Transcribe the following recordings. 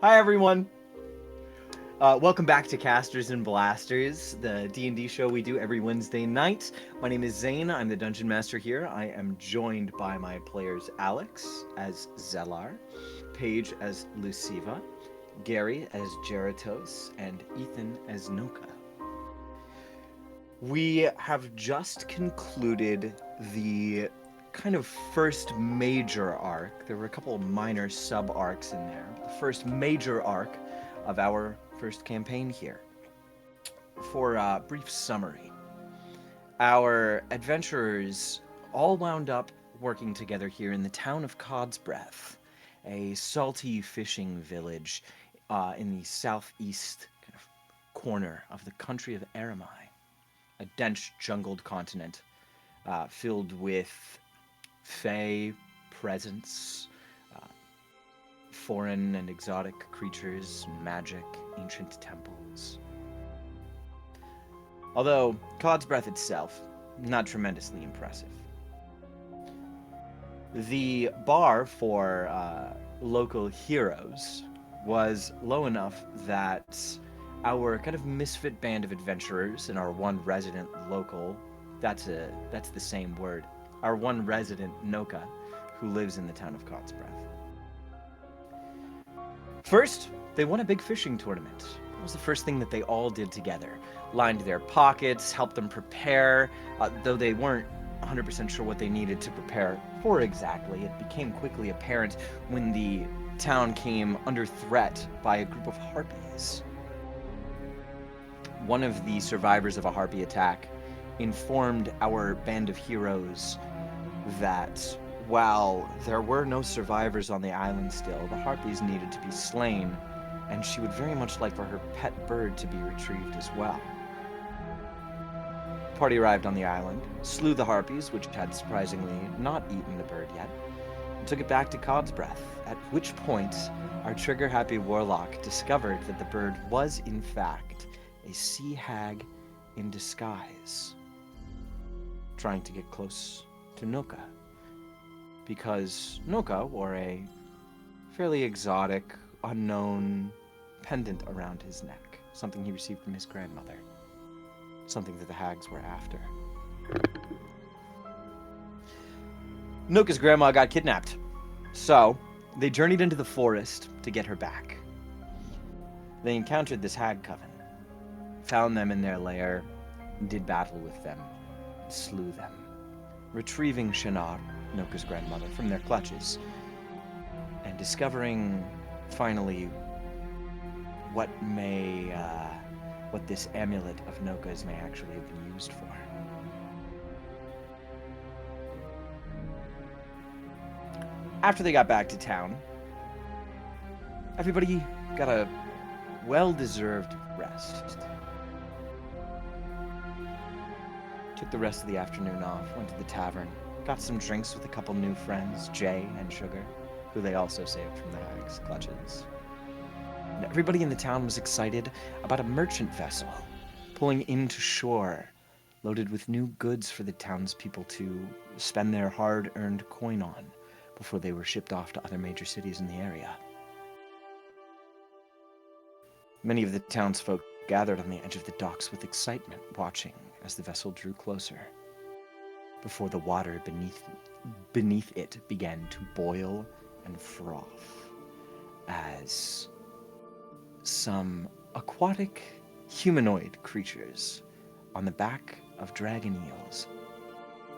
Hi everyone. Welcome back to Casters and Blasters, the D&D show we do every Wednesday night. My name is Zane. I'm the Dungeon Master here. I am joined by my players Alex as Zellar, Paige as Luciva, Gary as Geratos, and Ethan as Noka. We have just concluded the kind of first major arc. There were a couple of minor sub-arcs in there. The first major arc of our first campaign here. For a brief summary, our adventurers all wound up working together here in the town of Codsbreath, a salty fishing village in the southeast kind of corner of the country of Aramai, a dense jungled continent filled with fae presence, foreign and exotic creatures, magic, ancient temples. Although Codsbreath itself, not tremendously impressive. The bar for local heroes was low enough that our kind of misfit band of adventurers and our one resident local, that's the same word, our one resident Noka, who lives in the town of Codsbreath. First, they won a big fishing tournament. It was the first thing that they all did together. Lined their pockets, helped them prepare, though they weren't 100% sure what they needed to prepare for exactly. It became quickly apparent when the town came under threat by a group of harpies. One of the survivors of a harpy attack informed our band of heroes that while there were no survivors on the island still, the harpies needed to be slain, and she would very much like for her pet bird to be retrieved as well. The party arrived on the island, slew the harpies, which had surprisingly not eaten the bird yet, and took it back to Codsbreath, at which point our trigger-happy warlock discovered that the bird was, in fact, a sea hag in disguise, trying to get close to Noka, because Noka wore a fairly exotic, unknown pendant around his neck, something he received from his grandmother, something that the hags were after. Noka's grandma got kidnapped, so they journeyed into the forest to get her back. They encountered this hag coven, found them in their lair, did battle with them, slew them, retrieving Shinar, Noka's grandmother, from their clutches, and discovering, finally, what this amulet of Noka's may actually have been used for. After they got back to town, everybody got a well-deserved rest. Took the rest of the afternoon off, went to the tavern, got some drinks with a couple new friends, Jay and Sugar, who they also saved from the hag's clutches. And everybody in the town was excited about a merchant vessel pulling into shore, loaded with new goods for the townspeople to spend their hard-earned coin on before they were shipped off to other major cities in the area. Many of the townsfolk gathered on the edge of the docks with excitement, watching as the vessel drew closer, before the water beneath it began to boil and froth, as some aquatic humanoid creatures on the back of dragon eels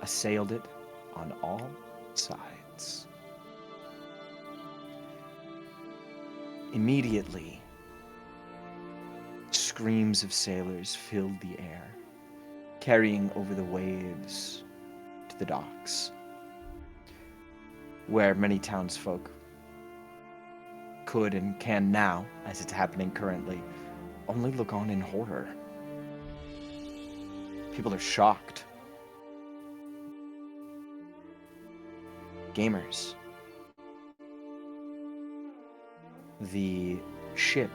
assailed it on all sides. Immediately, screams of sailors filled the air, carrying over the waves to the docks, where many townsfolk could and can now, as it's happening currently, only look on in horror. People are shocked. Gamers. The ship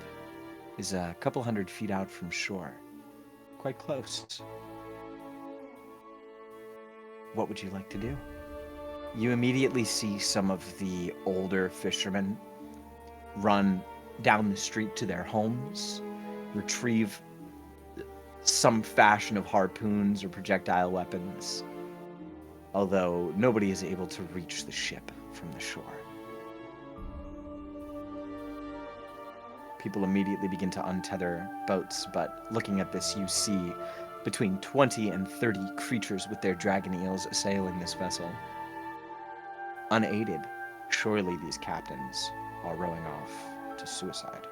is a couple 100 feet out from shore, quite close. What would you like to do? You immediately see some of the older fishermen run down the street to their homes, retrieve some fashion of harpoons or projectile weapons, although nobody is able to reach the ship from the shore. People immediately begin to untether boats, but looking at this, you see between 20 and 30 creatures with their dragon eels assailing this vessel. Unaided, surely these captains are rowing off to suicide.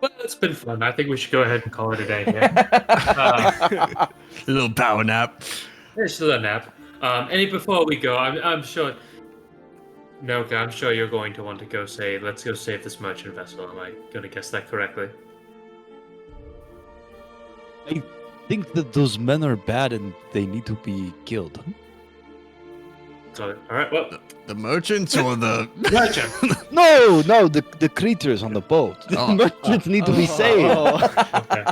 Well, it's been fun. I think we should go ahead and call it a day here. A little power nap. There's still a nap. And before we go, I'm sure, Noka, I'm sure you're going to want to go say, let's go save this merchant vessel. Am I going to guess that correctly? I think that those men are bad and they need to be killed. All right, well, The merchants or the merchant. No, the creatures on the boat. Oh. The merchants need to be saved. Okay, all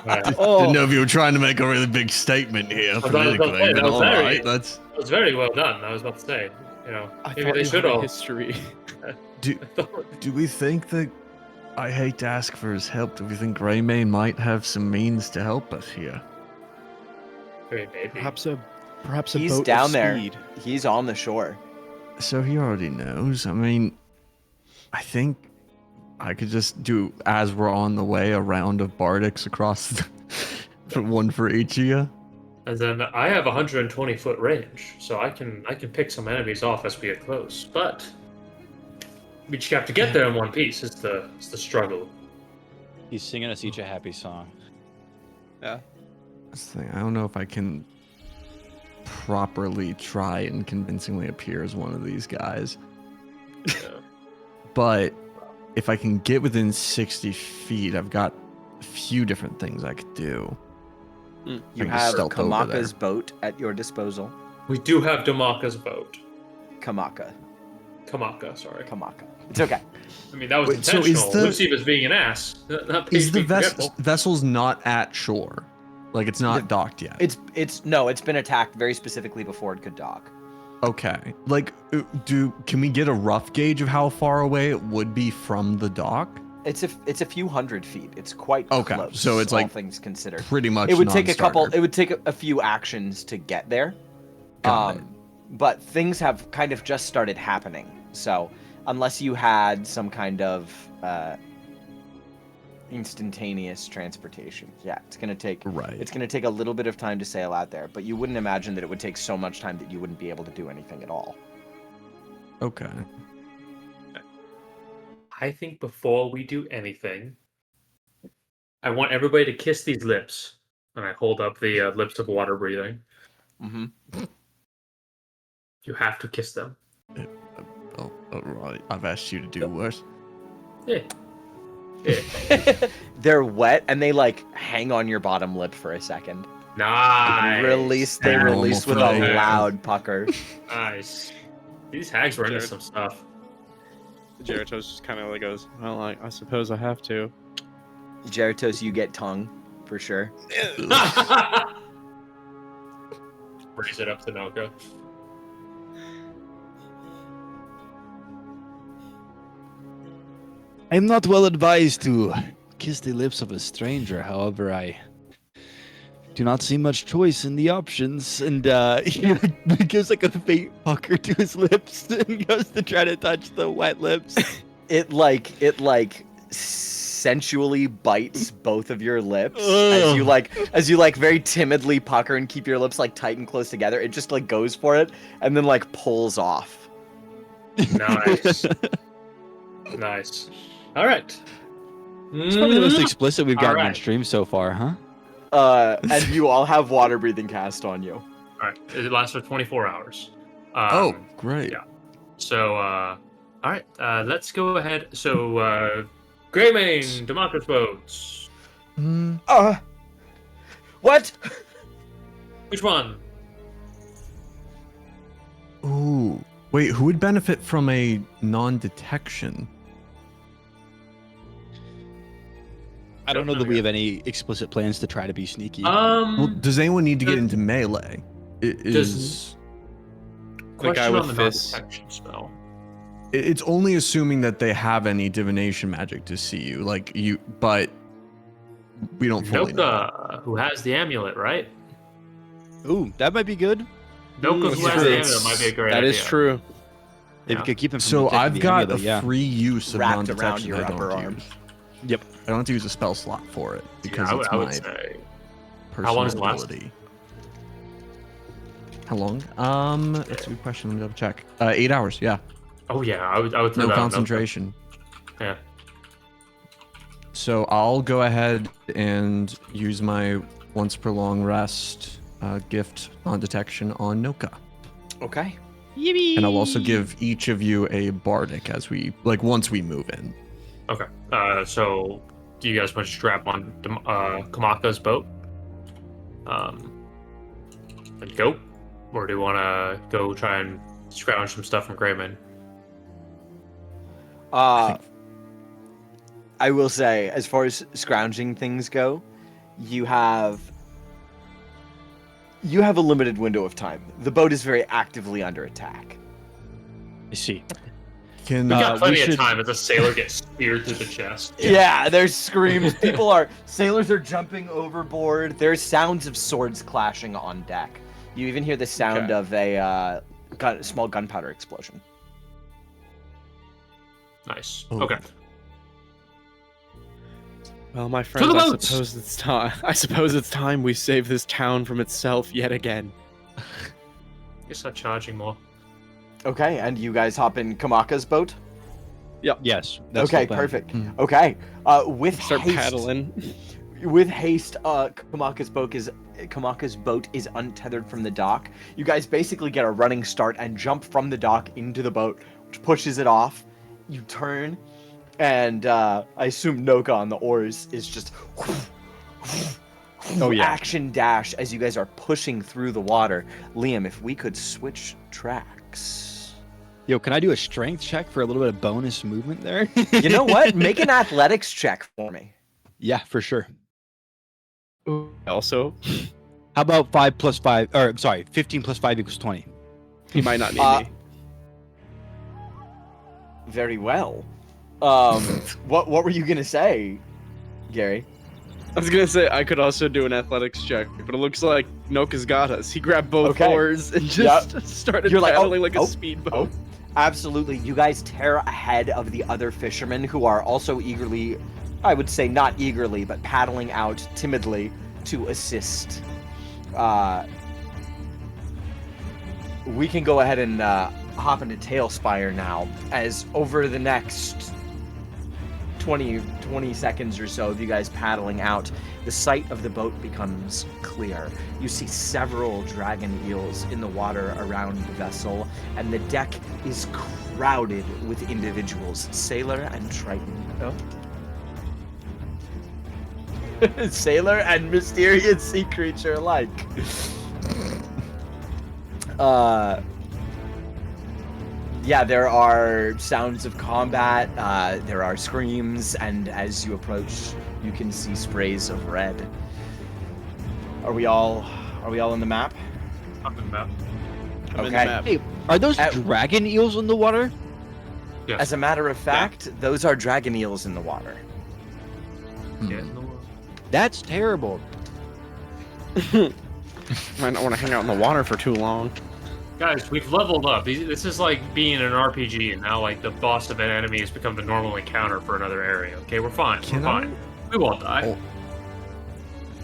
right. Didn't know if you were trying to make a really big statement here was about to say, politically, that but was all very- right. That's That was very well done. I was about to say, I maybe thought they you should had a all. history. do we think that? I hate to ask for his help. Do we think Greymane might have some means to help us here? Maybe. Perhaps a He's boat down of there. speed. He's on the shore. So he already knows. I mean, I think I could just do, as we're on the way, a round of Bardics across, one for each of you. And then I have 120-foot range, so I can pick some enemies off as we get close. But we just have to get there in one piece. It's the struggle. He's singing us each a happy song. That's the thing. I don't know if I can properly try and convincingly appear as one of these guys. Yeah. But if I can get within 60 feet, I've got a few different things I could do. You can have stealth over Kamaka's there. boat at your disposal. We do have Damaka's boat. Kamaka. Sorry. Kamaka. It's okay. I mean, that was Wait, so is intentional. the- Lucy was being an ass. Not Is the being forgetful. vessel's not at shore? Like, it's not docked yet? It's been attacked very specifically before it could dock. Okay. Like, can we get a rough gauge of how far away it would be from the dock? It's a few hundred feet. It's quite Okay, close. so it's all like things considered. Pretty much It would take a couple. non-starter. It would take a few actions to get there. Got it. But things have kind of just started happening. So unless you had some kind of instantaneous transportation, yeah, it's gonna take. Right. It's gonna take a little bit of time to sail out there, but you wouldn't imagine that it would take so much time that you wouldn't be able to do anything at all. Okay. I think before we do anything, I want everybody to kiss these lips. And I hold up the lips of water breathing. Mm-hmm. You have to kiss them. Oh, right. I've asked you to do worse. Yeah. They're wet and they like hang on your bottom lip for a second. Nice. They Normal release with flavor. a loud pucker. Nice. These hags were into Jared. some stuff. Jeritos just kind of like goes, well, I suppose I have to. Jeritos, you get tongue for sure. Raise it up to Noka. I'm not well advised to kiss the lips of a stranger. However, I do not see much choice in the options. And he gives like a faint pucker to his lips and goes to try to touch the wet lips. It sensually bites both of your lips Ugh. as you very timidly pucker and keep your lips like tight and close together. It just like goes for it and then like pulls off. Nice. Nice. All right. It's probably the most explicit we've gotten on Alright. stream so far, huh? And you all have water breathing cast on you. All right. It lasts for 24 hours. Oh, great. yeah. So, all right. Let's go ahead. So, Greymane, Democracy votes. What? Which one? Ooh. Wait, who would benefit from a non-detection? I don't know that we have any explicit plans to try to be sneaky. Well, does anyone need to get into melee? Does- The guy Question with on the fists. non-detection spell. It's only assuming that they have any divination magic to see you, but we don't fully know. Noka, who has the amulet, right? Ooh, that might be good. Noka, who has the It's- amulet, might be a great That idea. is true. If Yeah. you could keep him from So detecting I've the got amulet, a yeah. free use of Wrapped non-detection. around your I don't upper use. arm. Yep. I don't have to use a spell slot for it because Yeah, it's I would my say. personal How long does it last? ability. How long? That's a good question. Let me double check. 8 hours. Yeah. Oh yeah, I would throw No that on Noka. concentration. Yeah. So I'll go ahead and use my once per long rest gift non-detection on Noka. Okay. And I'll also give each of you a bardic as once we move in. Okay. So do you guys want to strap on Kamaka's boat? And go? Or do you want to go try and scrounge some stuff from Grayman? I will say, as far as scrounging things go, you have a limited window of time. The boat is very actively under attack. I see. Can We got plenty we of should- time as a sailor gets speared through the chest. Yeah, there's screams. Sailors are jumping overboard. There's sounds of swords clashing on deck. You even hear the sound Okay. of a small gunpowder explosion. Nice. Oh. Okay. Well, my friends, the I boats! suppose it's time. I suppose it's time we save this town from itself yet again. Guess not charging more. Okay, and you guys hop in Kamaka's boat? Yes. That's Okay, the plan. perfect. Hmm. Okay, with Start haste, paddling. with haste, Kamaka's boat is untethered from the dock. You guys basically get a running start and jump from the dock into the boat, which pushes it off. You turn, and I assume Noka on the oars is just Oh, yeah. action dash as you guys are pushing through the water. Liam, if we could switch tracks. Yo, can I do a strength check for a little bit of bonus movement there? You know what? Make an athletics check for me. Yeah, for sure. Also, How about 5 plus 5? Or, I'm sorry, 15 plus 5 equals 20. he might not need Uh, me. Very well. What were you gonna say, Gary? I was gonna say I could also do an athletics check, but it looks like Noka's got us. He grabbed both Okay. oars and just started You're like, oh, paddling like oh, a speedboat. Absolutely. You guys tear ahead of the other fishermen who are also eagerly, I would say not eagerly, but paddling out timidly to assist. We can go ahead and hop into Tailspire now, as over the next 20 seconds or so of you guys paddling out, the sight of the boat becomes clear. You see several dragon eels in the water around the vessel, and the deck is crowded with individuals, Sailor and Triton. Oh. Sailor and mysterious sea creature alike. Yeah, there are sounds of combat, there are screams, and as you approach, you can see sprays of red. Are we all on the map? Up and back. I'm in the Okay. map. Hey, are those At- dragon eels in the water? Yes. As a matter of fact, those are dragon eels in the water. Yeah, no, That's terrible. Might not want to hang out in the water for too long. Guys, we've leveled up. This is like being in an RPG, and now like the boss of an enemy has become the normal encounter for another area. Okay, we're fine. Can we're fine. We won't die.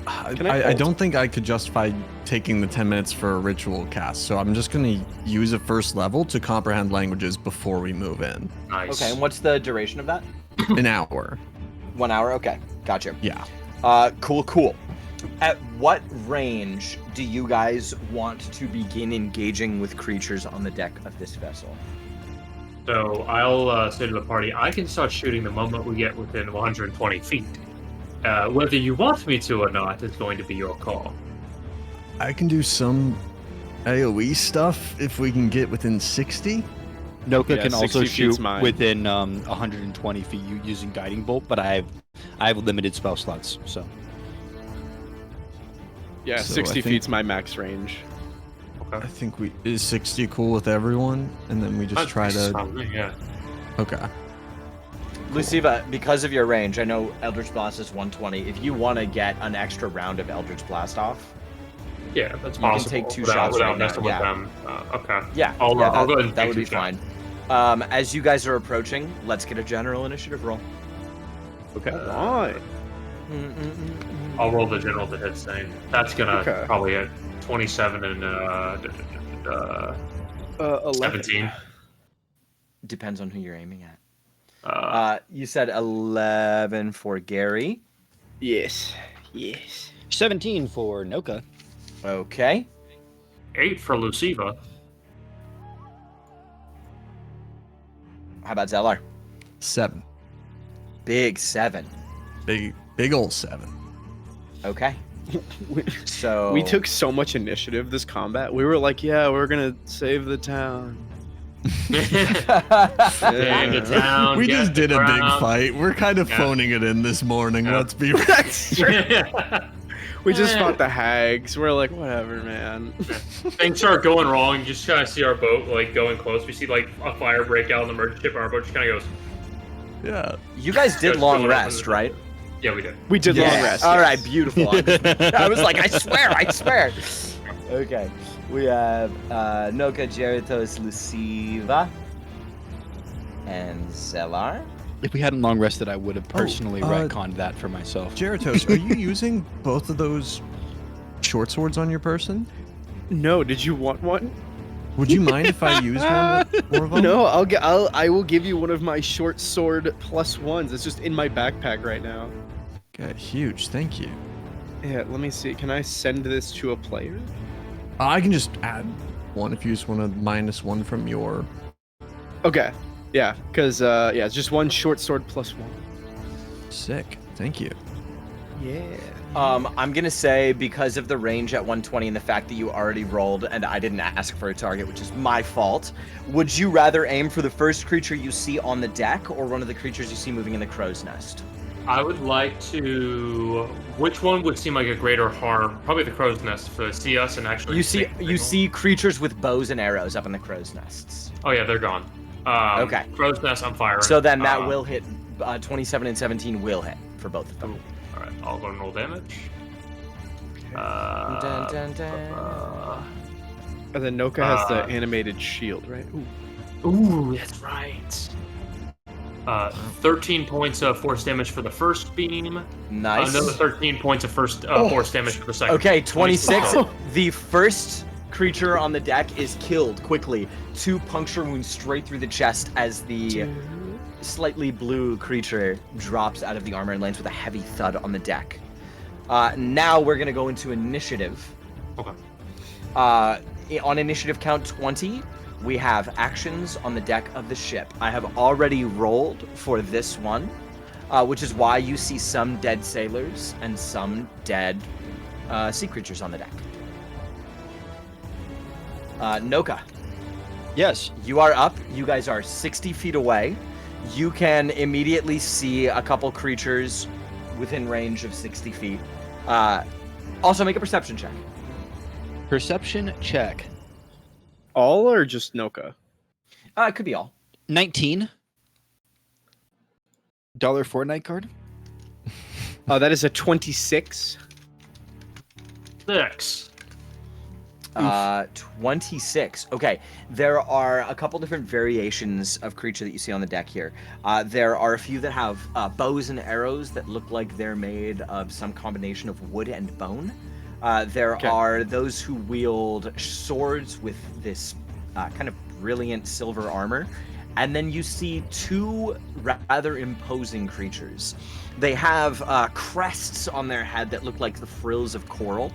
Oh. Can I I don't think I could justify taking the 10 minutes for a ritual cast, so I'm just going to use a first level to comprehend languages before we move in. Nice. Okay, and what's the duration of that? An hour. 1 hour? Okay, gotcha. Yeah. Cool. At what range do you guys want to begin engaging with creatures on the deck of this vessel? So I'll say to the party, I can start shooting the moment we get within 120 feet. Whether you want me to or not is going to be your call. I can do some AoE stuff if we can get within 60. Noka Yeah, can 60 also feet's shoot mine. within 120 feet using guiding bolt, but I have limited spell slots, so. Yeah, So 60 I think- feet's my max range. I think is 60 cool with everyone, and then we just try to. Yeah. Okay. Luciva, because of your range, I know Eldritch Blast is 120. If you want to get an extra round of Eldritch Blast off, Yeah, that's you can possible. take 2 without, shots without right now, messing yeah. with them. Okay. yeah, I'll yeah, go ahead and that take would 2 be shots. fine. As you guys are approaching, let's get a general initiative roll. Okay. Right. I'll roll the general to hit same. That's gonna Okay. probably hit 27 and 11. 17. Depends on who you're aiming at. Uh, You said 11 for Gary. Yes. Yes. 17 for Noka. Okay. 8 for Luciva. How about Zellar? 7. Big 7. Big old 7. Okay. we, So we took so much initiative this combat. We were like, yeah, we're gonna save the town. Take it down, We get just the did a big ground. fight. We're kind of Yeah. phoning it in this morning. Yeah. Let's be real. We just fought the hags. We're like, whatever, man. Things start going wrong. You just kind of see our boat like going close. We see like a fire break out on the merchant ship, and our boat just kind of goes. Yeah. you guys did goes long filling up in rest, the- right? Yeah, we did. We did long rest. All yes. right, beautiful. I was like, I swear. Okay. We have Noka, Jeritos, Luciva, and Zellar. If we hadn't long rested, I would have personally uh, retconned that for myself. Jeritos, are you using both of those short swords on your person? No, did you want one? Would you mind if I used one of them? No, I will give you one of my short sword +1s. It's just in my backpack right now. Okay, huge. Thank you. Yeah, let me see. Can I send this to a player? I can just add one if you just want to -1 from your. Okay. Yeah, because it's just one short sword +1. Sick. Thank you. Yeah. I'm gonna say because of the range at 120 and the fact that you already rolled and I didn't ask for a target, which is my fault. Would you rather aim for the first creature you see on the deck or one of the creatures you see moving in the crow's nest? I would like to. Which one would seem like a greater harm? Probably the crow's nest for see us and actually. You see, make you signal. see creatures with bows and arrows up in the crow's nests. Oh yeah, they're gone. Okay. Crow's nest. I'm firing. So then that will hit. 27 and 17 will hit for both of them. All right, I'll go and roll damage. Dun, dun, dun. And then Noka has the Uh, animated shield, right? Ooh. Ooh, that's right. 13 points of force damage for the first beam. Nice. Another 13 points of force damage for the second. Okay, 26. Oh. The first creature on the deck is killed quickly. 2 puncture wounds straight through the chest as the slightly blue creature drops out of the armor and lands with a heavy thud on the deck. Now we're going to go into initiative. Okay. On initiative count 20, we have actions on the deck of the ship. I have already rolled for this one, which is why you see some dead sailors and some dead sea creatures on the deck. Noka, Yes. you are up. You guys are 60 feet away. You can immediately see a couple creatures within range of 60 feet. Also, make a perception check. Perception check. All or just Noka? It could be all. 19. Dollar Fortnite card. That is a 26. 6. 26. Okay, there are a couple different variations of creature that you see on the deck here. There are a few that have bows and arrows that look like they're made of some combination of wood and bone. There Okay. are those who wield swords with this kind of brilliant silver armor. And then you see 2 rather imposing creatures. They have crests on their head that look like the frills of coral,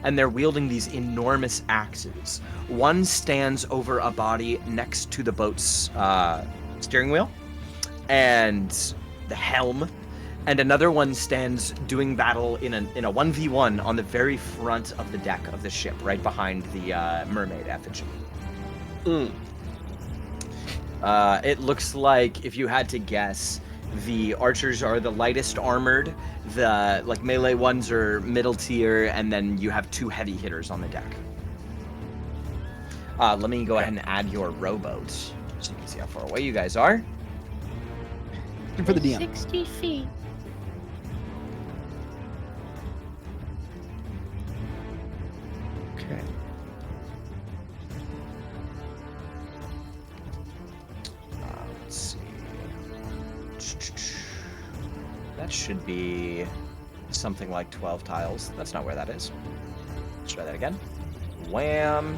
and they're wielding these enormous axes. One stands over a body next to the boat's steering wheel and the helm, and another one stands doing battle in a 1v1 on the very front of the deck of the ship, right behind the mermaid effigy. Mm. It looks like, if you had to guess, the archers are the lightest armored, the melee ones are middle tier, and then you have 2 heavy hitters on the deck. Let me go ahead and add your rowboat so you can see how far away you guys are. Question for the DM. 60 feet. Okay. Let's see. That should be something like 12 tiles. That's not where that is. Let's try that again. Wham.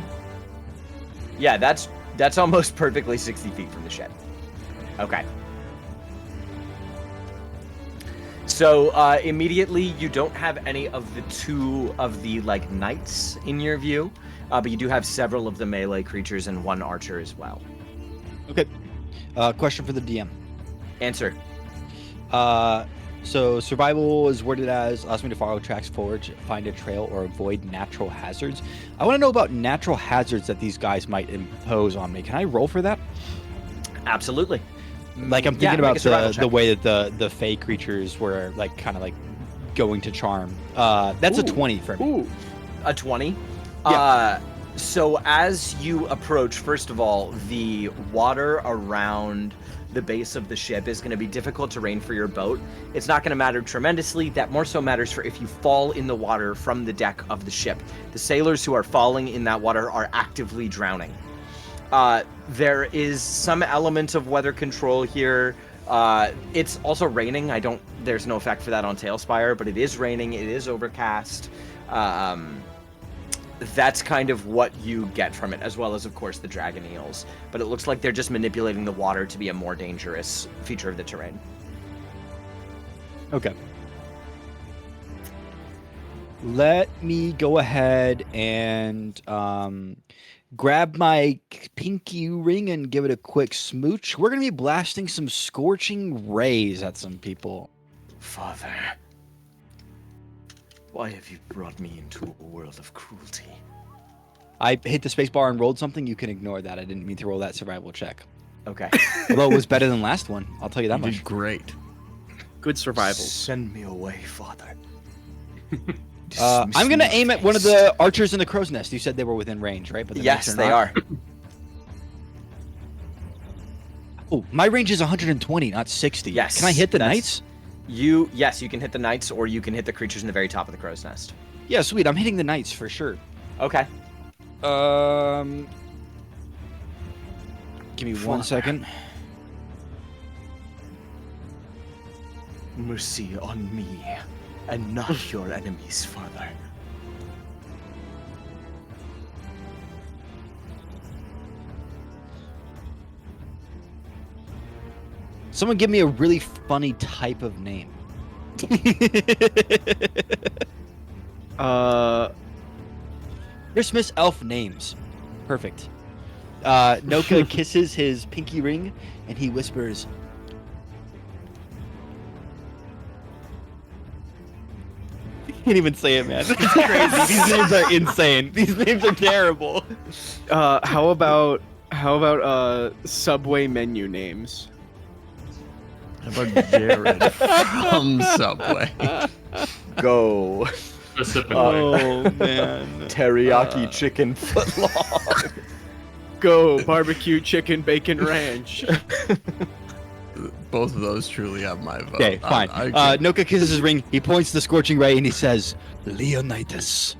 Yeah, that's almost perfectly 60 feet from the shed. Okay. So immediately you don't have any of the two of the like knights in your view, but you do have several of the melee creatures and one archer as well. Okay. Question for the DM. Answer. So survival is worded as allows me to follow tracks forward, find a trail, or avoid natural hazards. I want to know about natural hazards that these guys might impose on me. Can I roll for that? Absolutely. Like I'm Yeah, thinking make a about survival the check. way that the fey creatures were like kind of like going to charm. That's a Ooh. 20 for me. Ooh. A 20. Yeah. So as you approach, first of all, the water around the base of the ship is going to be difficult terrain for your boat. It's not going to matter tremendously. That more so matters for if you fall in the water from the deck of the ship. The sailors who are falling in that water are actively drowning. There is some element of weather control here. It's also raining. There's no effect for that on Tailspire, but it is raining. It is overcast. That's kind of what you get from it, as well as, of course, the dragon eels. But it looks like they're just manipulating the water to be a more dangerous feature of the terrain. Okay. Let me go ahead and grab my pinky ring and give it a quick smooch. We're going to be blasting some scorching rays at some people. Father, why have you brought me into a world of cruelty? I hit the space bar and rolled something. You can ignore that. I didn't mean to roll that survival check. Okay. Although it was better than last one. I'll tell you that You much. did great. Good survival. Send me away, Father. I'm going to aim at one of the archers in the crow's nest. You said they were within range, right? But the Yes, knights they not. are. Oh, my range is 120, not 60. Yes, Can I hit the that's- knights? Yes, you can hit the knights, or you can hit the creatures in the very top of the crow's nest. Yeah, sweet. I'm hitting the knights for sure. Okay. Give me 1 second. Mercy on me, and not your enemies, Father. Someone give me a really funny type of name. Christmas elf names. Perfect. Noka kisses his pinky ring and he whispers, I can't even say it, man. It's crazy. These names are insane. These names are terrible. How about Subway menu names? How about Jared from Subway? Go. Specifically. Oh, man. Teriyaki chicken footlong. Go barbecue chicken bacon ranch. Both of those truly have my vote. Okay, fine. Noka kisses his ring. He points the scorching ray and he says, Leonidas.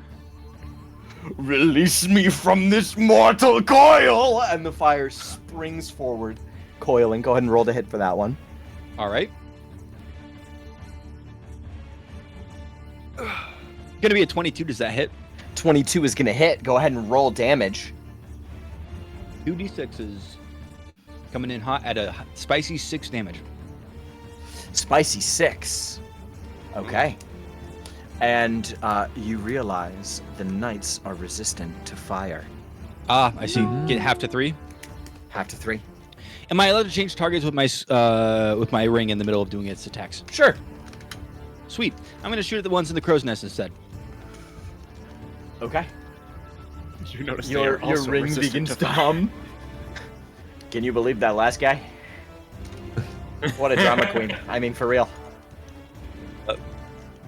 Release me from this mortal coil! And the fire springs forward, coiling. Go ahead and roll the hit for that one. All right. Gonna be a 22. Does that hit? 22 is gonna hit. Go ahead and roll damage. 2d6s coming in hot at a spicy 6 damage. Spicy 6. Okay. And you realize the knights are resistant to fire. Ah, I see. Get half to 3. Half to 3. Am I allowed to change targets with my ring in the middle of doing its attacks? Sure. Sweet. I'm gonna shoot at the ones in the crow's nest instead. Okay. You notice they Your are also ring resistant begins to to fire. hum. Can you believe that last guy? What a drama queen. I mean, for real.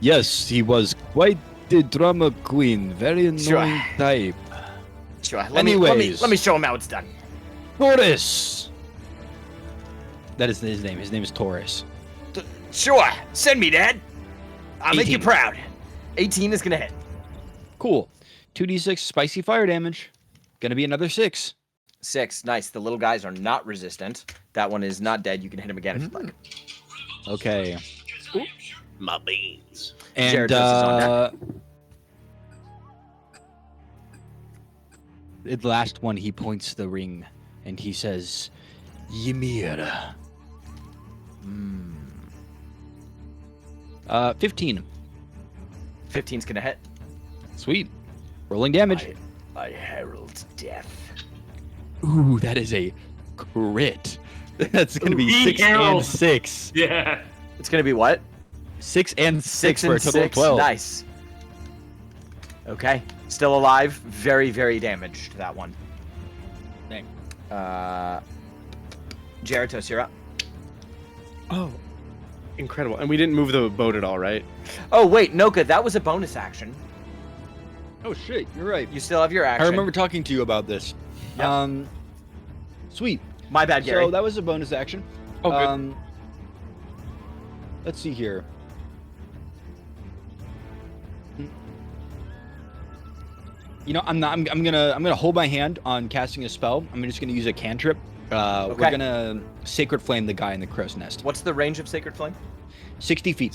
Yes, he was quite the drama queen. Very annoying Sure. type. Sure. Let Anyways. me show him how it's done. Taurus. That is his name. His name is Taurus. Sure, send me, Dad. I'll make you 18. proud. 18 is gonna hit. Cool. 2d6 spicy fire damage. Gonna be another 6. 6, nice. The little guys are not resistant. That one is not dead. You can hit him again if you'd like. Okay. My beans. And Jared Dose is on the last one, he points to the ring and he says, Ymir. 15. 15's gonna hit. Sweet. Rolling damage. I herald death. Ooh, that is a crit. That's gonna be He 6 and heralds. 6. Yeah. It's gonna be what? 6 and 6 6 for a and total of 6. 12. Nice. Okay. Still alive. Very, very damaged, that one. Dang. Jeratos, you're up. Oh, incredible. And we didn't move the boat at all, right? Oh, wait, Noka, that was a bonus action. Oh shit, you're right. You still have your action. I remember talking to you about this. Yep. Sweet. My bad, Gary. So that was a bonus action. Oh, good. Let's see here. You know, I'm gonna hold my hand on casting a spell. I'm just gonna use a cantrip. We're Okay. gonna sacred flame the guy in the crow's nest. What's the range of Sacred Flame? 60 feet.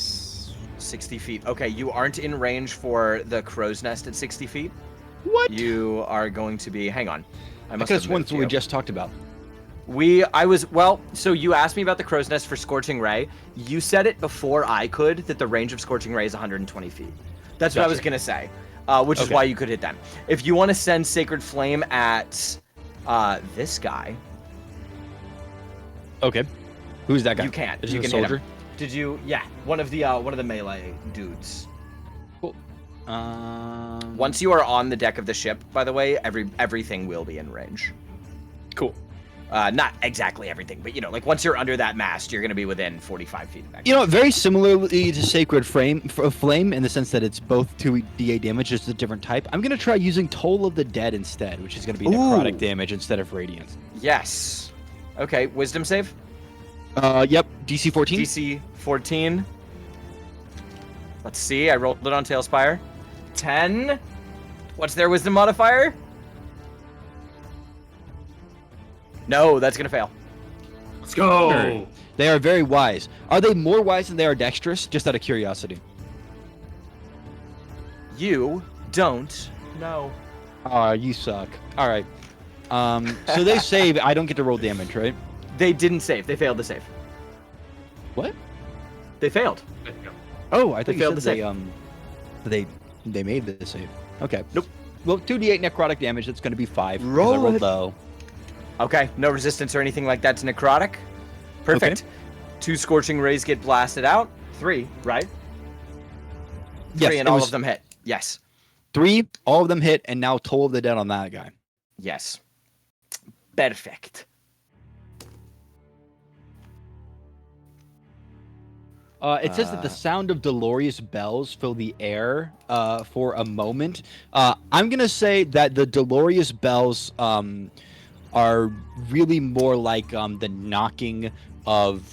60 feet. Okay, you aren't in range for the crow's nest at 60 feet. What? You are going to be. Hang on. I must Because have one moved we you. just talked about. So you asked me about the crow's nest for Scorching Ray. You said it before I could that the range of Scorching Ray is 120 feet. That's what I was Gotcha. gonna say, which is Okay. why you could hit them. If you want to send Sacred Flame at this guy, Okay. Who's that guy? you can't. Is You it can a hit soldier? him. Did you? Yeah, one of the melee dudes. Once you are on the deck of the ship, by the way, everything will be in range. Cool. Not exactly everything, but like once you're under that mast, you're gonna be within 45 feet of that. You know, very similarly to Sacred Flame in the sense that it's both 2d8 damage, just a different type. I'm gonna try using Toll of the Dead instead, which is gonna be necrotic Ooh. damage instead of radiant. Yes. Okay, wisdom save. Yep, DC 14. DC 14. Let's see, I rolled it on Tailspire. 10. What's their wisdom modifier? No, that's gonna fail. Let's go. Sure. They are very wise. Are they more wise than they are dexterous? Just out of curiosity. You don't know. Aw, you suck. All right. So they save. I don't get to roll damage, right? They didn't save. They failed to save. What? They failed. There you go. Oh, I They think failed you to said save. they made the save. Okay. Nope. Well, 2d8 necrotic damage. That's going to be 5. 'cause Roll I rolled it. low. Okay, no resistance or anything like that to necrotic. Perfect. 2 scorching rays get blasted out. 3, right? Yes, 3 and it all was of them hit. Yes. 3. All of them hit, and now Toll of the Dead on that guy. Yes. Perfect. It says that the sound of dolorous bells fill the air for a moment. I'm gonna say that the dolorous bells are really more like the knocking of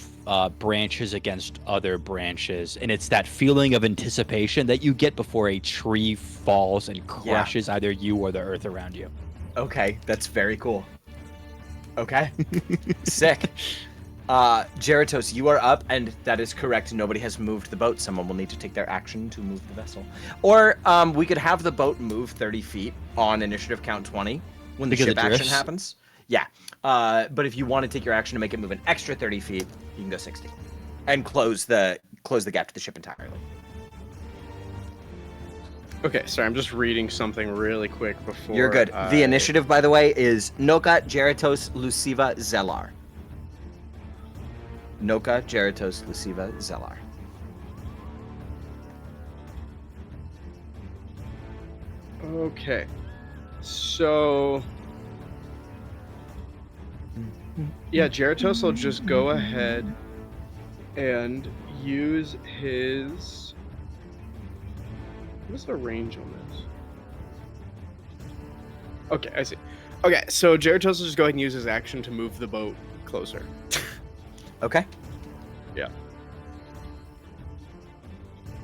branches against other branches, and it's that feeling of anticipation that you get before a tree falls and crushes either you or the earth around you. Okay, that's very cool. Okay. Sick. Jeratos, you are up, and that is correct. Nobody has moved the boat. Someone will need to take their action to move the vessel. Or we could have the boat move 30 feet on initiative count 20 when the Because ship it action drifts? happens. Yeah. But if you want to take your action to make it move an extra 30 feet, you can go 60. And close the gap to the ship entirely. Okay, sorry, I'm just reading something really quick before. You're good. I- The initiative, by the way, is Noka, Jeratos, Luciva, Zelar. Noka, Jeratos, Luciva, Zelar. Okay, so yeah, Jeratos will just go ahead and use his. What's the range on this? Okay, I see. Okay, so Jeratos will just go ahead and use his action to move the boat closer. Okay. Yeah.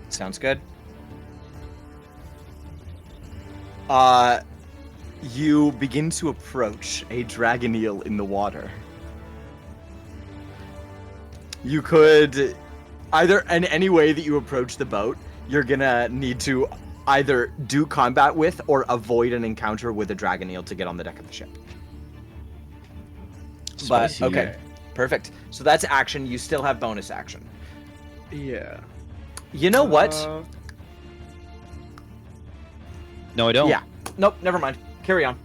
Sounds good. You begin to approach a dragon eel in the water. You could either in any way that you approach the boat, you're gonna need to either do combat with or avoid an encounter with a dragon eel to get on the deck of the ship. But Spicy. okay, perfect. So that's action. You still have bonus action. Yeah. You know what? No, I don't. Yeah. Nope. Never mind. Carry on.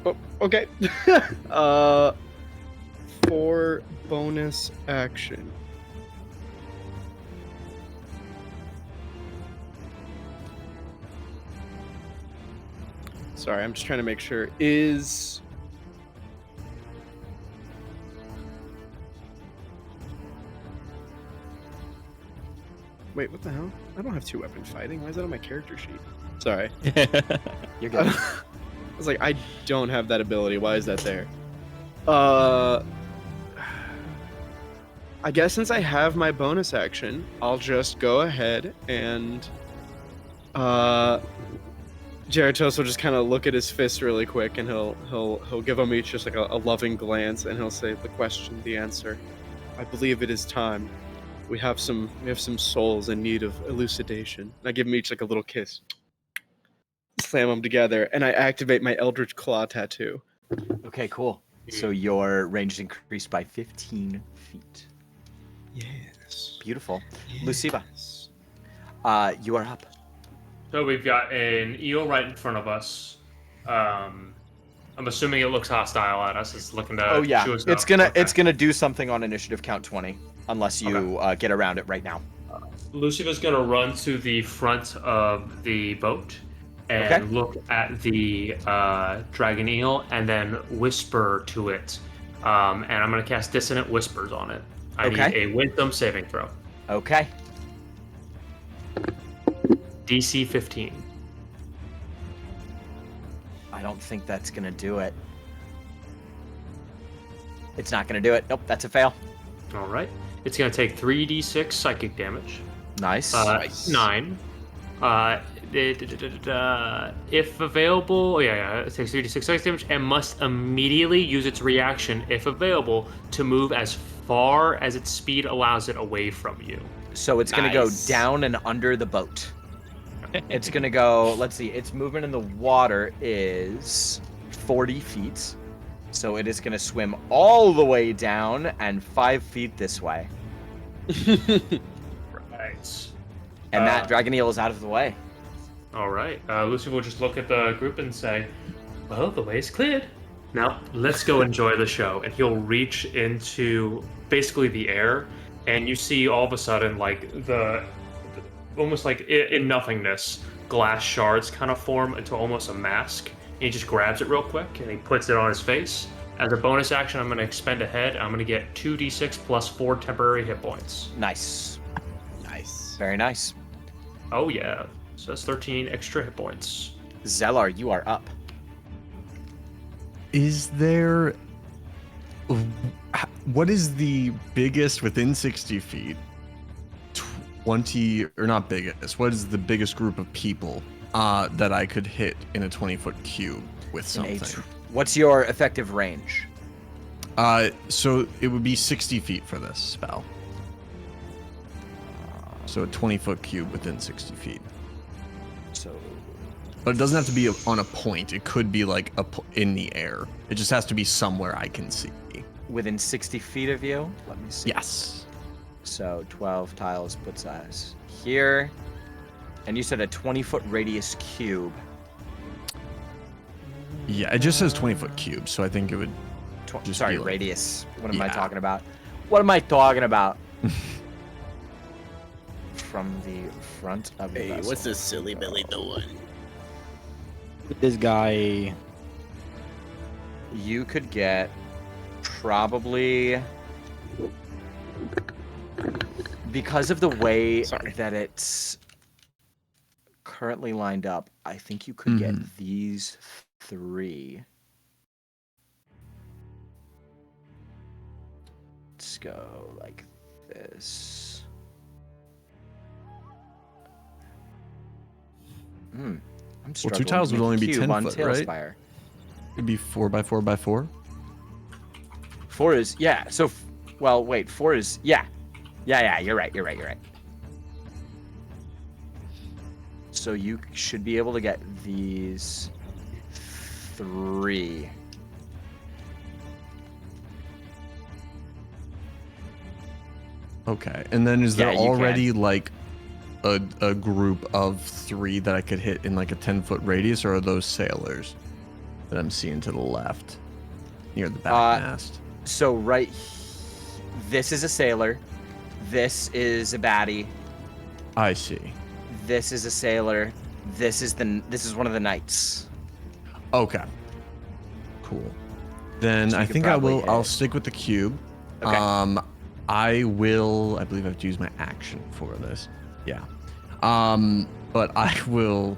Oh, okay. For bonus action. Sorry, I'm just trying to make sure. Wait, what the hell? I don't have 2-weapon fighting. Why is that on my character sheet? Sorry. You're good. I was like, I don't have that ability. Why is that there? I guess since I have my bonus action, I'll just go ahead and Jaratos will just kind of look at his fist really quick, and he'll give them each just like a loving glance, and he'll say, "The question, the answer. I believe it is time. We have some souls in need of elucidation." And I give them each like a little kiss, slam them together, and I activate my Eldritch Claw tattoo. Okay, cool. So your range is increased by 15 feet. Yes. Beautiful. Luciva, you are up. So we've got an eel right in front of us. I'm assuming it looks hostile at us. It's looking to Oh yeah, chew us it's up. gonna Okay. it's gonna do something on initiative count 20, unless you get around it right now. Lucifa's gonna run to the front of the boat and Okay. look at the dragon eel and then whisper to it. And I'm gonna cast Dissonant Whispers on it. I need Okay. a Wisdom saving throw. Okay. DC 15. I don't think that's gonna do it. It's not gonna do it. Nope, that's a fail. All right. It's gonna take 3d6 psychic damage. Nice. 9. If available, it takes 3d6 psychic damage and must immediately use its reaction, if available, to move as far as its speed allows it away from you. So it's gonna go Nice. down and under the boat. It's gonna go. Let's see. Its movement in the water is 40 feet. So it is gonna swim all the way down and 5 feet this way. Right. And that dragon eel is out of the way. All right. Lucy will just look at the group and say, "Well, the way is cleared. Now let's go enjoy the show." And he'll reach into basically the air, and you see all of a sudden, like almost like in nothingness, glass shards kind of form into almost a mask. And he just grabs it real quick and he puts it on his face. As a bonus action, I'm going to expend a head. I'm going to get 2d6 plus 4 temporary hit points. Nice. Nice. Very nice. Oh yeah, so that's 13 extra hit points. Zellar, you are up. Is there. What is the biggest within 60 feet? 20, or not biggest, what is the biggest group of people that I could hit in a 20-foot cube with something? What's your effective range? So it would be 60 feet for this spell. So a 20-foot cube within 60 feet. So But it doesn't have to be on a point. It could be like in the air. It just has to be somewhere I can see. within 60 feet of you. Let me see. Yes. So 12 tiles puts us here. And you said a 20-foot radius cube. Yeah, it just says 20-foot cube, so I think it would. Just Sorry, be like- radius. What am I Yeah. talking about? What am I talking about? From the front of the Hey, vessel. what's this silly Billy doing? This guy. You could get probably, because of the way Sorry. that it's currently lined up, I think you could get these 3. Let's go like this. I'm Well, struggling 2 tiles to would make only a be cube 10 on foot, right? Tailspire. It'd be 4 by 4 by 4. 4 is yeah. So, well, wait. 4 is yeah. You're right. So you should be able to get these 3. Okay, and then is there Yeah, you already like a group of 3 that I could hit in like a 10-foot radius, or are those sailors that I'm seeing to the left near the back mast? So this is a sailor. This is a baddie. I see. This is a sailor. This is one of the knights. Okay. Cool. Then So you I could think I probably will. I'll hit. stick with the cube. Okay. I believe I have to use my action for this. Yeah. But I will,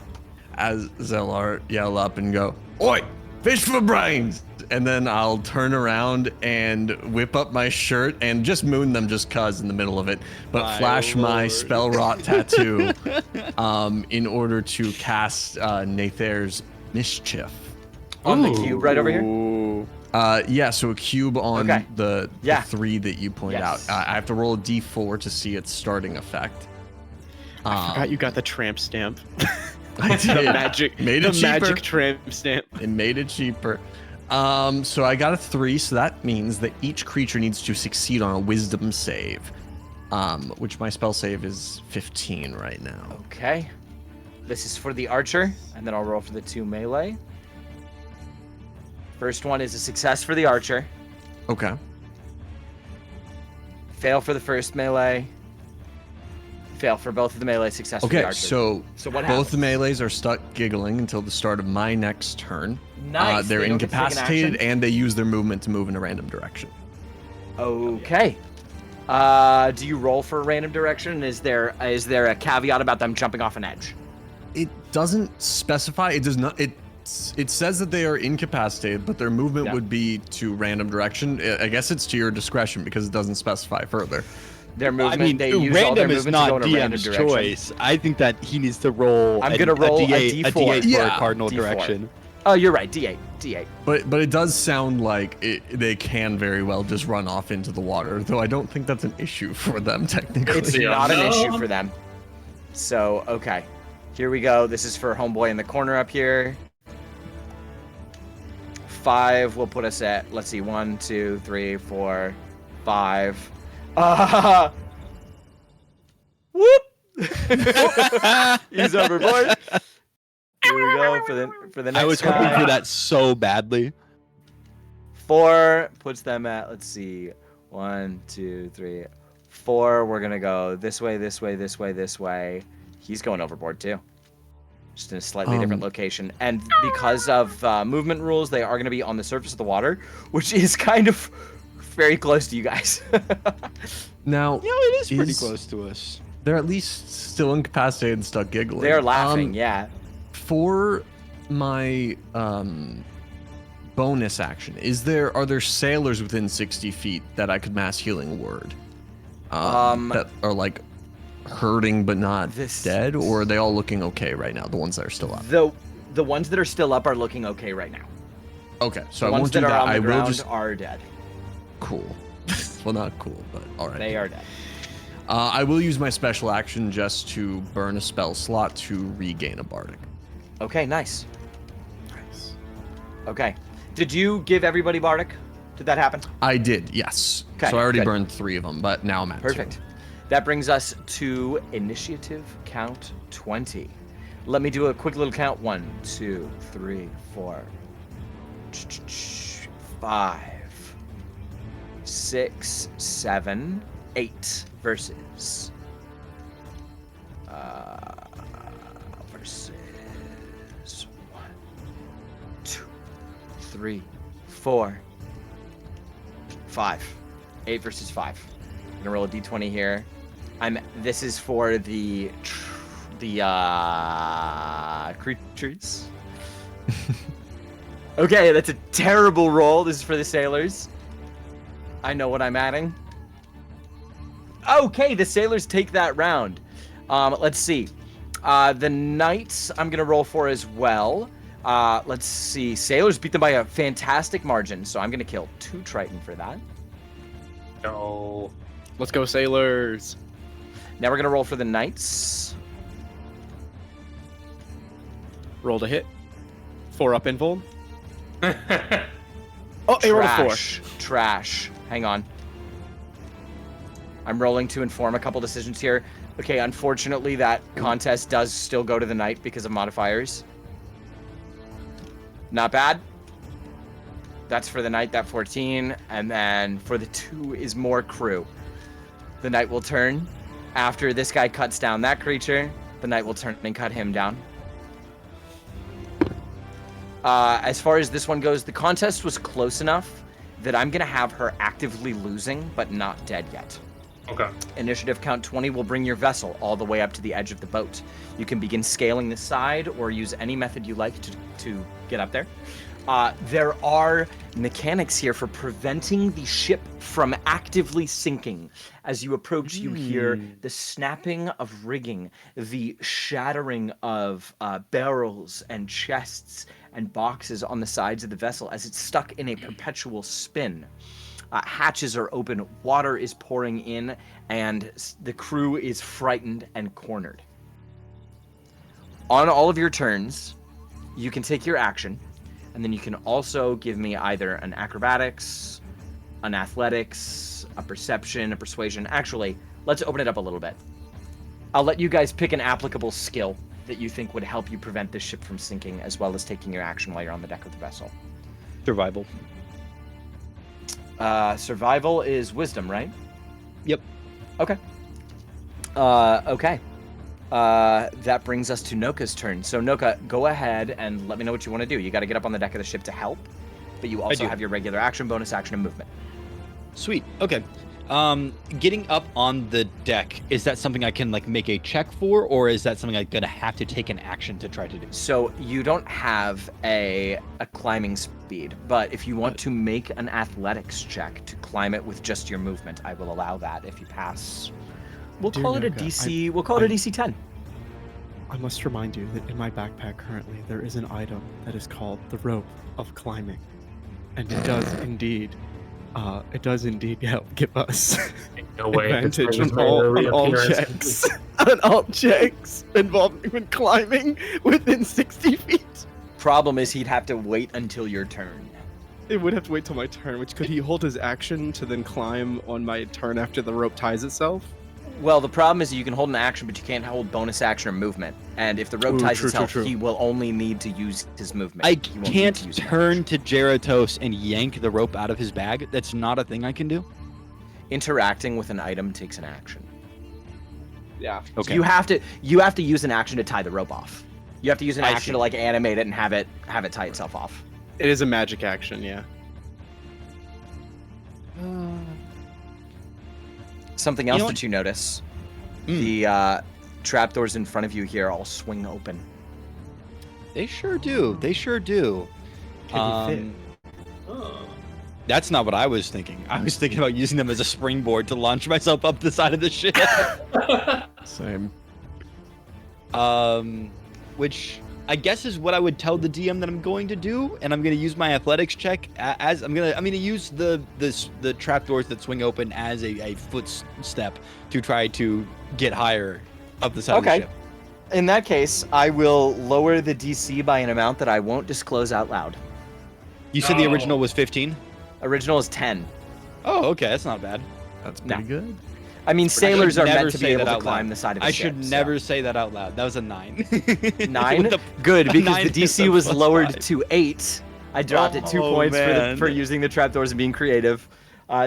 as Zellar, yell up and go, "Oi, fish for brains!" And then I'll turn around and whip up my shirt and just moon them just cuz in the middle of it, but My flash my lord. spell rot tattoo in order to cast Nathair's Mischief. On the cube right over here. Ooh. Yeah, so a cube on Okay. the Yeah. 3 that you point Yes. out. I have to roll a d4 to see its starting effect. I forgot you got the tramp stamp. I the did. magic, Made the it cheaper. magic tramp stamp. It made it cheaper. So I got a 3, so that means that each creature needs to succeed on a wisdom save. Which my spell save is 15 right now. Okay. This is for the archer, and then I'll roll for the 2 melee. First one is a success for the archer. Okay. Fail for the first melee. Fail for both of the melee. Success for the Okay, archer. so what both happens? the melees are stuck giggling until the start of my next turn. Nice. They're They don't get to take an incapacitated action? and they use their movement to move in a random direction. Okay. Do you roll for a random direction? Is there a caveat about them jumping off an edge? It doesn't specify. It does not. It says that they are incapacitated, but their movement Yeah. would be to random direction. I guess it's to your discretion because it doesn't specify further. Their movement. I mean, they use all their random is movement to go not in a random DM's direction. choice. I think that he needs to roll. I'm gonna roll a D4. a D8 for Yeah, a cardinal D4. direction. Oh, you're right. D8. But it does sound like they can very well just run off into the water, though I don't think that's an issue for them technically. It's Yeah. not an No. issue for them. So, okay. Here we go. This is for homeboy in the corner up here. 5 will put us at, let's see, 1, 2, 3, 4, 5. Whoop! He's overboard. Here we go for the next I was hoping guy. for that so badly. 4 puts them at, let's see, 1, 2, 3, 4. We're gonna go this way, this way, this way, this way. He's going overboard too, just in a slightly different location. And because of movement rules, they are gonna be on the surface of the water, which is kind of very close to you guys. Now, You know, it is pretty Is- close to us. they're at least still incapacitated and stuck giggling. They're laughing, yeah. For my bonus action, are there sailors within 60 feet that I could mass healing word? That are like hurting but not This- dead, or are they all looking okay right now? The ones that are still up. The ones that are still up are looking okay right now. Okay, so The I ones won't do that are that. on the I will ground just are dead. cool. Well, not cool, but all right. They are dead. I will use my special action just to burn a spell slot to regain a bardic. Okay, nice. Okay. Did you give everybody Bardic? Did that happen? I did, yes. Okay, so I already good. burned 3 of them, but now I'm at 2. Perfect. That brings us to initiative count 20. Let me do a quick little count. 1, 2, 3, 4, 5, 6, 7, 8 versus. Versus 1, 2, 3, 4, 5. 8 versus 5. I'm gonna roll a d20 here. This is for the creatures. Okay, that's a terrible roll. This is for the sailors. I know what I'm adding. Okay, the sailors take that round. Let's see. The knights I'm gonna roll for as well. Let's see. Sailors beat them by a fantastic margin, so I'm gonna kill 2 Triton for that. No. Let's go, sailors. Now we're gonna roll for the knights. Roll to hit. 4 up invuln. Oh, he rolled a 4. Trash. Hang on. I'm rolling to inform a couple decisions here. Okay, unfortunately, that contest does still go to the knight because of modifiers. Not bad. That's for the knight, that 14. And then for the 2 is more crew. The knight will turn. After this guy cuts down that creature, the knight will turn and cut him down. As far as this one goes, the contest was close enough that I'm going to have her actively losing, but not dead yet. Okay. Initiative count 20 will bring your vessel all the way up to the edge of the boat. You can begin scaling the side or use any method you like to get up there. There are mechanics here for preventing the ship from actively sinking. As you approach, you hear the snapping of rigging, the shattering of barrels and chests and boxes on the sides of the vessel as it's stuck in a perpetual spin. Hatches are open, water is pouring in, and the crew is frightened and cornered. On all of your turns, you can take your action, and then you can also give me either an acrobatics, an athletics, a perception, a persuasion. Actually, let's open it up a little bit. I'll let you guys pick an applicable skill that you think would help you prevent this ship from sinking, as well as taking your action while you're on the deck of the vessel. Survival. Survival is wisdom, right? Yep. Okay. Okay. That brings us to Noka's turn. So Noka, go ahead and let me know what you want to do. You got to get up on the deck of the ship to help, but you also do. have your regular action, bonus action, and movement. Sweet. Okay. Getting up on the deck, is that something I can like make a check for, or is that something I'm gonna have to take an action to try to do? So you don't have a climbing speed, but if you want to make an athletics check to climb it with just your movement, I will allow that if you pass. We'll Dear call it a Noka, DC. We'll call it a DC 10. I must remind you that in my backpack currently there is an item that is called the rope of climbing, and it does indeed help give us No way. advantage on all checks. On all checks involving when climbing within 60 feet. Problem is he'd have to wait until your turn. It would have to wait till my turn, which could he hold his action to then climb on my turn after the rope ties itself? Well, the problem is you can hold an action, but you can't hold bonus action or movement. And if the rope ties itself, true. he will only need to use his movement. I He won't need can't to use an turn action. to Geratos and yank the rope out of his bag. That's not a thing I can do. Interacting with an item takes an action. Yeah. Okay. You have to use an action to tie the rope off. You have to use an I action see. to like animate it and have it tie itself off. It is a magic action, yeah. Something You else know that what? you notice. Mm. The trapdoors in front of you here all swing open. They sure do. They sure do. Can you That's not what I was thinking. I was thinking about using them as a springboard to launch myself up the side of the ship. Same. Which I guess is what I would tell the DM that I'm going to do, and I'm going to use my athletics check as I'm going to use the trapdoors that swing open as a footstep to try to get higher up the side of the Okay. ship. In that case, I will lower the DC by an amount that I won't disclose out loud. You said the No. original was 15? Original is 10. Oh, okay, that's not bad. That's No. pretty good. I mean, sailors should are never meant to be say able that to out climb loud. the side of the I ship. should so- never say that out loud. That was a 9. 9? With a- Good, a because 9 the is DC a was +5. lowered to 8. I dropped it 2 Oh, points man. for using the trapdoors and being creative.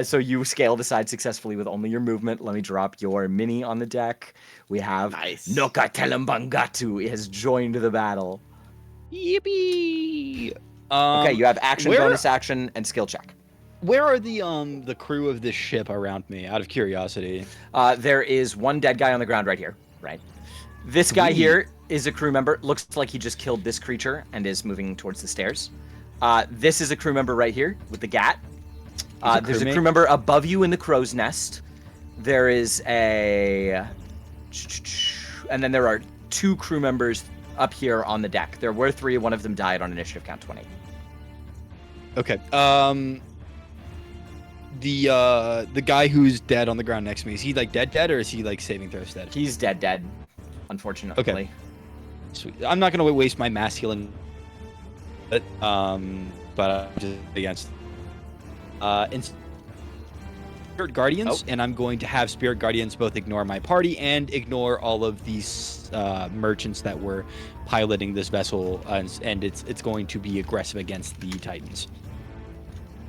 So you scaled aside successfully with only your movement. Let me drop your mini on the deck. We have Nice. Noka Telembangatu has joined the battle. Yippee! Okay, you have action, where- bonus action, and skill check. Where are the crew of this ship around me? Out of curiosity. There is one dead guy on the ground right here. Right. This guy Sweet. here is a crew member. Looks like he just killed this creature and is moving towards the stairs. This is a crew member right here with the gat. a There's a crewmate? crew member above you in the crow's nest. There is a... And then there are 2 crew members up here on the deck. There were 3. One of them died on initiative count 20. Okay. The guy who's dead on the ground next to me, is he like dead, or is he like saving throws dead? He's dead, unfortunately. Okay. Sweet. I'm not gonna waste my mass healing, but I'm just against. Spirit Guardians, and I'm going to have Spirit Guardians both ignore my party and ignore all of these merchants that were piloting this vessel, and it's going to be aggressive against the Titans.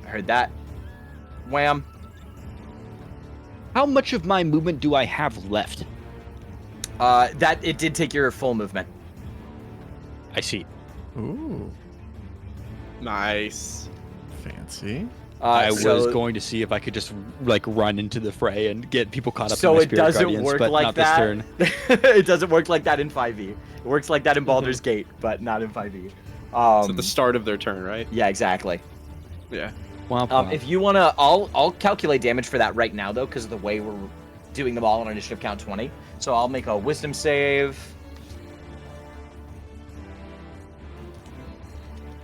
I heard that. Wham. How much of my movement do I have left? That it did take your full movement. I see. Ooh, Nice. fancy. I was going to see if I could just like run into the fray and get people caught up. So in my it Spirit doesn't Guardians, work but like not that. This turn. It doesn't work like that in 5e. It works like that in Baldur's Gate, but not in 5e. It's at the start of their turn, right? Yeah, exactly. Yeah. Womp womp. If you wanna, I'll calculate damage for that right now though, because of the way we're doing them all on initiative count 20. So I'll make a Wisdom save.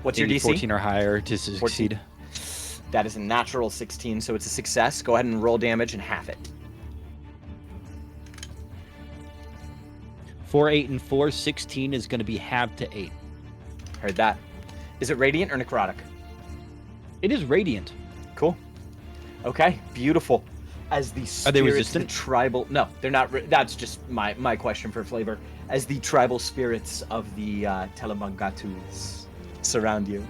What's your DC? 14 or higher to succeed. That is a natural 16, so it's a success. Go ahead and roll damage and half it. 4, 8, and 4. 16 is going to be halved to 8. Heard that. Is it radiant or necrotic? It is radiant. Cool. Okay, beautiful. As the spirits, Are they resistant? The tribal... No, they're not... That's just my question for flavor. As the tribal spirits of the Telemangatus surround you.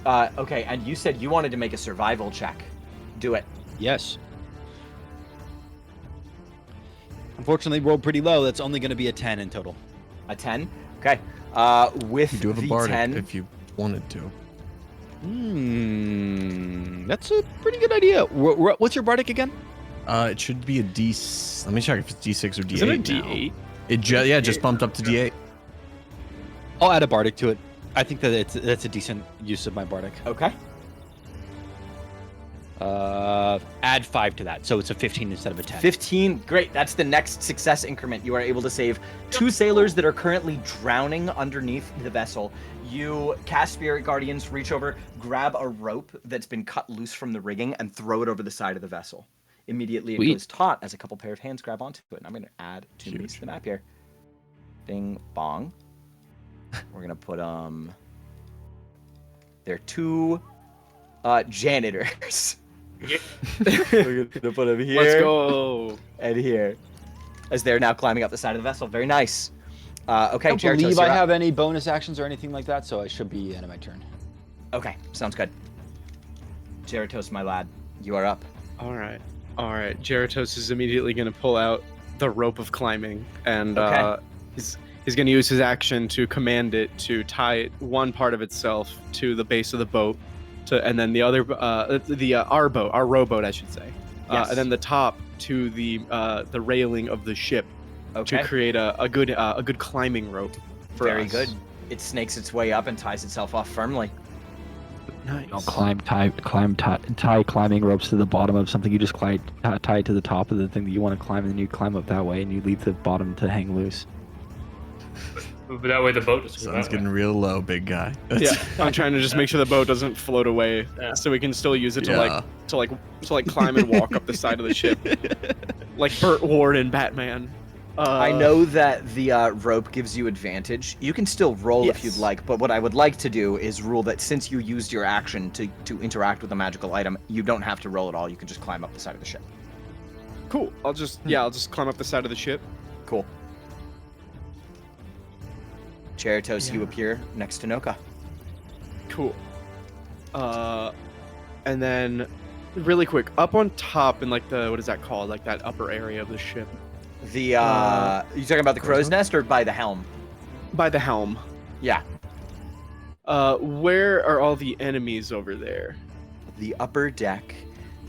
Okay, and you said you wanted to make a survival check. Do it. Yes. Unfortunately, rolled pretty low. That's only going to be a 10 in total. A 10? Okay. With You do have a the bardic 10... if you wanted to. That's a pretty good idea. What's your bardic again? It should be a D. Let me check if it's D6 or D8. Is it a now. D8? It just bumped up to D8. I'll add a bardic to it. I think that that's a decent use of my bardic. Okay. Add 5 to that, so it's a 15 instead of a 10. 15. Great. That's the next success increment. You are able to save 2 sailors that are currently drowning underneath the vessel. You cast Spirit Guardians, reach over, grab a rope that's been cut loose from the rigging, and throw it over the side of the vessel. Immediately, it Sweet. goes taut as a couple pair of hands grab onto it. And I'm going to add 2 Huge. enemies to the map here. Ding, bong. We're going to put, they're 2 janitors. We're going to put them here. Let's go. And here, as they're now climbing up the side of the vessel. Very nice. Okay, I don't Jeritos, believe you're I up. have any bonus actions or anything like that, so I should be end of my turn. Okay, sounds good. Jeritos, my lad, you are up. All right. Jeritos is immediately going to pull out the rope of climbing, and Okay. he's going to use his action to command it to tie one part of itself to the base of the boat, and then the other, our rowboat, I should say, Yes. and then the top to the railing of the ship Okay, to create a good climbing rope. For very us. good. It snakes its way up and ties itself off firmly. Nice. You don't tie climbing ropes to the bottom of something. You just tie it to the top of the thing that you want to climb, and then you climb up that way, and you leave the bottom to hang loose. That way the boat is Sun's getting real low, big guy. Yeah, I'm trying to just make sure the boat doesn't float away, Yeah. so we can still use it to Yeah. like climb and walk up the side of the ship, like Burt Ward and Batman. I know that the rope gives you advantage. You can still roll if Yes. you'd like, but what I would like to do is rule that since you used your action to interact with a magical item, you don't have to roll at all. You can just climb up the side of the ship. Cool. I'll just climb up the side of the ship. Cool. Cheritos, you appear next to Noka. Cool. And then really quick, up on top in like the what is that called? Like that upper area of the ship. The you talking about the crow's nest or by the helm? By the helm. Yeah. Where are all the enemies over there? The upper deck,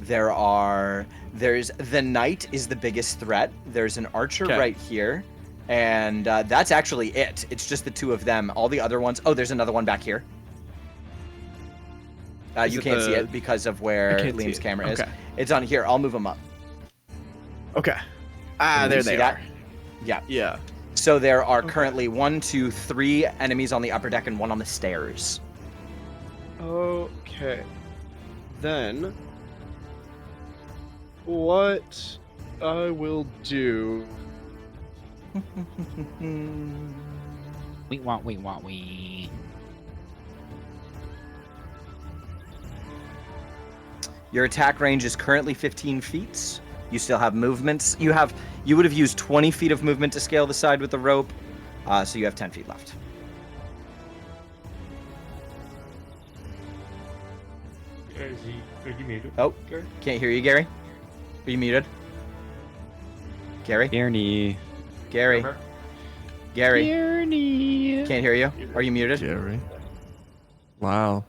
there's the knight is the biggest threat. There's an archer Okay. right here, and that's actually it. It's just the 2 of them. All the other ones. Oh, there's another one back here. Is You it can't see the- it because of I where can't see Liam's it. camera is. Okay. It's on here. I'll move them up. Okay. Can There you see they that? are. Yeah. Yeah. So there are currently 1, 2, 3 enemies on the upper deck and 1 on the stairs. Okay. Then, what I will do. We. Your attack range is currently 15 feet. You still have movements. You would have used 20 feet of movement to scale the side with the rope, so you have 10 feet left. Are you muted? Oh, can't hear you, Gary. Are you muted? Gary? Gurney. Gary? Gary? Gurney. Can't hear you. Are you muted? Jerry. Wow.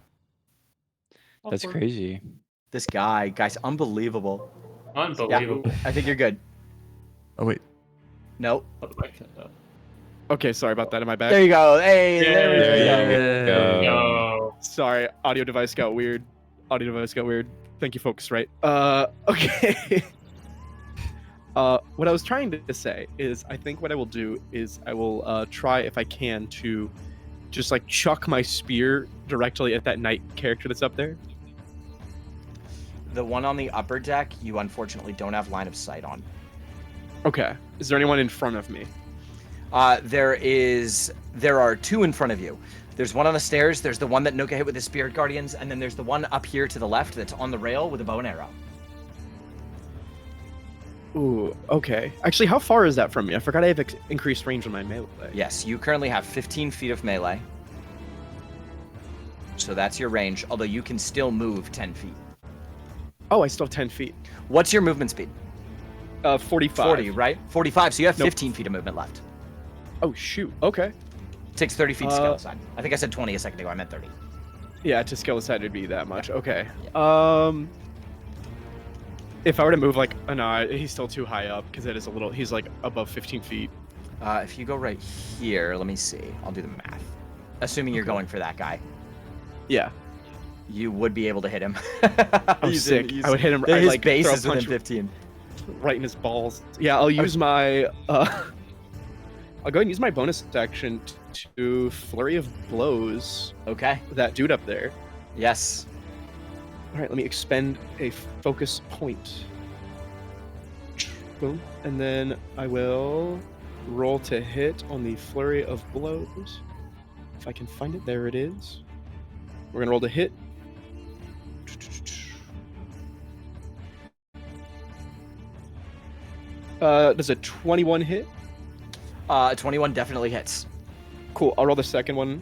That's crazy. This guy's unbelievable. Unbelievable. Yeah, I think you're good. Oh wait. Nope. Okay, sorry about that. Am I back? There you go. Hey, there we go. No. Sorry, audio device got weird. Thank you, folks. Right. Okay. What I was trying to say is, I think what I will do is I will try, if I can, to just like chuck my spear directly at that knight character that's up there. The one on the upper deck, you unfortunately don't have line of sight on. Okay. Is there anyone in front of me? There are 2 in front of you. There's one on the stairs, there's the one that Nuka hit with the Spirit Guardians, and then there's the one up here to the left that's on the rail with a bow and arrow. Ooh, okay. Actually, how far is that from me? I forgot I have increased range on my melee. Yes, you currently have 15 feet of melee. So that's your range, although you can still move 10 feet. Oh, I still have 10 feet. What's your movement speed? 45. 40, right? 45, so you have Nope. 15 feet of movement left. Oh, shoot. Okay. It takes 30 feet to scale aside. I think I said 20 a second ago, I meant 30. Yeah, to scale aside, it'd be that much. Okay. Yeah. If I were to move, like, no, he's still too high up, because it is a little, he's, like, above 15 feet. If you go right here, let me see. I'll do the math. Assuming you're going for that guy, Yeah. you would be able to hit him. Oh, sick. I would hit him, His like, base throw a is within punch 15. right in his balls. Yeah, I'll use my, I'll go ahead and use my bonus action to Flurry of Blows Okay. that dude up there. Yes. All right, let me expend a focus point. Boom. And then I will roll to hit on the Flurry of Blows. If I can find it, there it is. We're going to roll to hit. Does a 21 hit? 21 definitely hits. Cool. I'll roll the second one,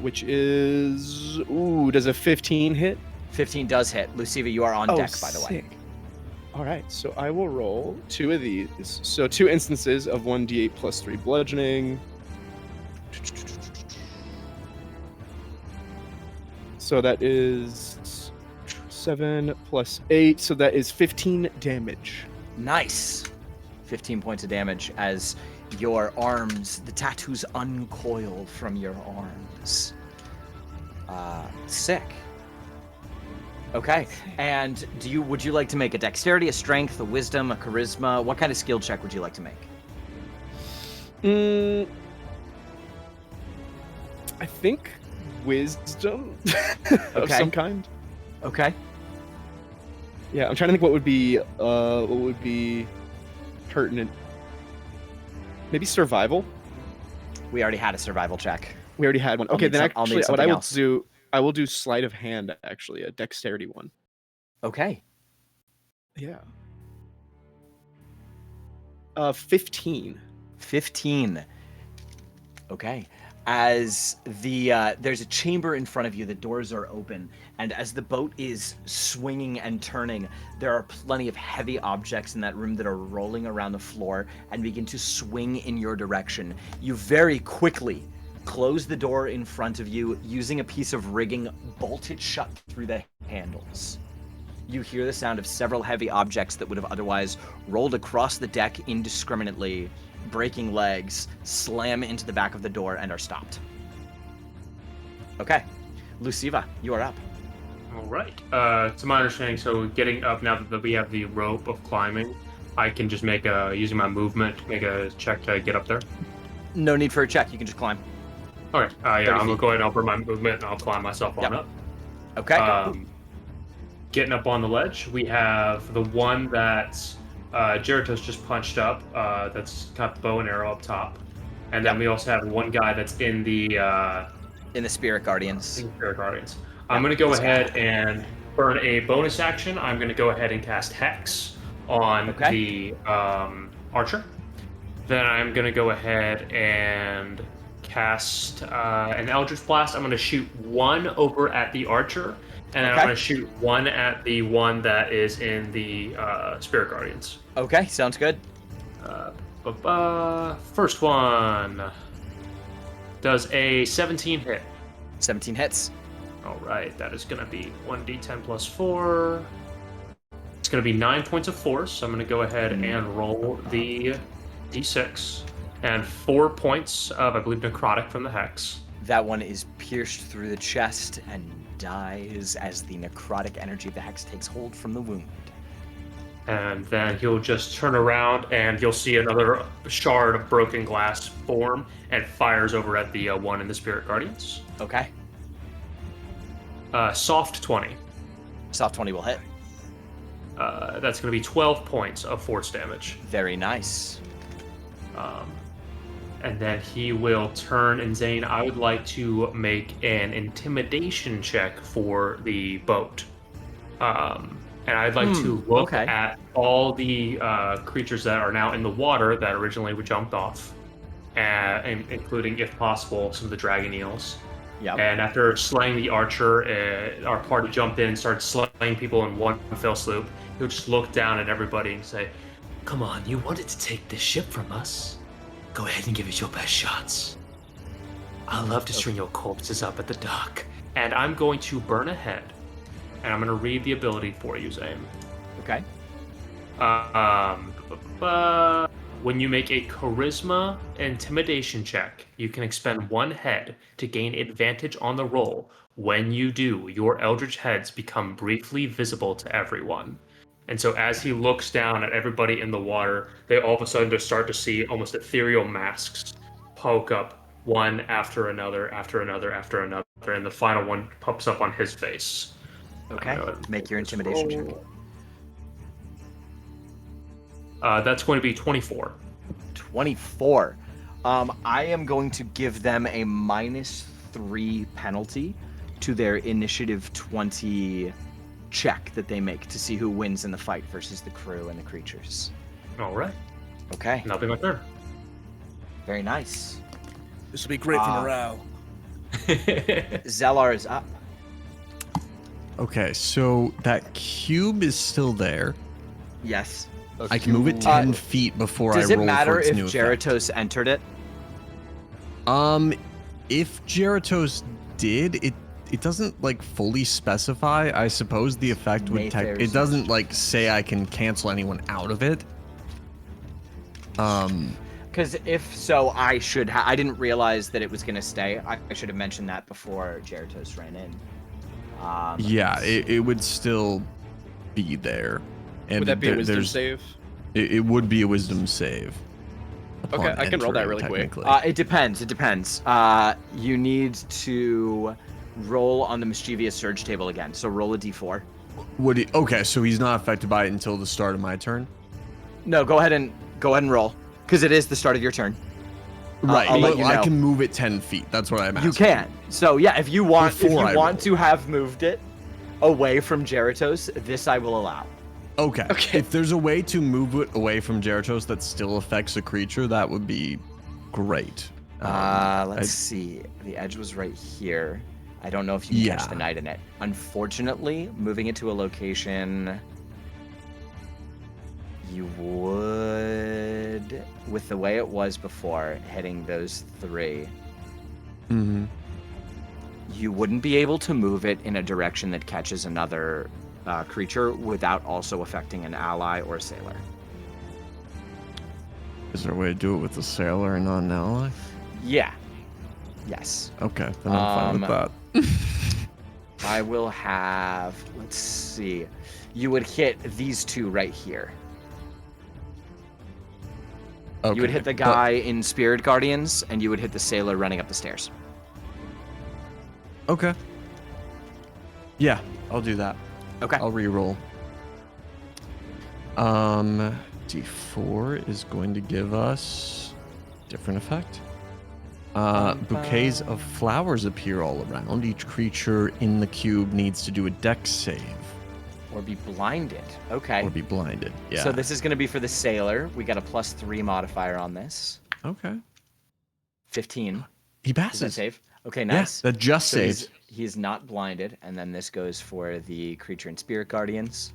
which is... Ooh, does a 15 hit? 15 does hit. Luciva, you are on deck, by the way. sick. All right, so I will roll 2 of these. So 2 instances of 1d8 plus 3 bludgeoning. So that is 7 plus 8, so that is 15 damage. Nice. 15 points of damage as your arms, the tattoos uncoil from your arms. Sick. Okay, and would you like to make a dexterity, a strength, a wisdom, a charisma? What kind of skill check would you like to make? I think wisdom of Okay. some kind. Okay. Yeah, I'm trying to think what would be pertinent. Maybe survival. We already had a survival check. We already had one. I'll Okay, need then I'll need actually, what something I will else. do, I will do sleight of hand. Actually, a dexterity one. Okay. Yeah. 15. 15. Okay. As there's a chamber in front of you, the doors are open, and as the boat is swinging and turning, there are plenty of heavy objects in that room that are rolling around the floor and begin to swing in your direction. You very quickly close the door in front of you, using a piece of rigging, bolt it shut through the handles. You hear the sound of several heavy objects that would have otherwise rolled across the deck indiscriminately, breaking legs, slam into the back of the door, and are stopped. Okay. Luciva, you are up. All right. To my understanding, so getting up now that we have the rope of climbing, I can just using my movement, make a check to get up there. No need for a check. You can just climb. Okay. Yeah, 30 I'm gonna feet. go ahead and open my movement and I'll climb myself on Yep. up. Okay. Getting up on the ledge, we have the one that Jeritos just punched up. That's got the bow and arrow up top, and then we also have one guy that's in the In the Spirit Guardians. Spirit Guardians. I'm gonna go this guy. ahead and burn a bonus action. I'm gonna go ahead and cast Hex on the archer. Then I'm gonna go ahead and cast an Eldritch Blast. I'm gonna shoot one over at the archer. And I'm Okay. going to shoot one at the one that is in the Spirit Guardians. Okay, sounds good. First one does a 17 hit. 17 hits. All right, that is going to be 1d10 plus 4. It's going to be 9 points of force. So I'm going to go ahead and roll the d6. And 4 points of, I believe, necrotic from the hex. That one is pierced through the chest and dies as the necrotic energy of the hex takes hold from the wound. And then he'll just turn around and you'll see another shard of broken glass form and fires over at the one in the Spirit Guardians. Okay. Soft 20. Soft 20 will hit. That's going to be 12 points of force damage. Very nice. And then he will turn, and Zane, I would like to make an intimidation check for the boat. And I'd like to look okay. at all the creatures that are now in the water that originally we jumped off, and including, if possible, some of the dragon eels. Yep. And after slaying the archer, our party jumped in and started slaying people in one fell swoop. He'll just look down at everybody and say, Come on, you wanted to take this ship from us. Go ahead and give it your best shots. I'll love to string your corpses up at the dock. and I'm going to burn ahead. And I'm going to read the ability for you, Zane. Okay. When you make a charisma intimidation check, you can expend one head to gain advantage on the roll. When you do, your eldritch heads become briefly visible to everyone. And so as he looks down at everybody in the water, they all of a sudden just start to see almost ethereal masks poke up one after another, after another, after another, and the final one pops up on his face. Okay. Make your intimidation check. That's going to be 24. 24. I am going to give them a -3 penalty to their initiative 20 check that they make to see who wins in the fight versus the crew and the creatures. All right. Okay. Nothing like that. Very nice. This will be great for morale. Zellar is up. Okay, so that cube is still there. Yes. I can move it 10 feet before I roll Does it matter for its if new effect. Jeritos entered it? If Jeritos did, it doesn't like fully specify. I suppose the effect would it doesn't like say I can cancel anyone out of it. Because if so, I should I didn't realize that it was going to stay. I should have mentioned that before Jeritos ran in. Yeah, it would still be there. And Would that be a wisdom there's- save? It would be a wisdom save. Okay, upon I can roll that entering, really quick. technically. It depends. It depends. You need to roll on the mischievous surge table again. So roll a d4. Okay, so he's not affected by it until the start of my turn. No, go ahead and roll, because it is the start of your turn. Right, I'll let but you I know. can move it 10 feet. That's what I'm asking. You can. So yeah, if you want, Before I roll. to have moved it away from Jeritos, this I will allow. Okay. If there's a way to move it away from Jeritos that still affects a creature, that would be great. Let's see. The edge was right here. I don't know if you can catch the knight in it. Unfortunately, moving it to a location, you would, with the way it was before, hitting those 3, Mm-hmm. you wouldn't be able to move it in a direction that catches another creature without also affecting an ally or sailor. Is there a way to do it with a sailor and not an ally? Yeah. Yes. Okay, then I'm fine with that. I will have, let's see. You would hit these 2 right here. Okay. You would hit the guy in Spirit Guardians, and you would hit the sailor running up the stairs. Okay. Yeah, I'll do that. Okay. I'll re-roll. D4 is going to give us different effect. Bouquets of flowers appear all around. Each creature in the cube needs to do a dex save. Or be blinded. Okay. Or be blinded. Yeah. So this is going to be for the sailor. We got a +3 modifier on this. Okay. 15. He Does that passes. save? Okay, Yeah, nice. that just So saves. he's not blinded, and then this goes for the creature in Spirit Guardians.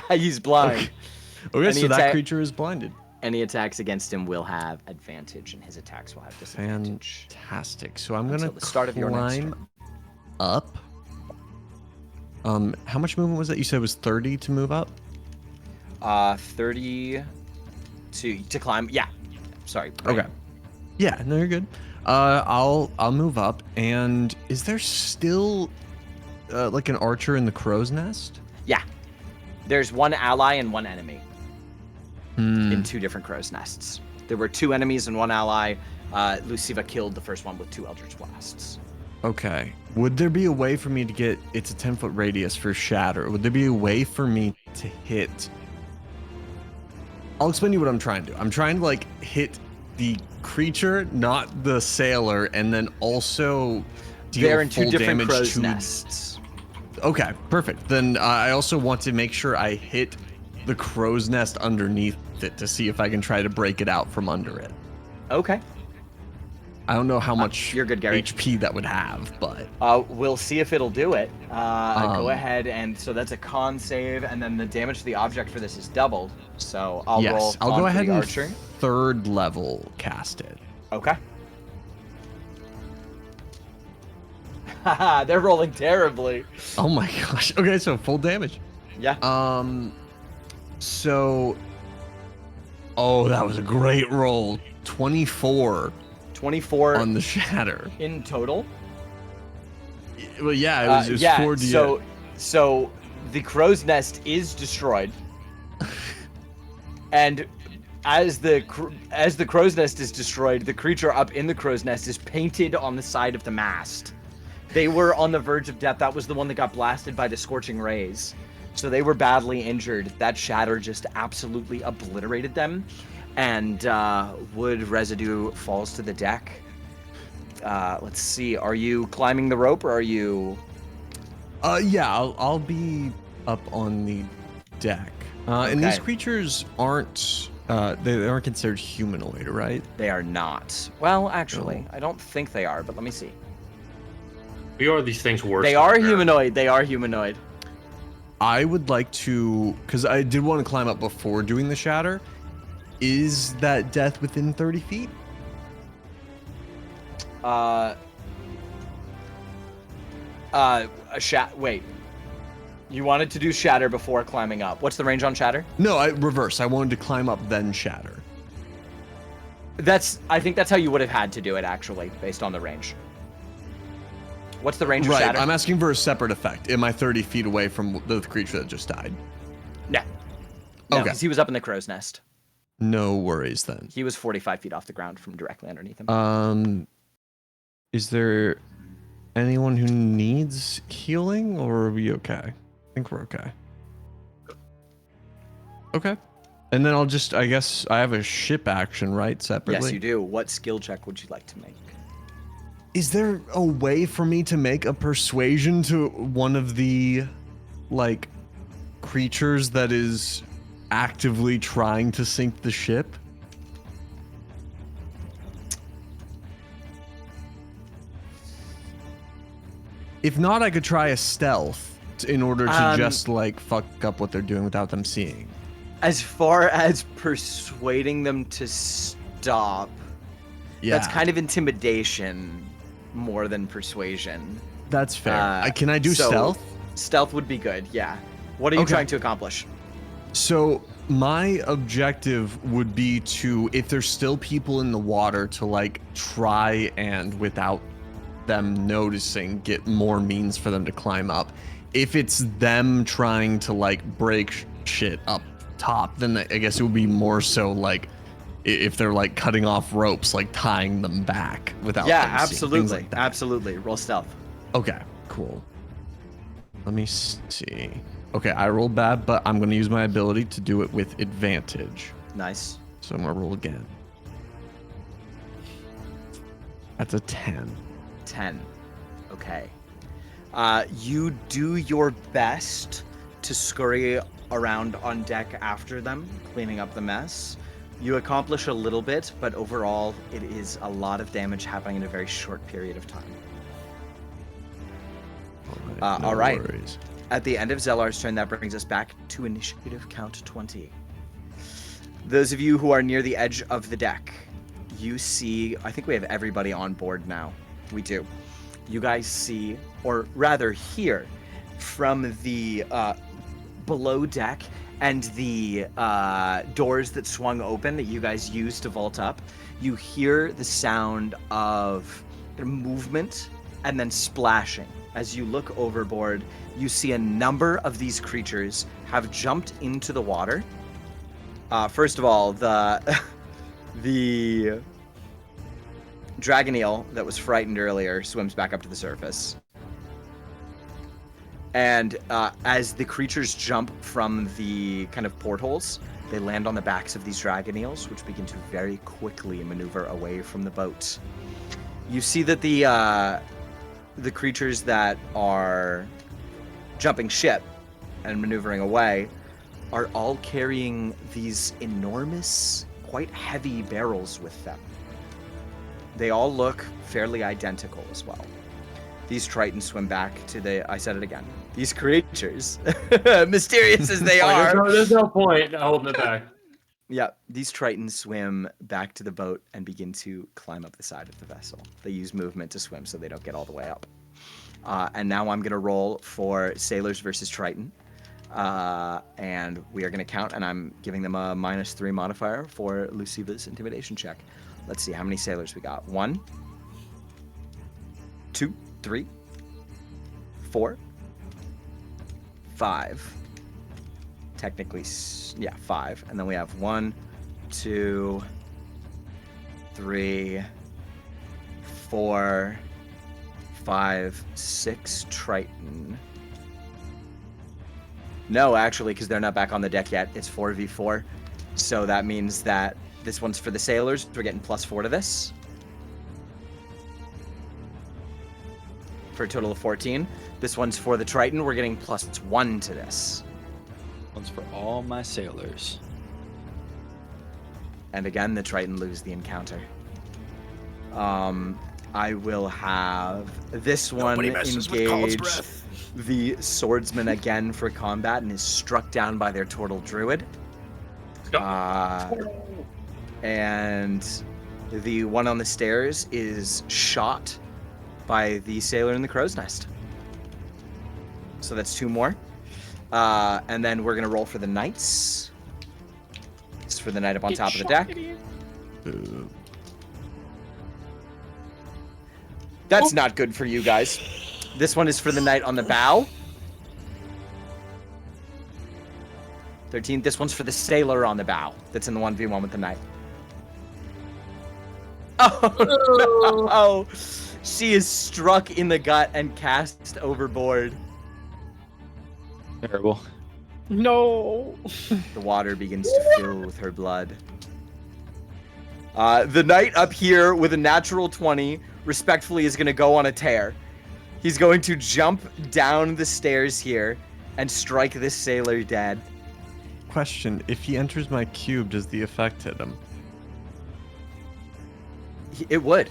He's blind. Okay, Any so that attack- creature is blinded. Any attacks against him will have advantage, and his attacks will have disadvantage. Fantastic. So I'm Until gonna the start of your next climb turn. up. How much movement was that? You said it was 30 to move up? 30 to climb. Yeah. Sorry. Okay. Yeah, no, you're good. I'll move up. And is there still like an archer in the crow's nest? Yeah. There's one ally and one enemy Hmm. in 2 different crow's nests. There were 2 enemies and 1 ally. Luciva killed the first one with 2 Eldritch Blasts. Okay. Would there be a way for me to get? It's a 10-foot radius for shatter. Would there be a way for me to hit? I'll explain to you what I'm trying to do. I'm trying to like hit the creature, not the sailor, and then also deal They're in 2 full different damage crow's to. nests. Okay, perfect. Then I also want to make sure I hit the crow's nest underneath it to see if I can try to break it out from under it. Okay. I don't know how much you're good, Gary. HP that would have, but We'll see if it'll do it. Go Um, ahead, and so that's a con save, and then the damage to the object for this is doubled. So I'll roll. yes, I'll con go for ahead the and archer. 3rd level cast it. Okay. Haha, they're rolling terribly. Oh my gosh. Okay, so full damage. Yeah. So oh, that was a great roll. 24 24 on the shatter. in total. Well, yeah, it was yeah. 4d. So the crow's nest is destroyed, and as the crow's nest is destroyed, the creature up in the crow's nest is painted on the side of the mast. They were on the verge of death. That was the one that got blasted by the scorching rays. So they were badly injured. That shatter just absolutely obliterated them. And wood residue falls to the deck. Let's see. Are you climbing the rope, or are you... Yeah, I'll be up on the deck. And these Okay. creatures aren't they aren't considered humanoid, right? They are not. Well, actually, No. I don't think they are, but let me see. We are these things worse. They than are Bear. humanoid. They are humanoid. I would like to, because I did want to climb up before doing the shatter. Is that death within 30 feet? Wait. You wanted to do shatter before climbing up. What's the range on shatter? No, reverse. I wanted to climb up then shatter. I think that's how you would have had to do it, actually, based on the range. What's the range of Right, shatter? I'm asking for a separate effect. Am I 30 feet away from the creature that just died? No. No, Okay. because he was up in the crow's nest. No worries then. He was 45 feet off the ground from directly underneath him. Is there anyone who needs healing, or are we okay? I think we're okay. Okay. And then I guess I have a ship action, right? Separately? Yes, you do. What skill check would you like to make? Is there a way for me to make a persuasion to one of the, like, creatures that is actively trying to sink the ship? If not, I could try a stealth in order to just, like, fuck up what they're doing without them seeing. As far as persuading them to stop, Yeah, that's kind of intimidation more than persuasion. that's fair. Can I do so stealth? Stealth would be good, yeah. What are you Okay. trying to accomplish? So my objective would be to, if there's still people in the water, to like try and without them noticing, get more means for them to climb up. If it's them trying to like break shit up top, then I guess it would be more so like if they're like cutting off ropes, like tying them back without. Yeah, them seeing, things absolutely, like that. absolutely. Roll stealth. Okay, cool. Let me see. Okay, I rolled bad, but I'm gonna use my ability to do it with advantage. Nice. So I'm gonna roll again. That's a 10. 10. Okay. You do your best to scurry around on deck after them, cleaning up the mess. You accomplish a little bit, but overall, it is a lot of damage happening in a very short period of time. All right. Worries. At the end of Zellar's turn, that brings us back to initiative count 20. Those of you who are near the edge of the deck, you see, I think we have everybody on board now. We do. You guys see, or rather hear, from the below deck and the doors that swung open that you guys used to vault up, you hear the sound of movement and then splashing. As you look overboard, you see a number of these creatures have jumped into the water. First of all, the dragon eel that was frightened earlier swims back up to the surface. And as the creatures jump from the kind of portholes, they land on the backs of these dragon eels, which begin to very quickly maneuver away from the boat. You see that the creatures that are jumping ship and maneuvering away are all carrying these enormous, quite heavy barrels with them. They all look fairly identical as well. These tritons swim back to I said it again. These creatures, mysterious as they are. There's no point holding it back. Yeah, these tritons swim back to the boat and begin to climb up the side of the vessel. They use movement to swim so they don't get all the way up. And now I'm going to roll for sailors versus triton. And we are going to count, and I'm giving them a -3 modifier for Luciva's intimidation check. Let's see how many sailors we got. 1, 2, 3, 4, 5. Technically, yeah, 5. And then we have 1, 2, 3, 4, 5, 6 Triton. No, actually, because they're not back on the deck yet. It's 4v4. So that means that this one's for the sailors. We're getting +4 to this. For a total of 14. This one's for the Triton. We're getting +1 to this. One's for all my sailors. And again, the Triton lose the encounter. I will have this one engage the swordsman again for combat and is struck down by their turtle druid. And the one on the stairs is shot by the sailor in the crow's nest. So that's 2 more. And then we're going to roll for the knights. This is for the knight up on top of the deck. That's not good for you guys. This one is for the knight on the bow. 13. This one's for the sailor on the bow. That's in the 1v1 with the knight. Oh, no. She is struck in the gut and cast overboard. Terrible. No. The water begins to fill with her blood. The knight up here with a natural 20 respectfully is going to go on a tear. He's going to jump down the stairs here and strike this sailor dead. Question: if he enters my cube, does the effect hit him? It would.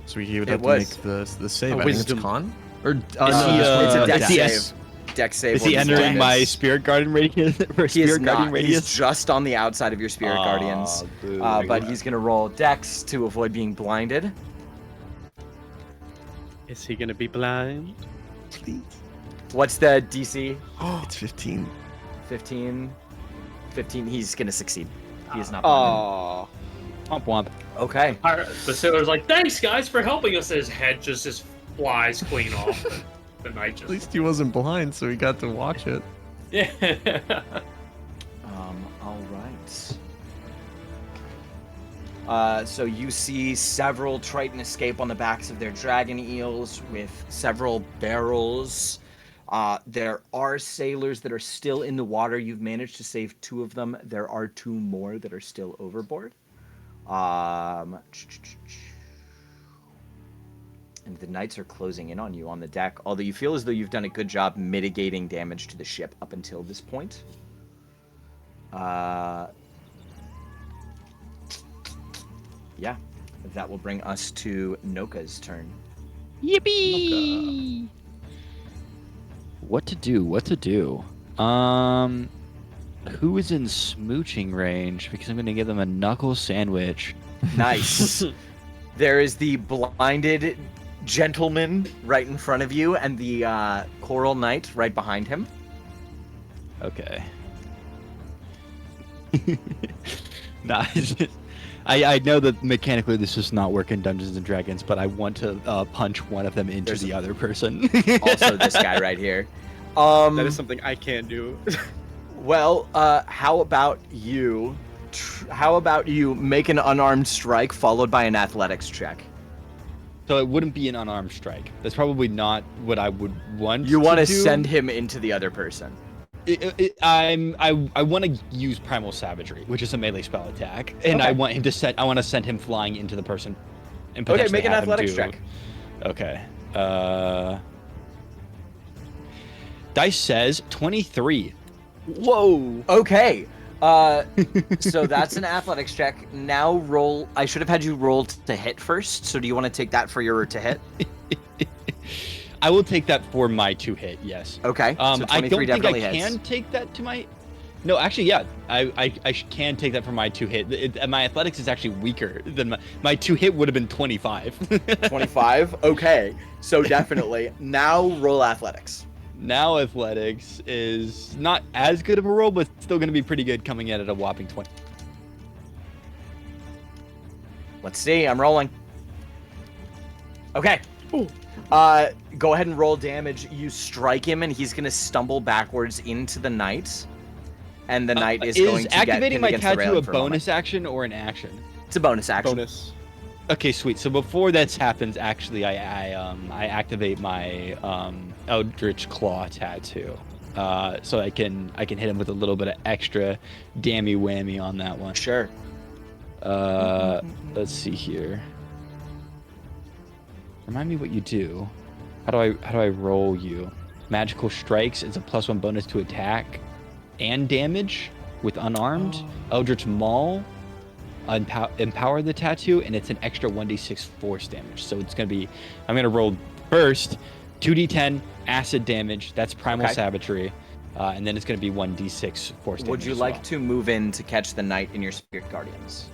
So he would It have to was. make the save. A I think it's wisdom. con? Or It's a deck is he, save. Deck save. is he or entering dex. my spirit guardian radius? Or He is spirit guardian not. radius? He's just on the outside of your spirit guardians. boo. But he's going to roll dex to avoid being blinded. Is he gonna be blind? Please. What's the DC? It's 15. 15. 15. He's going to succeed. He is not blinded. Oh. Womp womp. Okay. The sailor's like, "Thanks, guys, for helping us." His head just flies clean off. The knight At just. least he wasn't blind, so he got to watch it. Yeah. All right. So you see several Triton escape on the backs of their dragon eels with several barrels. There are sailors that are still in the water. You've managed to save 2 of them. There are 2 more that are still overboard. And the knights are closing in on you on the deck, although you feel as though you've done a good job mitigating damage to the ship up until this point. Yeah, that will bring us to Noka's turn. Yippee! What to do? Who is in smooching range? Because I'm going to give them a knuckle sandwich. Nice. There is the blinded gentleman right in front of you, and the coral knight right behind him. Okay. Nah, I know that mechanically this does not work in Dungeons and Dragons, but I want to punch one of them into There's the other person. Also, this guy right here. That is something I can't do. Well, how about you? How about you make an unarmed strike followed by an athletics check? So it wouldn't be an unarmed strike. That's probably not what I would want. You want to do. send him into the other person. I want to use primal savagery, which is a melee spell attack, and Okay. I want him to I want to send him flying into the person. And Okay, potentially make an have him athletics do- check. Okay. Dice says 23. Whoa. Okay. So that's an athletics check. Now roll. I should have had you roll to hit first. So do you want to take that for your to hit? I will take that for my 2 hit. Yes. Okay. So I 23 don't think I definitely can hits. take that to my. No, actually, yeah, I can take that for my 2 hit. My athletics is actually weaker than my 2 hit would have been 25. 25. Okay. So definitely. Now roll athletics. Now athletics is not as good of a roll, but still going to be pretty good, coming in at a whopping 20. Let's see. I'm rolling. Okay. Go ahead and roll damage. You strike him, and he's going to stumble backwards into the knight. And the knight is going to get activating pinned my against the tattoo railing a for moment. bonus action or an action? It's a bonus action. Bonus. Okay, sweet. So before that happens, actually, I activate my Eldritch Claw tattoo, so I can hit him with a little bit of extra dammy whammy on that one. Sure. Let's see here. Remind me what you do. How do I roll you? Magical strikes is a +1 bonus to attack and damage with unarmed. Eldritch Maul. Empower the tattoo, and it's an extra 1d6 force damage. So it's gonna be, I'm gonna roll first 2d10 acid damage. That's primal Okay. savagery, and then it's gonna be 1d6 force damage. Would you as like well. to move in to catch the knight in your spirit guardians?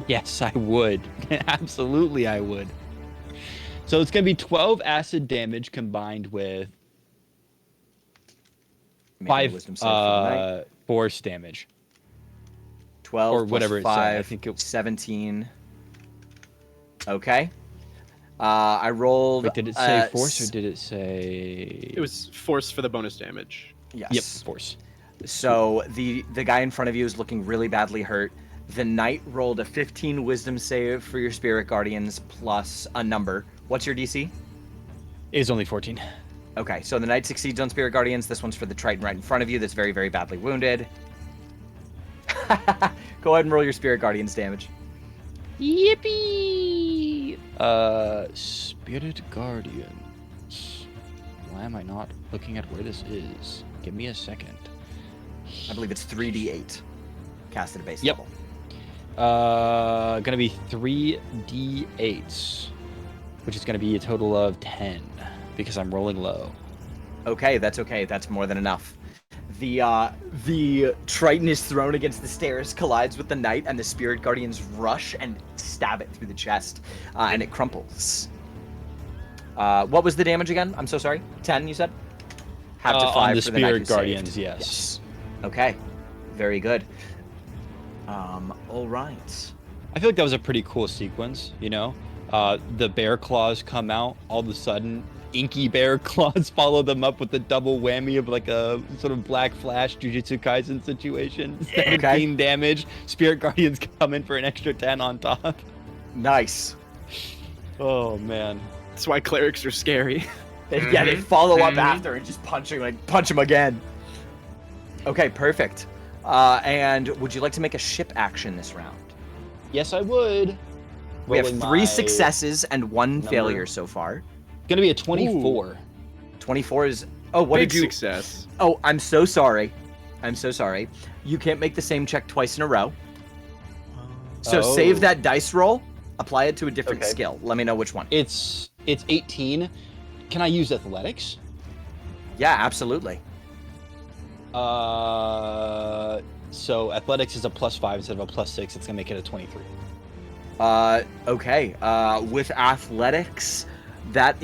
Yes, I would. Absolutely, I would. So it's gonna be 12 acid damage combined with Make a 5 wisdom save for the knight. force damage. 12 or plus whatever it said. 5, I think it- 17. Okay. I rolled. Wait, did it say force or did it say? It was force for the bonus damage. Yes. Yep, force. So the guy in front of you is looking really badly hurt. The knight rolled a 15 wisdom save for your spirit guardians plus a number. What's your DC? It is only 14. Okay, so the knight succeeds on spirit guardians. This one's for the Triton right in front of you that's very, very badly wounded. Go ahead and roll your spirit guardians damage. Yippee! Spirit Guardians. Why am I not looking at where this is? Give me a second. I believe it's 3d8. Cast at a base Yep. level. Gonna be 3d8s, which is gonna be a total of 10 because I'm rolling low. Okay, that's okay. That's more than enough. The Triton is thrown against the stairs, collides with the knight, and the spirit guardians rush and stab it through the chest, and it crumples. What was the damage again? I'm so sorry. 10, you said? Have to 5 on the for the knight Spirit who Guardians, saved. yes. Okay. Very good. All right. I feel like that was a pretty cool sequence, you know? The bear claws come out, all of a sudden, inky bear claws follow them up with the double whammy of like a sort of Black Flash Jujutsu Kaisen situation. 17 damage. Spirit Guardians come in for an extra 10 on top. Nice. Oh man. That's why clerics are scary. Yeah, they follow up after and just punch him again. Okay, perfect. And would you like to make a ship action this round? Yes, I would. We have Rolling 3 my successes and 1 number. failure so far. Gonna be a 24. 24 is. Oh, what Big did you? success. Oh, I'm so sorry. I'm so sorry. You can't make the same check twice in a row. So Oh. save that dice roll. Apply it to a different Okay. skill. Let me know which one. It's 18. Can I use athletics? Yeah, absolutely. So athletics is a +5 instead of a +6. It's gonna make it a 23. Okay. With athletics, that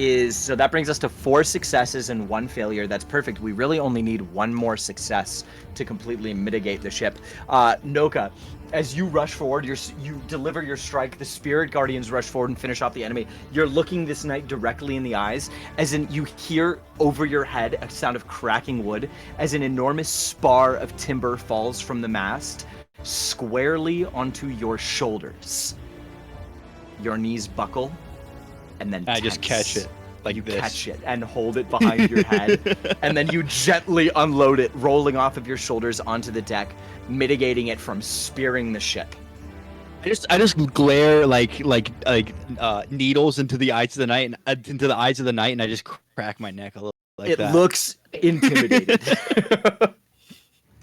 brings us to 4 successes and 1 failure. That's perfect. We really only need 1 more success to completely mitigate the ship. Noka, as you rush forward, you deliver your strike. The Spirit Guardians rush forward and finish off the enemy. You're looking this knight directly in the eyes, as in you hear over your head a sound of cracking wood, as an enormous spar of timber falls from the mast squarely onto your shoulders. Your knees buckle, and then I just tense. catch it like You this. catch it and hold it behind your head, and then you gently unload it, rolling off of your shoulders onto the deck, mitigating it from spearing the ship. I just glare like needles into the eyes of the night and and I just crack my neck a little like It that. looks intimidated.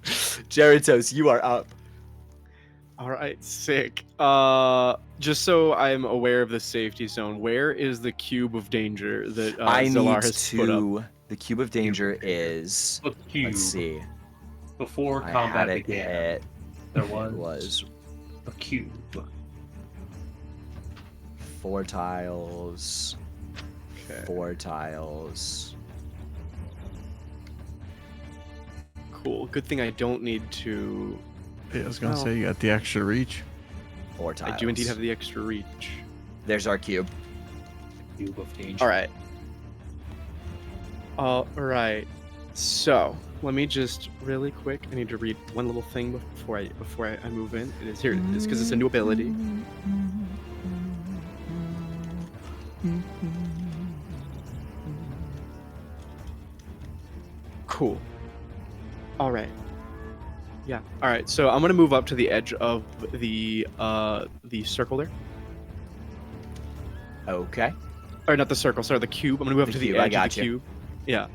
Jeritos, you are up. All right, sick. Just so I'm aware of the safety zone, where is the cube of danger that I Zalar need has put up? to. The cube of danger is. The cube. Let's see. Before I combat had it began, hit. there It was was a cube. 4 tiles. Okay. 4 tiles. Cool. Good thing I don't need to. Yeah, I was gonna Well- say you got the extra reach. 4 tiles. I do indeed have the extra reach. There's our cube. Cube of danger. All right. All right. So let me just really quick. I need to read one little thing before I move in. It is here. It's because it's a new ability. Cool. All right. Yeah. All right. So I'm gonna move up to the edge of the circle there. Okay. Or not the circle. Sorry, the cube. I'm gonna move The up to cube, the I edge of the gotcha. cube. Yeah.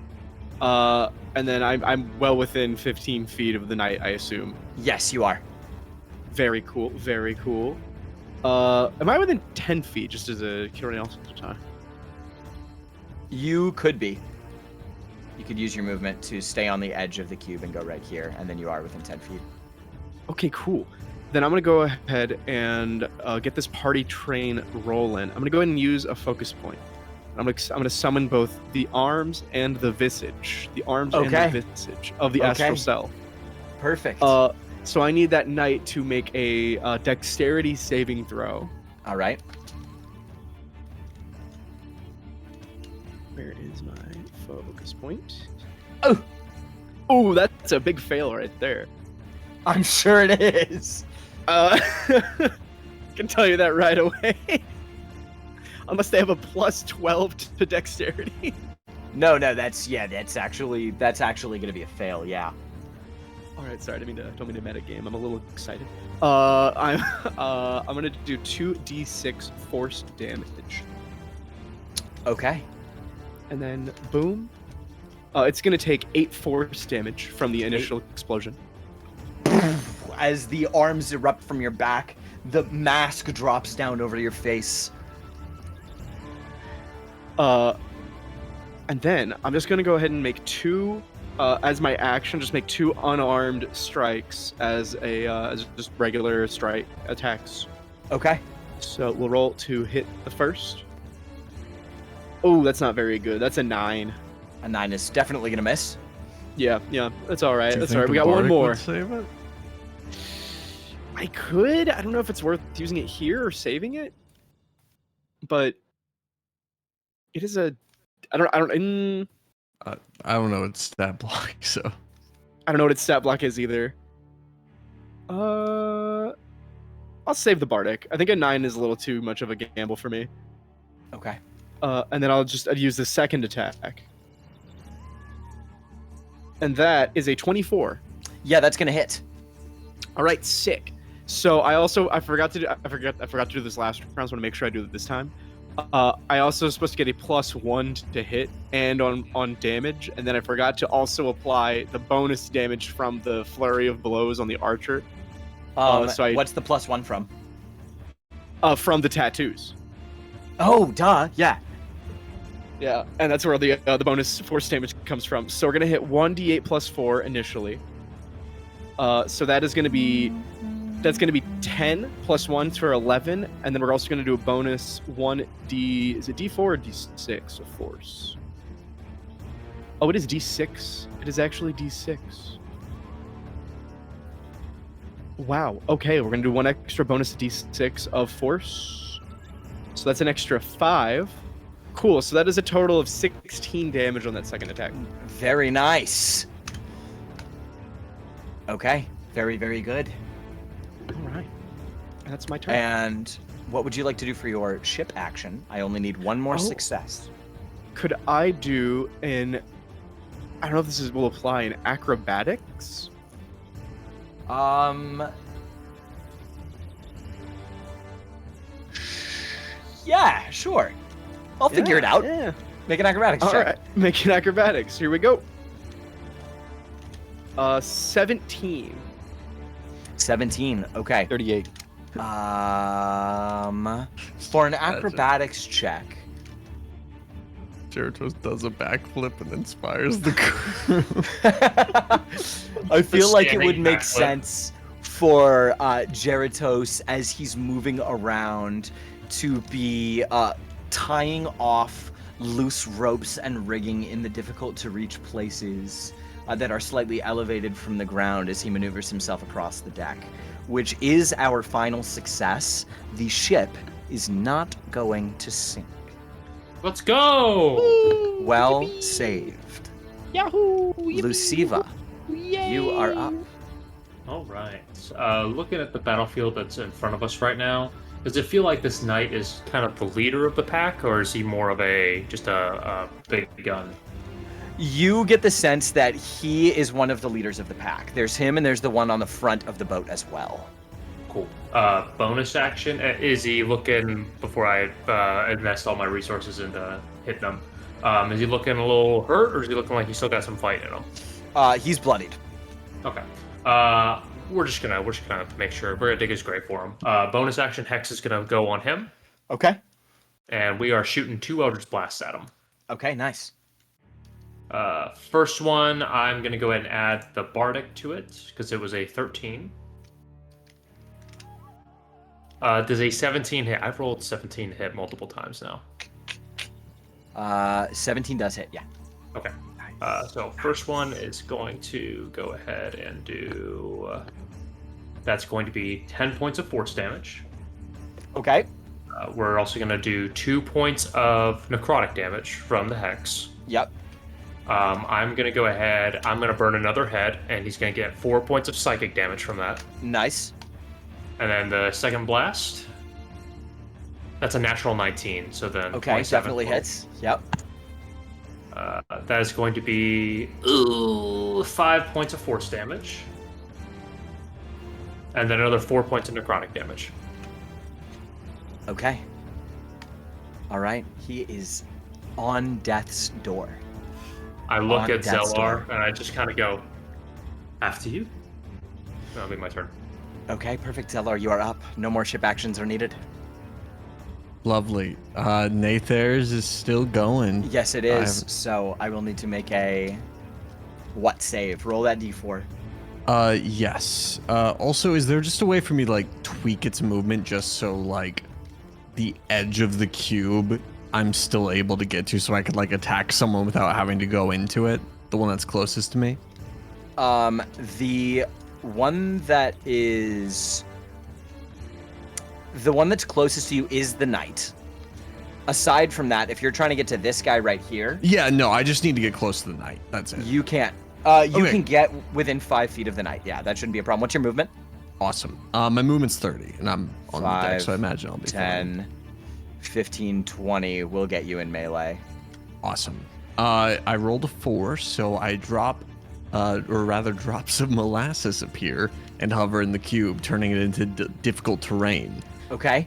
And then I'm well within 15 feet of the knight, I assume. Yes, you are. Very cool. Very cool. Am I within 10 feet? Just as a curiosity time. You could be. You could use your movement to stay on the edge of the cube and go right here, and then you are within 10 feet. Okay, cool. Then I'm gonna go ahead and get this party train rolling. I'm gonna go ahead and use a focus point. I'm gonna summon both the arms and the visage. The arms Okay. and the visage of the astral Okay. self. Perfect. So I need that knight to make a dexterity saving throw. All right. Where is my focus point? Oh! Oh, that's a big fail right there. I'm sure it is. Can tell you that right away. Unless they have a plus 12 to dexterity. No, that's actually gonna be a fail. Yeah. All right, sorry, don't mean to metagame. I'm a little excited. I'm gonna do 2d6 force damage, Okay. and then boom. It's gonna take 8 force damage from the initial explosion. As the arms erupt from your back, the mask drops down over your face. And then I'm just gonna go ahead and make 2, as my action, just make 2 unarmed strikes as just regular strike attacks. Okay. So we'll roll to hit the first. Oh, that's not very good. That's a 9. A 9 is definitely gonna miss. Yeah, that's all right. Do you That's think all right. the We got one Bardic more. would save it? I could. I don't know if it's worth using it here or saving it, but it is a I don't I don't know what stat block, so I don't know what its stat block is either. I'll save the Bardic. I think a 9 is a little too much of a gamble for me. Okay. And then I'd use the second attack. And that is a 24. Yeah, that's gonna hit. All right, sick. So I forgot to do this last round. So I want to make sure I do it this time. I also was supposed to get a +1 to hit and on damage, and then I forgot to also apply the bonus damage from the flurry of blows on the archer. What's the +1 from? From the tattoos. Oh, duh. Yeah. Yeah, and that's where the bonus force damage comes from. So we're gonna hit 1d8 +4 initially. So that is gonna be 10 +1 for 11, and then we're also gonna do a bonus 1d. Is it d4 or d6 of force? Oh, it is d6. It is actually d6. Wow. Okay, we're gonna do one extra bonus d6 of force. So that's an extra 5. Cool. So that is a total of 16 damage on that second attack. Very nice. Okay. Very, very good. All right. And that's my turn. And what would you like to do for your ship action? I only need one more success. Could I do an? I don't know if this will apply in acrobatics. Yeah, sure. I'll figure it out. Yeah. Make an acrobatics All check. right. Making acrobatics. Here we go. 17. 17. Okay. 38. For an acrobatics check. Geratos does a backflip and inspires the crew. I feel like it would standing make backflip. sense for Geratos as he's moving around to be tying off loose ropes and rigging in the difficult to reach places that are slightly elevated from the ground as he maneuvers himself across the deck, which is our final success. The ship is not going to sink. Let's go! Well saved. Yahoo! Luciva, you are up. All right. Looking at the battlefield that's in front of us right now, does it feel like this knight is kind of the leader of the pack, or is he more of just a big gun? You get the sense that he is one of the leaders of the pack. There's him, and there's the one on the front of the boat as well. Cool. Bonus action. Is he looking, before I invest all my resources into hitting him, is he looking a little hurt, or is he looking like he's still got some fight in him? He's bloodied. Okay. We're just gonna make sure we're gonna dig his grave for him. Bonus action Hex is gonna go on him, Okay. and we are shooting 2 Eldritch Blasts at him. Okay, nice. First one, I'm gonna go ahead and add the Bardic to it because it was a 13. Does a 17 hit? I've rolled 17 to hit multiple times now. 17 does hit, yeah. Okay. So first one is going to go ahead and do. That's going to be 10 points of force damage. Okay. We're also going to do 2 points of necrotic damage from the hex. Yep. I'm going to go ahead. I'm going to burn another head, and he's going to get 4 points of psychic damage from that. Nice. And then the second blast. That's a natural 19. So then. Okay, 27 definitely total. hits. Yep. That is going to be 5 points of force damage. And then another 4 points of necrotic damage. Okay. All right. He is on death's door. I look On at death's door. Zellar and I just kind of go, after you? That'll be my turn. Okay, perfect. Zellar, you are up. No more ship actions are needed. Lovely. Nathairs is still going. Yes, it is. So I will need to make a what save? Roll that d4. Yes. Also, is there just a way for me to like tweak its movement just so like the edge of the cube I'm still able to get to so I could like attack someone without having to go into it? The one that's closest to me? The one that's closest to you is the knight. aside from that, if you're trying to get to this guy right here, Yeah, no, I just need to get close to the knight. That's it. you can't. You Okay. can get within 5 feet of the knight. Yeah, that shouldn't be a problem. What's your movement? Awesome. My movement's 30, and I'm on the deck, so I 5, imagine I'll be fine. 10, 15, 20 will get you in melee. Awesome. I rolled a 4, so I drop, or rather drop some molasses up here and hover in the cube, turning it into difficult terrain. Okay.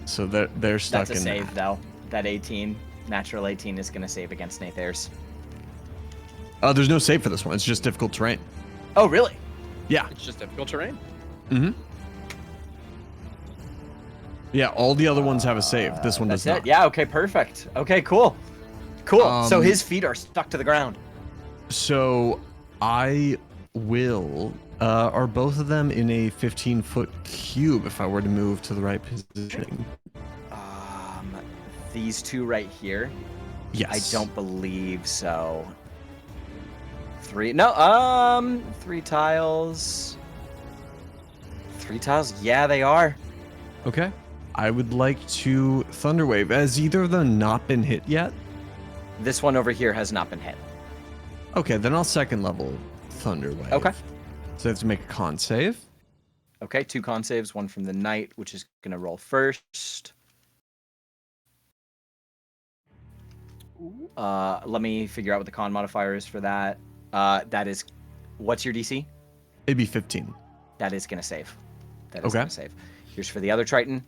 So they're stuck That's a in save, that. though. That 18, natural 18 is going to save against Nathairs. There's no save for this one. It's just difficult terrain. Oh, really? Yeah. It's just difficult terrain. Mm-hmm. Yeah, all the other ones have a save. This one does That's not. it. Yeah, okay, perfect. Okay, cool. Cool. So Um, his feet are stuck to the ground. So I will. Are both of them in a 15-foot cube if I were to move to the right position? These two right here, Yes. I don't believe so. 3 no, 3 tiles. 3 tiles, yeah, they are. Okay. I would like to Thunderwave. Has either of them not been hit yet? This one over here has not been hit. Okay, then I'll second level Thunderwave. Okay. So I have to make a con save. Okay, 2 con saves, one from the knight, which is gonna roll first. Let me figure out what the con modifier is for that. That is, what's your DC? It'd be 15. That is gonna save. That is Okay. gonna save. Here's for the other Triton.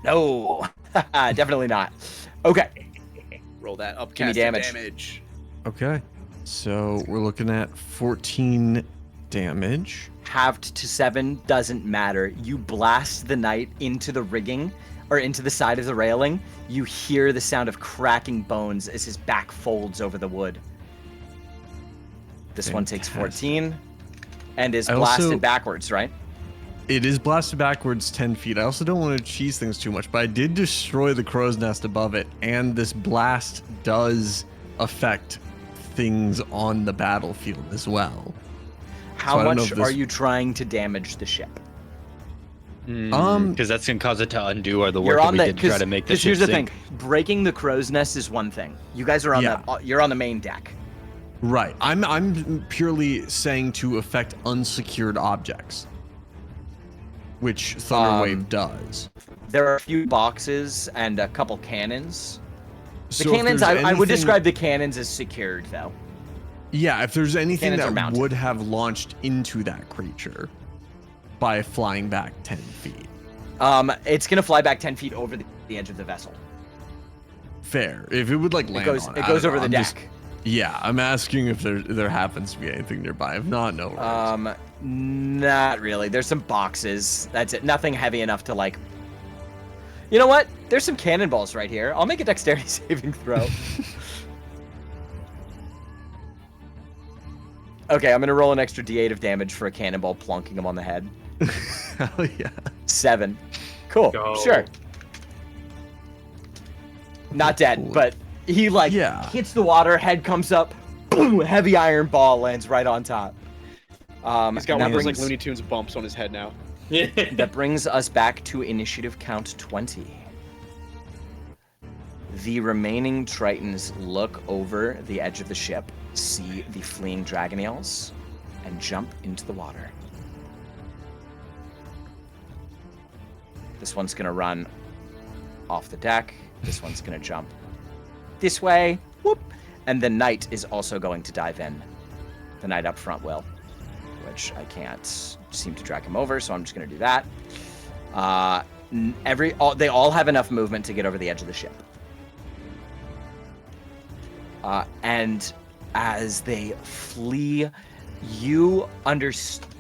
No, definitely not. Okay, Roll that up. Give me damage. damage. Okay. So we're looking at 14 damage. halved to 7 doesn't matter. You blast the knight into the rigging or into the side of the railing. You hear the sound of cracking bones as his back folds over the wood. This one takes Fantastic. 14 and is I blasted also- backwards, right? It is blasted backwards 10 feet. I also don't want to cheese things too much, but I did destroy the crow's nest above it, and this blast does affect things on the battlefield as well. How I don't know much if are this- you trying to damage the ship? Because that's gonna cause it to undo all the work You're that on we the did to try to make the because ship here's the sink. thing: breaking the crow's nest is one thing. You guys are on Yeah. you're on the main deck. Right. I'm purely saying to affect unsecured objects, which Thunderwave does. There are a few boxes and a couple cannons. The So if cannons, there's I would anything- describe the cannons as secured, though. Yeah, if there's anything Cannons are that mounted. would have launched into that creature by flying back 10 feet. It's gonna fly back 10 feet over the edge of the vessel. Fair. If it would like land on It I goes don't over know. the I'm deck. just- yeah, I'm asking if there happens to be anything nearby. If not, no worries. Not really. There's some boxes. That's it. Nothing heavy enough to like. You know what? There's some cannonballs right here. I'll make a dexterity saving throw. Okay, I'm gonna roll an extra D8 of damage for a cannonball plunking him on the head. Hell yeah. 7. Cool. Go. Sure. Not dead, Cool. but he like Yeah. hits the water, head comes up, boom, heavy iron ball lands right on top. He's got and one that of those like brings- Looney Tunes bumps on his head now. That brings us back to initiative count 20. The remaining Tritons look over the edge of the ship, see the fleeing dragon eels, and jump into the water. This one's gonna run off the deck. This one's gonna jump this way. Whoop! And the knight is also going to dive in. The knight up front will, which I can't seem to drag him over, so I'm just gonna do that. They all have enough movement to get over the edge of the ship. And as they flee, you understand.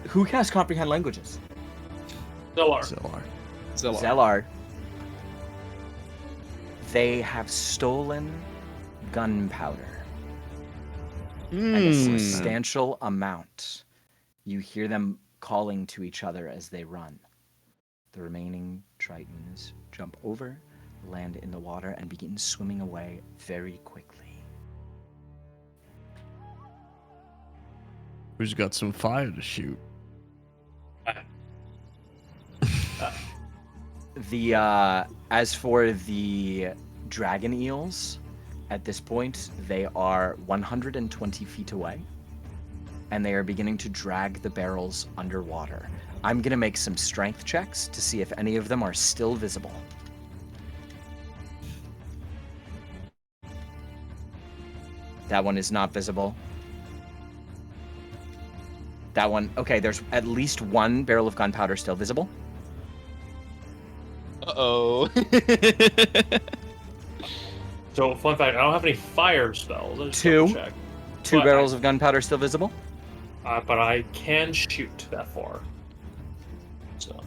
Who casts comprehend languages? Zolar. Zillar. Zillar. Zellar. They have stolen gunpowder. And a substantial amount. You hear them calling to each other as they run. The remaining Tritons jump over, land in the water, and begin swimming away very quickly. Who's got some fire to shoot? As for the dragon eels, at this point they are 120 feet away, and they are beginning to drag the barrels underwater. I'm gonna make some strength checks to see if any of them are still visible. That one is not visible. That one, okay, there's at least one barrel of gunpowder still visible. Uh-oh. So, fun fact, I don't have any fire spells. I just Two. double-checked. Two But barrels of gunpowder still visible. But I can shoot that far. So,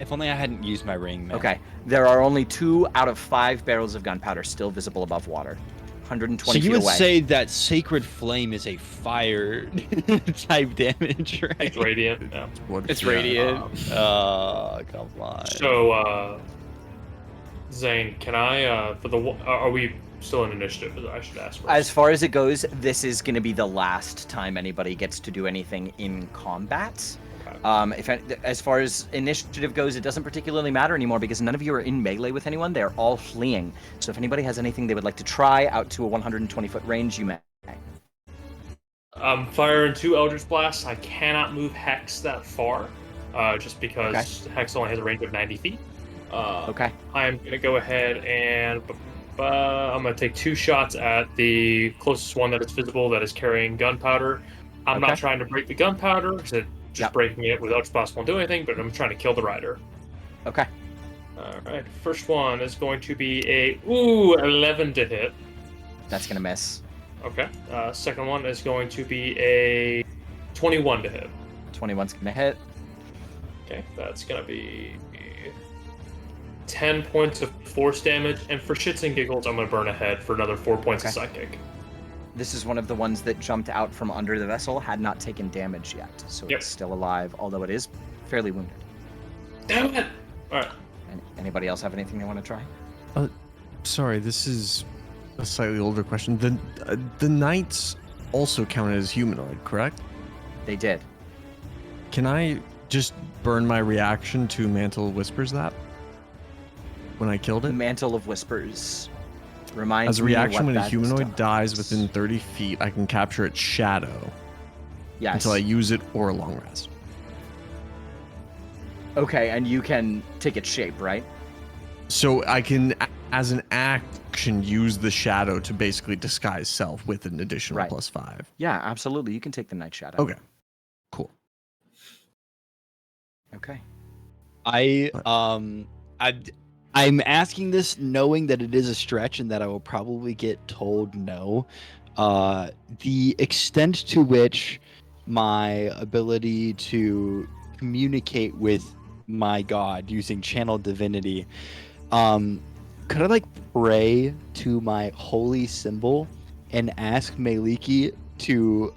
If only I hadn't used my ring, man. Okay, there are only 2 out of 5 barrels of gunpowder still visible above water. 120 So feet you would away. say that Sacred Flame is a fire type damage, right? it's radiant. Yeah. It's radiant. Oh, come on. So, Zane, can I, are we still in initiative? I should ask first. As far as it goes, this is going to be the last time anybody gets to do anything in combat. As far as initiative goes, it doesn't particularly matter anymore because none of you are in melee with anyone. They're all fleeing. So if anybody has anything they would like to try out to a 120-foot range, you may. Firing 2 Eldritch Blasts. I cannot move Hex that far, just because Hex only has a range of 90 feet. Okay. I'm going to go ahead and I'm going to take 2 shots at the closest one that is visible that is carrying gunpowder. I'm not trying to break the gunpowder, because just breaking it without possible to do anything, but I'm trying to kill the rider. Okay. Alright, first one is going to be a 11 to hit. That's going to miss. Okay. Second one is going to be a 21 to hit. 21's going to hit. Okay, that's going to be 10 points of force damage, and for shits and giggles, I'm going to burn ahead for another 4 points of psychic. This is one of the ones that jumped out from under the vessel, had not taken damage yet, so it's still alive, although it is fairly wounded. Damn it! Alright. Anybody else have anything they want to try? Sorry, this is a slightly older question. The knights also counted as humanoid, correct? They did. Can I just burn my reaction to Mantle Whispers that? When I killed The it? Mantle of Whispers reminds As a me reaction, what when a that humanoid does. dies within 30 feet, I can capture its shadow Yes. until I use it or a long rest. Okay, and you can take its shape, right? So I can, as an action, use the shadow to basically disguise self with an additional Right. +5. Yeah, absolutely. You can take the Night Shadow. Okay. Cool. Okay. I'm asking this knowing that it is a stretch and that I will probably get told no. The extent to which my ability to communicate with my god using channel divinity, could I like pray to my holy symbol and ask Maliki to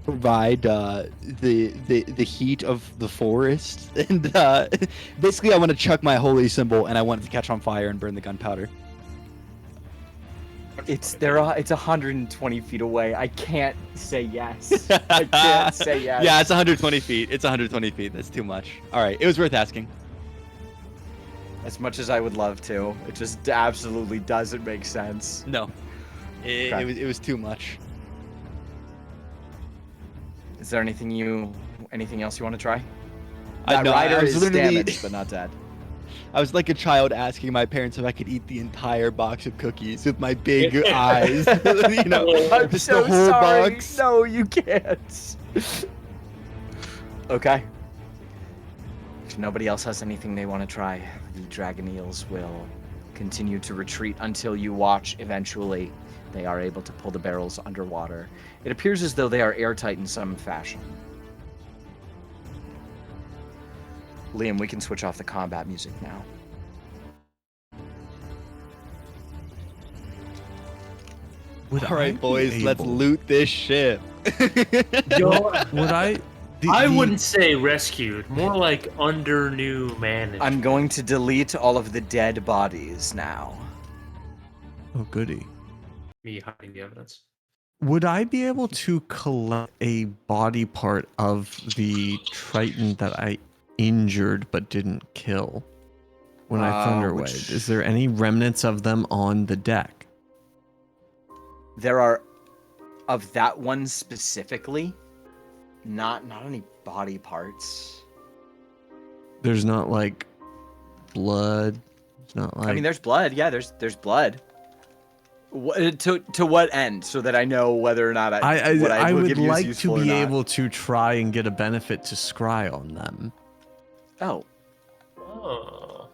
provide the heat of the forest, and basically I want to chuck my holy symbol and I want it to catch on fire and burn the gunpowder. It's 120 feet away. I can't say yes. I can't say yes. Yeah, it's 120 feet. It's 120 feet. That's too much. All right, it was worth asking. As much as I would love to, it just absolutely doesn't make sense. No, it was too much. Is there anything else you want to try? I That know, I rider was is literally- damaged, but not dead. I was like a child asking my parents if I could eat the entire box of cookies with my big eyes. You know, I'm just so the whole sorry. box. No, you can't. Okay. If nobody else has anything they want to try, the dragon eels will continue to retreat until you watch. Eventually, they are able to pull the barrels underwater. It appears as though they are airtight in some fashion. Liam, we can switch off the combat music now. Would All right, I be boys, let's able- loot this ship. Yo, Would I? I wouldn't say rescued, more like under new management. I'm going to delete all of the dead bodies now. Oh, goody. Me hiding the evidence. Would I be able to collect a body part of the Triton that I injured but didn't kill when I Thunderwave. Which- Is there any remnants of them on the deck? There are, of that one specifically, not any body parts. There's not like blood. It's not like. I mean, there's blood. Yeah, there's blood. To what end? So that I know whether or not what I will would give you is like to useful or be not. able to try and get a benefit to scry on them. Oh, Oh.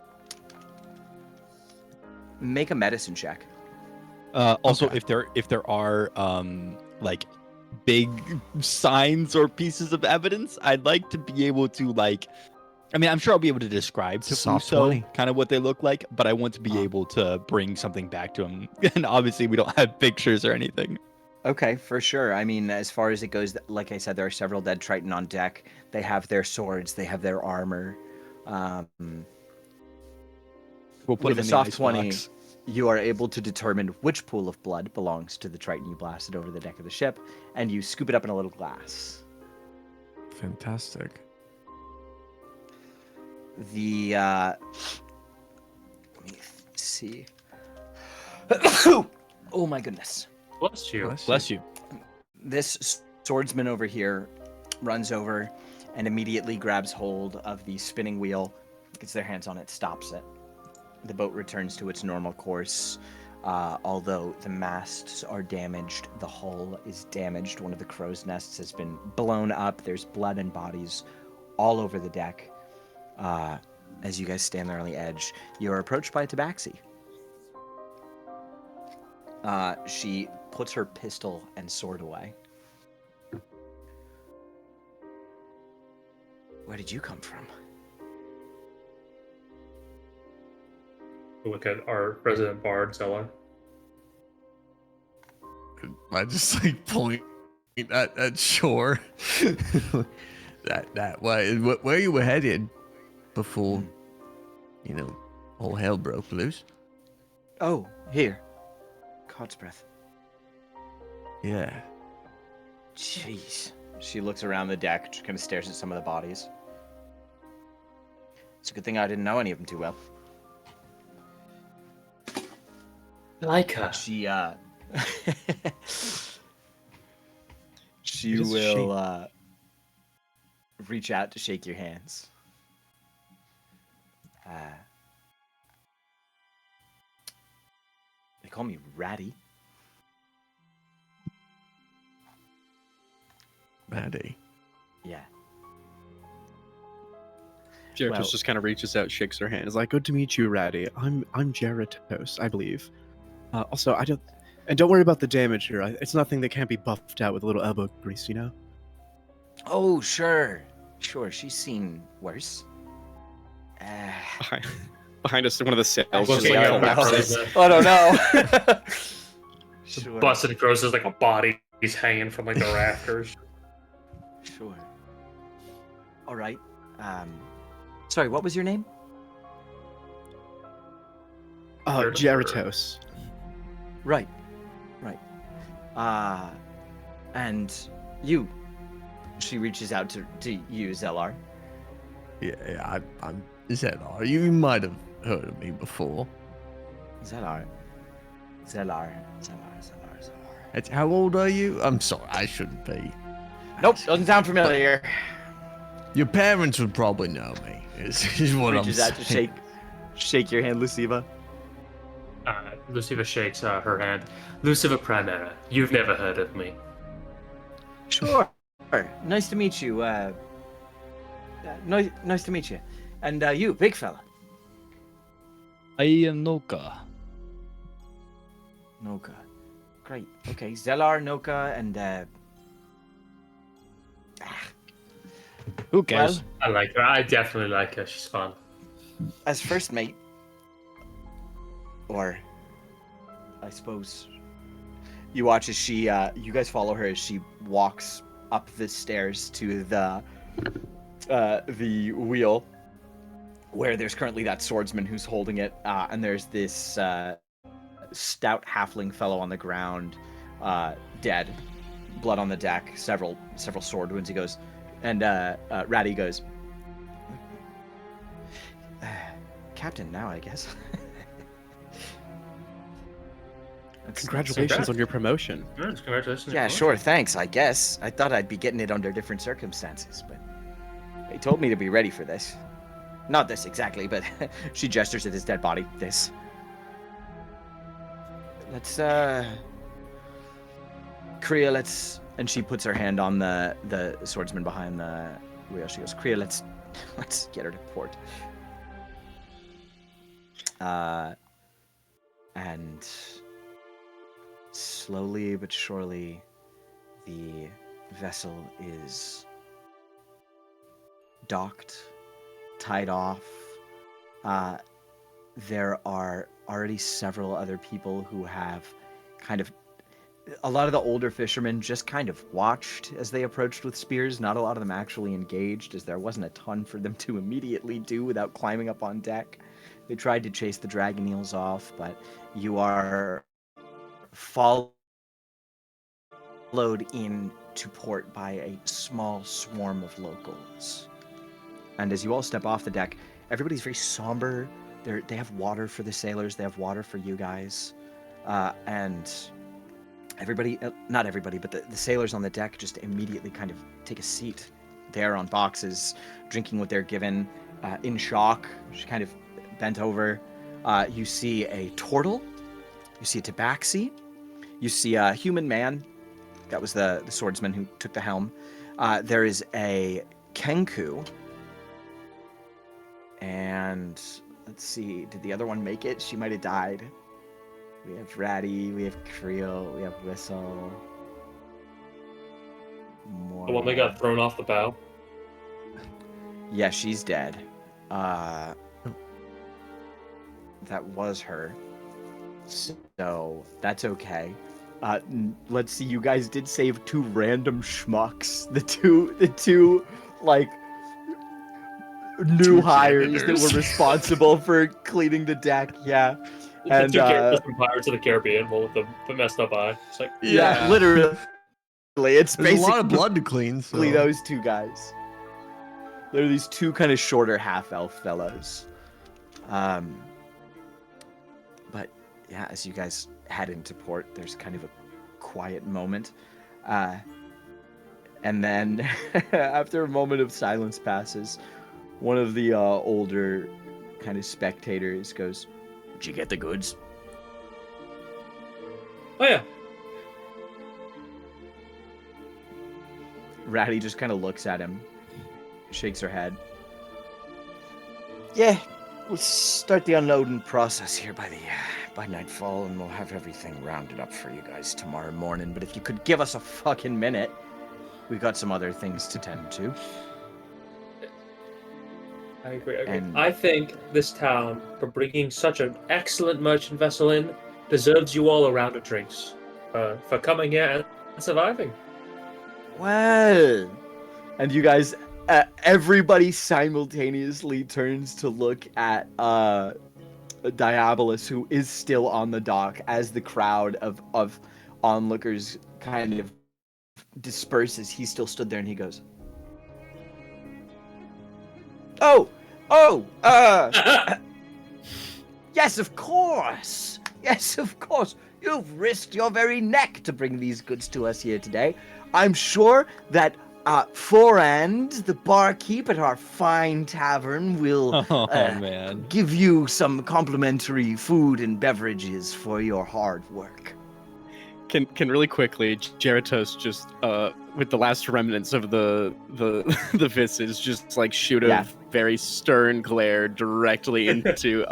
make a medicine check. Also, Okay. if there are like big signs or pieces of evidence, I'd like to be able to like. I mean, I'm sure I'll be able to describe to Soft Fuso 20. kind of what they look like, but I want to be able to bring something back to him. And obviously, we don't have pictures or anything. Okay, for sure. I mean, as far as it goes, like I said, there are several dead Triton on deck. They have their swords. They have their armor. We'll put With them a in soft the ice 20, box. you are able to determine which pool of blood belongs to the Triton you blasted over the deck of the ship, and you scoop it up in a little glass. Fantastic. The let me see. Oh my goodness. Bless you. Bless you. This swordsman over here runs over and immediately grabs hold of the spinning wheel, gets their hands on it, stops it. The boat returns to its normal course. Although the masts are damaged, the hull is damaged. One of the crow's nests has been blown up. There's blood and bodies all over the deck. As you guys stand there on the edge, you're approached by a tabaxi. She puts her pistol and sword away. Where did you come from? Look at our resident bard, Zella. I just like point at shore. that way. Where you were headed before, all hell broke loose. Oh, here. God's breath. Yeah. Jeez. She looks around the deck, kind of stares at some of the bodies. It's a good thing I didn't know any of them too well. Like her. She she It is a will reach out to shake your hands. They call me Ratty. Maddie. Yeah. Jeritos Well- just kind of reaches out, shakes her hand. Is like, "Good to meet you, Ratty. I'm Jeritos, I believe. Also, don't worry about the damage here. It's nothing that can't be buffed out with a little elbow grease, you know." Oh, sure. Sure, she's seen worse. Behind us, one of the sails Actually, just Looking like I don't know. collapses. I don't know. Sure. Busted crows is like a body. He's hanging from like the rafters. Sure. All right. Sorry, what was your name? Jeritos. Right. And you. She reaches out to you, Zellar. Yeah, I'm Zedar. You might have heard of me before. Zellar. How old are you? I'm sorry, I shouldn't be. Nope, doesn't sound familiar. Your parents would probably know me. Is what I'm Reaches out to saying. shake your hand, Luciva. Luciva shakes her hand. Luciva Primera, you've never heard of me. Sure. Nice to meet you. Nice to meet you. And you, big fella. I am Noka. Noka. Great. Okay, Zellar, Noka, and Who cares? well, I like her. I definitely like her. She's fun. as first mate, or I suppose you watch as she, you guys follow her as she walks up the stairs to the wheel, where there's currently that swordsman who's holding it, and there's this stout halfling fellow on the ground, dead, blood on the deck, several sword wounds. He goes, and Ratty goes, captain now, I guess. Congratulations on your promotion. Yes, congratulations. Yeah, sure, thanks, I guess. I thought I'd be getting it under different circumstances, but they told me to be ready for this. Not this exactly, but she gestures at his dead body. This. Let's, Kriya, let's... And she puts her hand on the swordsman behind the wheel. She goes, Kriya, let's get her to port. And slowly but surely, the vessel is docked, tied off. There are already several other people who have kind of... A lot of the older fishermen just kind of watched as they approached with spears. Not a lot of them actually engaged, as there wasn't a ton for them to immediately do without climbing up on deck. They tried to chase the dragon eels off, but you are followed into port by a small swarm of locals. And as you all step off the deck, everybody's very somber. They have water for the sailors. They have water for you guys. And everybody, not everybody, but the sailors on the deck just immediately kind of take a seat there on boxes, drinking what they're given, in shock, just kind of bent over. You see a turtle. You see a tabaxi. You see a human man. That was the swordsman who took the helm. There is a kenku. And let's see, did the other one make it? She might have died. We have Ratty, we have Creel, we have Whistle. The one that got thrown off the bow. Yeah, she's dead. That was her. So that's okay. Let's see. You guys did save two random schmucks. The two like new hires that were responsible for cleaning the deck. Yeah. And The two characters from Pirates of the Caribbean, one with the messed up eye. It's like, yeah, literally. It's There's a basically lot of blood to clean. So. those two guys. They're these two kind of shorter half-elf fellows. But yeah, as you guys head into port, there's kind of a quiet moment. And then after a moment of silence passes, one of the older kind of spectators goes, "Did you get the goods?" oh yeah. Ratty just kind of looks at him, shakes her head. Yeah, we'll start the unloading process here by nightfall, and we'll have everything rounded up for you guys tomorrow morning. But if you could give us a fucking minute, we got some other things to tend to. I agree. And- I think this town, for bringing such an excellent merchant vessel in, deserves you all a round of drinks. For coming here and surviving. Well, and you guys, everybody simultaneously turns to look at Diabolus, who is still on the dock, as the crowd of onlookers kind of disperses. He still stood there, and he goes, yes, of course. Yes, of course. You've risked your very neck to bring these goods to us here today. I'm sure that Forand, the barkeep at our fine tavern, will man. give you some complimentary food and beverages for your hard work. Can really quickly, Jeratos just with the last remnants of the visage, just like shoot a very stern glare directly into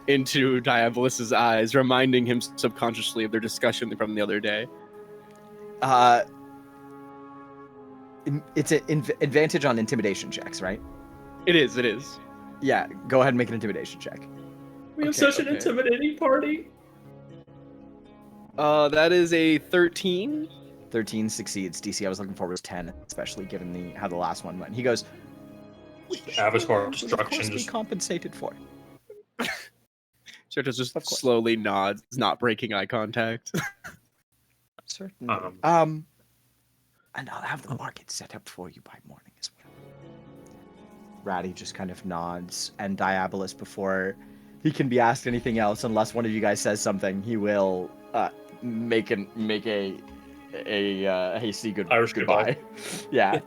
Diabolus's eyes, reminding him subconsciously of their discussion from the other day. It's an advantage on intimidation checks, right? It is. Yeah, go ahead and make an intimidation check. We have such an intimidating party. That is a 13. 13 succeeds. DC I was looking for was 10, especially given how the last one went. He goes, Avatar "Will, of destruction course, be just compensated for." Jeratos just slowly nods, not breaking eye contact. Certainly. And I'll have the market set up for you by morning as well. Ratty just kind of nods, and Diabolus, before he can be asked anything else, unless one of you guys says something, he will make a hasty Irish goodbye. Yeah.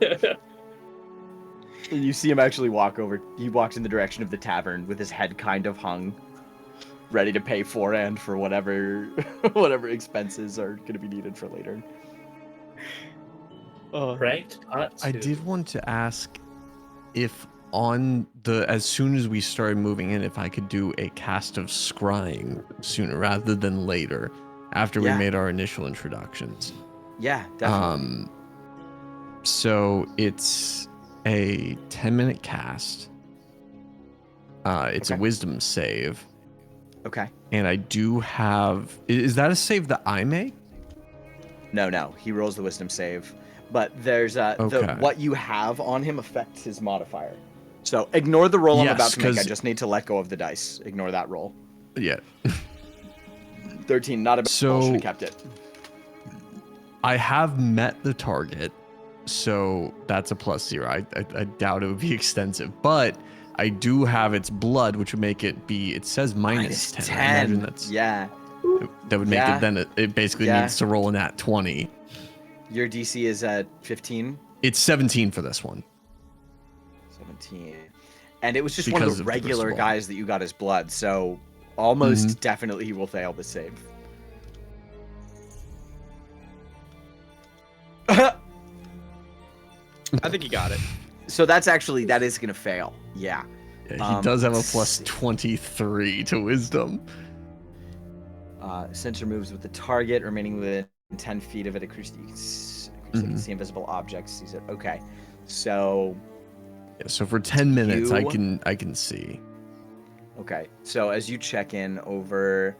You see him actually walk over. He walks in the direction of the tavern with his head kind of hung, ready to pay Forehand for whatever expenses are going to be needed for later. Right? I did want to ask if as soon as we started moving in, if I could do a cast of scrying sooner rather than later, after we Yeah. made our initial introductions. Yeah, definitely. So it's a 10-minute cast. It's a Okay. wisdom save, Okay. and I do have. Is that a save that I make? No. He rolls the wisdom save, but there's Okay. what you have on him affects his modifier. So ignore the roll I'm Yes, about to make. I 'cause- just need to let go of the dice. Ignore that roll. Yeah. 13, not a bad So- roll. Should have kept it. I have met the target, so that's a +0. I doubt it would be extensive, but I do have its blood, which would make it be. It says minus 10. I imagine that's Yeah. that would make Yeah. it. Then it basically Yeah. needs to roll in at 20. Your DC is at 15. It's 17 for this one. 17. And it was just one Because of the of the regular crucible. guys that you got his blood, so almost Mm-hmm. definitely he will fail the save. I think he got it. So that is gonna fail. Yeah. Yeah, he does have a let's plus see. 23 to wisdom. Sensor moves with the target, remaining within 10 feet of it. You can see invisible objects. Sees it. Okay. So Yeah, so for 10 minutes, I You- can see. okay. So as you check in over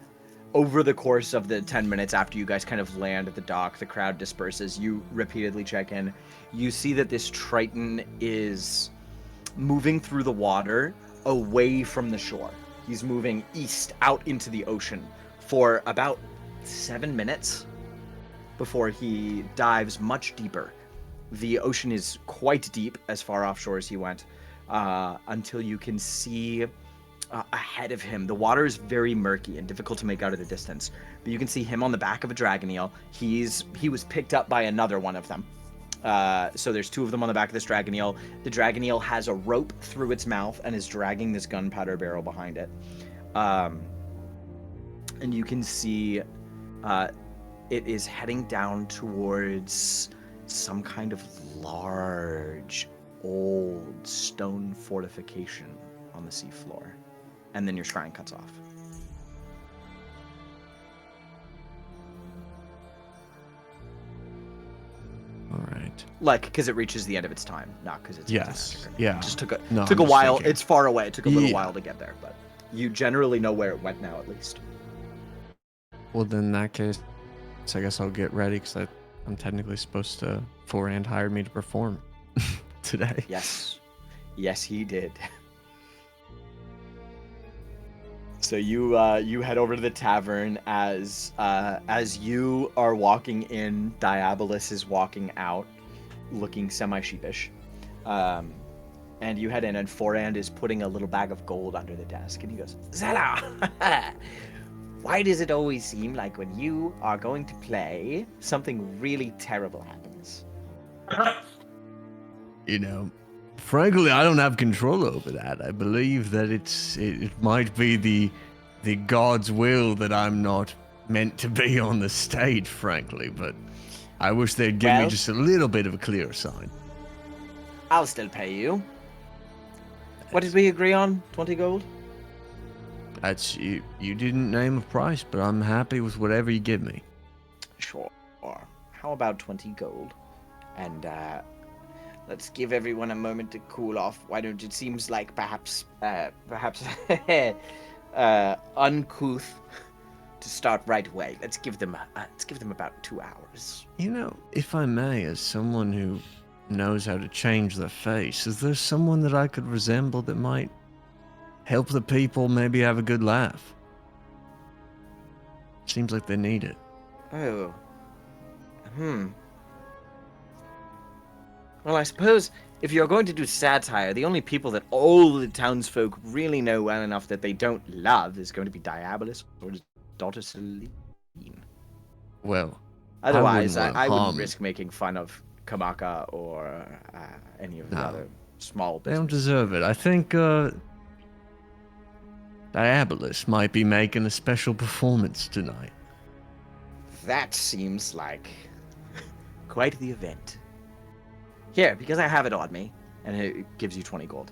the course of the 10 minutes after you guys kind of land at the dock, the crowd disperses. You repeatedly check in. You see that this Triton is moving through the water away from the shore. He's moving east out into the ocean for about 7 minutes before he dives much deeper. The ocean is quite deep as far offshore as he went, until you can see ahead of him. The water is very murky and difficult to make out at a distance, but you can see him on the back of a dragon eel. He was picked up by another one of them. So there's two of them on the back of this dragon eel. The dragon eel has a rope through its mouth and is dragging this gunpowder barrel behind it. And you can see it is heading down towards some kind of large, old stone fortification on the seafloor. And then your shrine cuts off. All right. Like, because it reaches the end of its time, not because it's Yes. massacred. Yeah. It just took No, a I'm just while. thinking. It's far away. It took a little Yeah. while to get there, but you generally know where it went now, at least. Well, then in that case, I guess I'll get ready because I'm technically supposed to. Forehand hired me to perform today. Yes. Yes, he did. So you head over to the tavern as you are walking in. Diabolus is walking out, looking semi-sheepish, and you head in. And Forehand is putting a little bag of gold under the desk, and he goes, "Zella, why does it always seem like when you are going to play, something really terrible happens?" You know, frankly, I don't have control over that. I believe that it might be the God's will that I'm not meant to be on the stage, frankly, but I wish they'd give me Well- just a little bit of a clear sign. I'll still pay you. What did we agree on? 20 gold? That's you didn't name a price, but I'm happy with whatever you give me. Sure. How about 20 gold? And let's give everyone a moment to cool off. Why don't it seems like perhaps uncouth to start right away. Let's give them about 2 hours. You know, if I may, as someone who knows how to change their face, is there someone that I could resemble that might help the people maybe have a good laugh? Seems like they need it. Oh. Well, I suppose if you're going to do satire, the only people that all the townsfolk really know well enough that they don't love is going to be Diabolus or his daughter Celine. Well, Otherwise, wouldn't I wanna wouldn't harm- risk making fun of Kamaka or any of the No. other small they don't businesses. deserve it. I think Diabolus might be making a special performance tonight. That seems like quite the event. Here, because I have it on me, and it gives you 20 gold.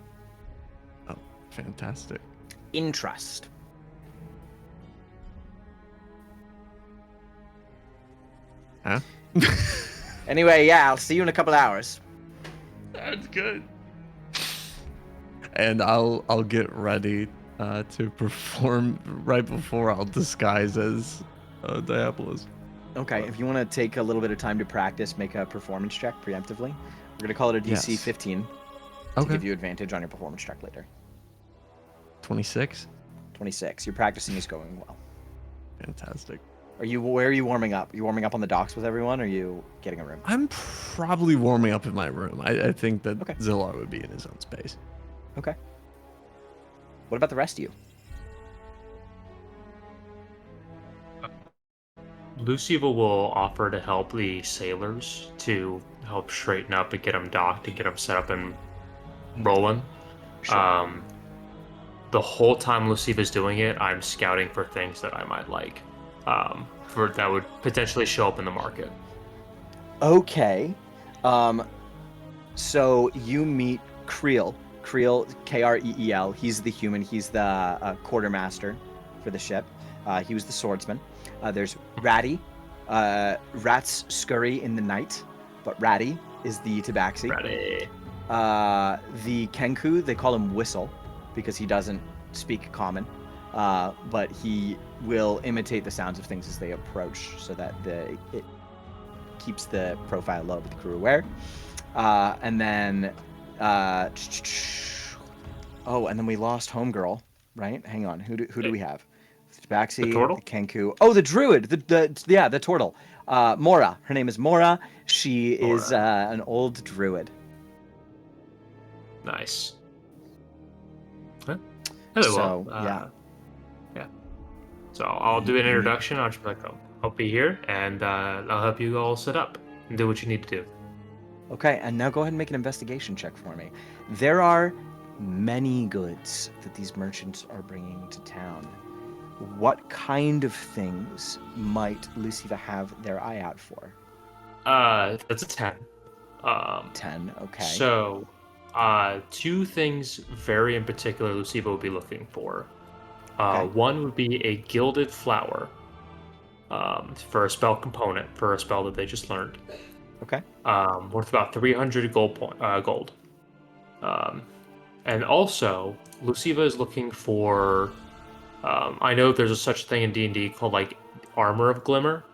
Oh, fantastic. In trust. Huh? Anyway, yeah, I'll see you in a couple hours. That's good. And I'll get ready to perform right before I'll disguise as Diabolus. Okay, if you want to take a little bit of time to practice, make a performance check preemptively. We're going to call it a DC Yes. 15 to Okay. give you advantage on your performance check later. 26. 26. Your practicing is going well. Fantastic. Where are you warming up? You warming up on the docks with everyone, or are you getting a room? I'm probably warming up in my room. I think that Okay. Zillar would be in his own space. Okay. What about the rest of you? Luciva will offer to help the sailors to help straighten up and get them docked and get them set up and rolling. Sure. The whole time Luciva's doing it, I'm scouting for things that I might like, for that would potentially show up in the market. Okay. So you meet Creel. Creel, Kreel. He's the human. He's the quartermaster for the ship. He was the swordsman. There's Ratty. Rats scurry in the night, but Ratty is the tabaxi. Ready. The Kenku, they call him Whistle because he doesn't speak common, but he will imitate the sounds of things as they approach so that it keeps the profile low but the crew aware. And then and then we lost Homegirl, right? Hang on. Who do we have? Tabaxi, The turtle? the Kenku. Oh, the druid. The turtle. Mora. Her name is Mora. She is an old druid. Nice. Huh? Hello. So, yeah. So I'll do an introduction. I'll just be like, I'll be here, and I'll help you all set up and do what you need to do. Okay, and now go ahead and make an investigation check for me. There are many goods that these merchants are bringing to town. What kind of things might Luciva have their eye out for? That's a 10. 10, okay. So, two things very in particular Luciva would be looking for. Okay. One would be a gilded flower for a spell component, for a spell that they just learned. Okay. Worth about 300 gold. And also, Luciva is looking for... I know there's a such thing in D&D called, like, Armor of Glimmer,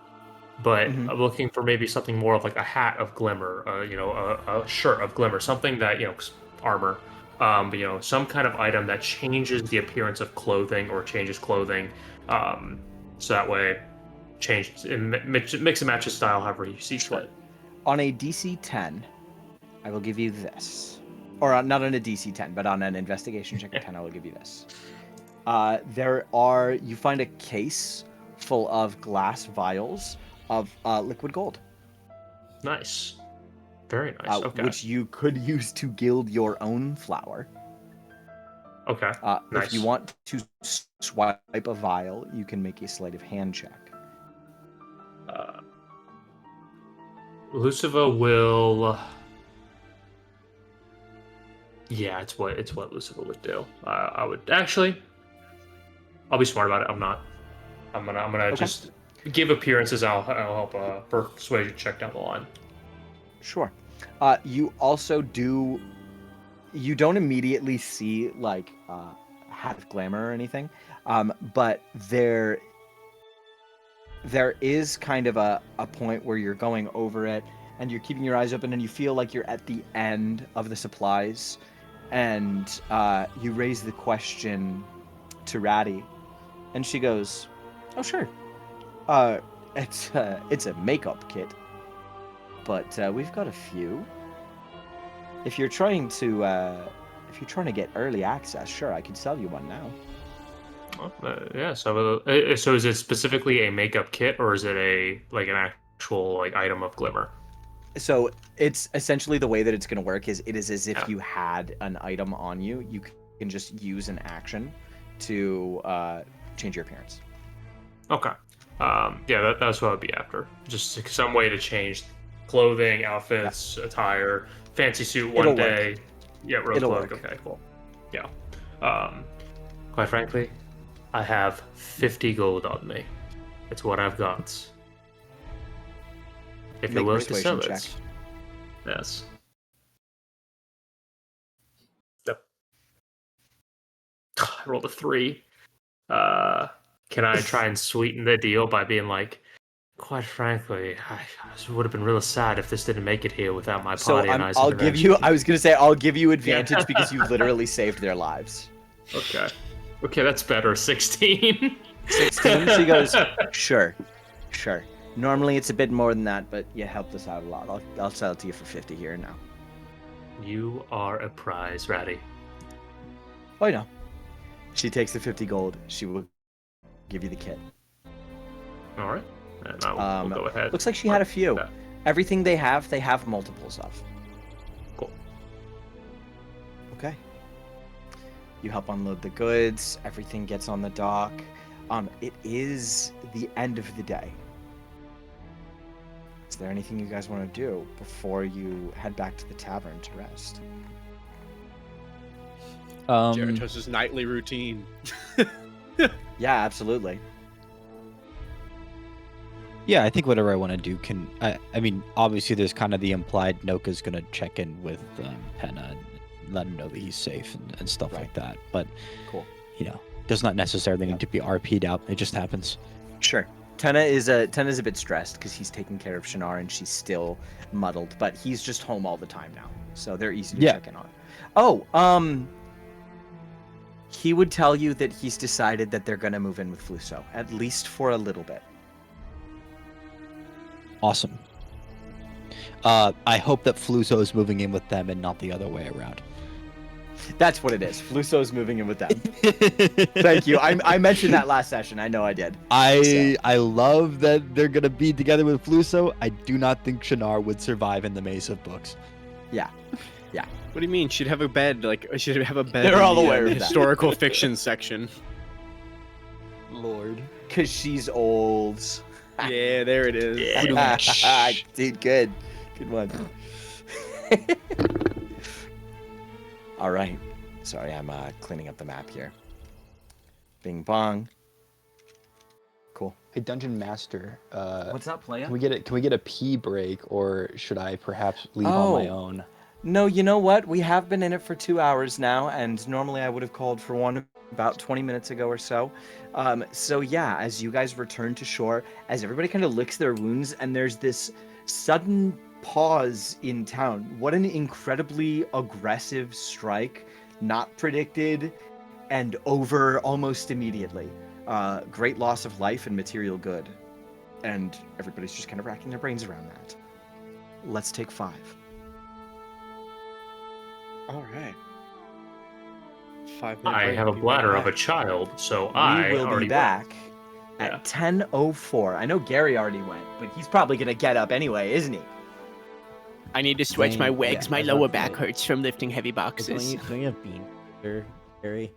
but Mhm. I'm looking for maybe something more of like a hat of glimmer, a shirt of glimmer, something that, armor, but, some kind of item that changes the appearance of clothing or changes clothing, so that way, mix and match the style however you see fit. On a DC 10, I will give you this. Or not on a DC 10, but on an investigation check of 10, I will give you this. You find a case full of glass vials of liquid gold. Nice. Very nice. Okay. Which you could use to gild your own flower. Okay. Nice. If you want to swipe a vial, you can make a sleight of hand check. Luciva will. Yeah, it's what Luciva would do. I would actually. I'll be smart about it. I'm not. I'm gonna just give appearances. I'll help persuasion check down the line. Sure. You also do. You don't immediately see like hat of glamour or anything, but there is kind of a point where you're going over it and you're keeping your eyes open and you feel like you're at the end of the supplies, and you raise the question to Ratty, and she goes, "Oh sure, it's a makeup kit, but we've got a few. If you're trying to get early access, sure, I could sell you one now. Yeah. So is it specifically a makeup kit, or is it an actual item of glimmer? So it's essentially the way that it's going to work is it is as if Yeah. you had an item on you. You can just use an action to change your appearance. Okay. Yeah, that's what I'd be after. Just some way to change clothing, outfits, attire, fancy suit one It'll work. day. Yeah, robe It'll cloak. work. Okay, cool. Yeah. Quite frankly, I have 50 gold on me. It's what I've got. If Make you're a willing to persuasion sell check. it. Yes. Yep. I rolled a 3. Can I try and sweeten the deal by being like, quite frankly, I would have been real sad if this didn't make it here without my So party and I's I'll give you. I was going to say I'll give you advantage because you literally saved their lives. Okay. Okay, that's better. 16. 16. She goes, sure. Normally it's a bit more than that, but you helped us out a lot. I'll sell it to you for 50 here now. You are a prize, Ratty. Oh, no. She takes the 50 gold. She will give you the kit. All right. And we'll go ahead. Looks like she had a few. Yeah. Everything they have multiples of. Cool. Okay. You help unload the goods. Everything gets on the dock. It is the end of the day. Is there anything you guys want to do before you head back to the tavern to rest? Geritos's nightly routine. Yeah, absolutely. Yeah, I think whatever I want to do can. I mean, obviously, there's kind of the implied Noka's gonna check in with Penna and let him know that he's safe and stuff Right. like that. But Cool. Does not necessarily need to be RP'd out. It just happens. Sure. Tenna is a bit stressed because he's taking care of Shannara and she's still muddled, but he's just home all the time now, so they're easy to Yeah. check in on. Oh, he would tell you that he's decided that they're gonna move in with Fluso, at least for a little bit. Awesome. I hope that Fluso is moving in with them and not the other way around. That's what it is. Fluso's moving in with them. Thank you. I mentioned that last session. I know I did. I love that they're gonna be together with Fluso. I do not think Shannara would survive in the Maze of Books. What do you mean? She'd have a bed. She'd have a bed. They're in all the, aware of that. historical fiction section. Lord. Because she's old. Yeah, there it is. Dude, good. Good one. All right. Sorry, I'm cleaning up the map here. Bing bong. Cool. Hey, Dungeon Master. What's up, playa? Can we get a pee break, or should I perhaps leave on my Oh. own? No, you know what? We have been in it for 2 hours now, and normally I would have called for one about 20 minutes ago or so. So yeah, as you guys return to shore, as everybody kind of licks their wounds, and there's this sudden pause in town. What an incredibly aggressive strike, not predicted, and over almost immediately. Great loss of life and material good. And everybody's just kind of racking their brains around that. Let's take 5. All right. 5 minute I break, have a be right bladder of a back. child, so We I will already be back Yeah. at 10:04. I know Gary already went, but he's probably gonna get up anyway, isn't he? I need to stretch my Don't- legs. yeah, My I was lower about to back say. hurts from lifting heavy Don't boxes. you have bean there, Gary?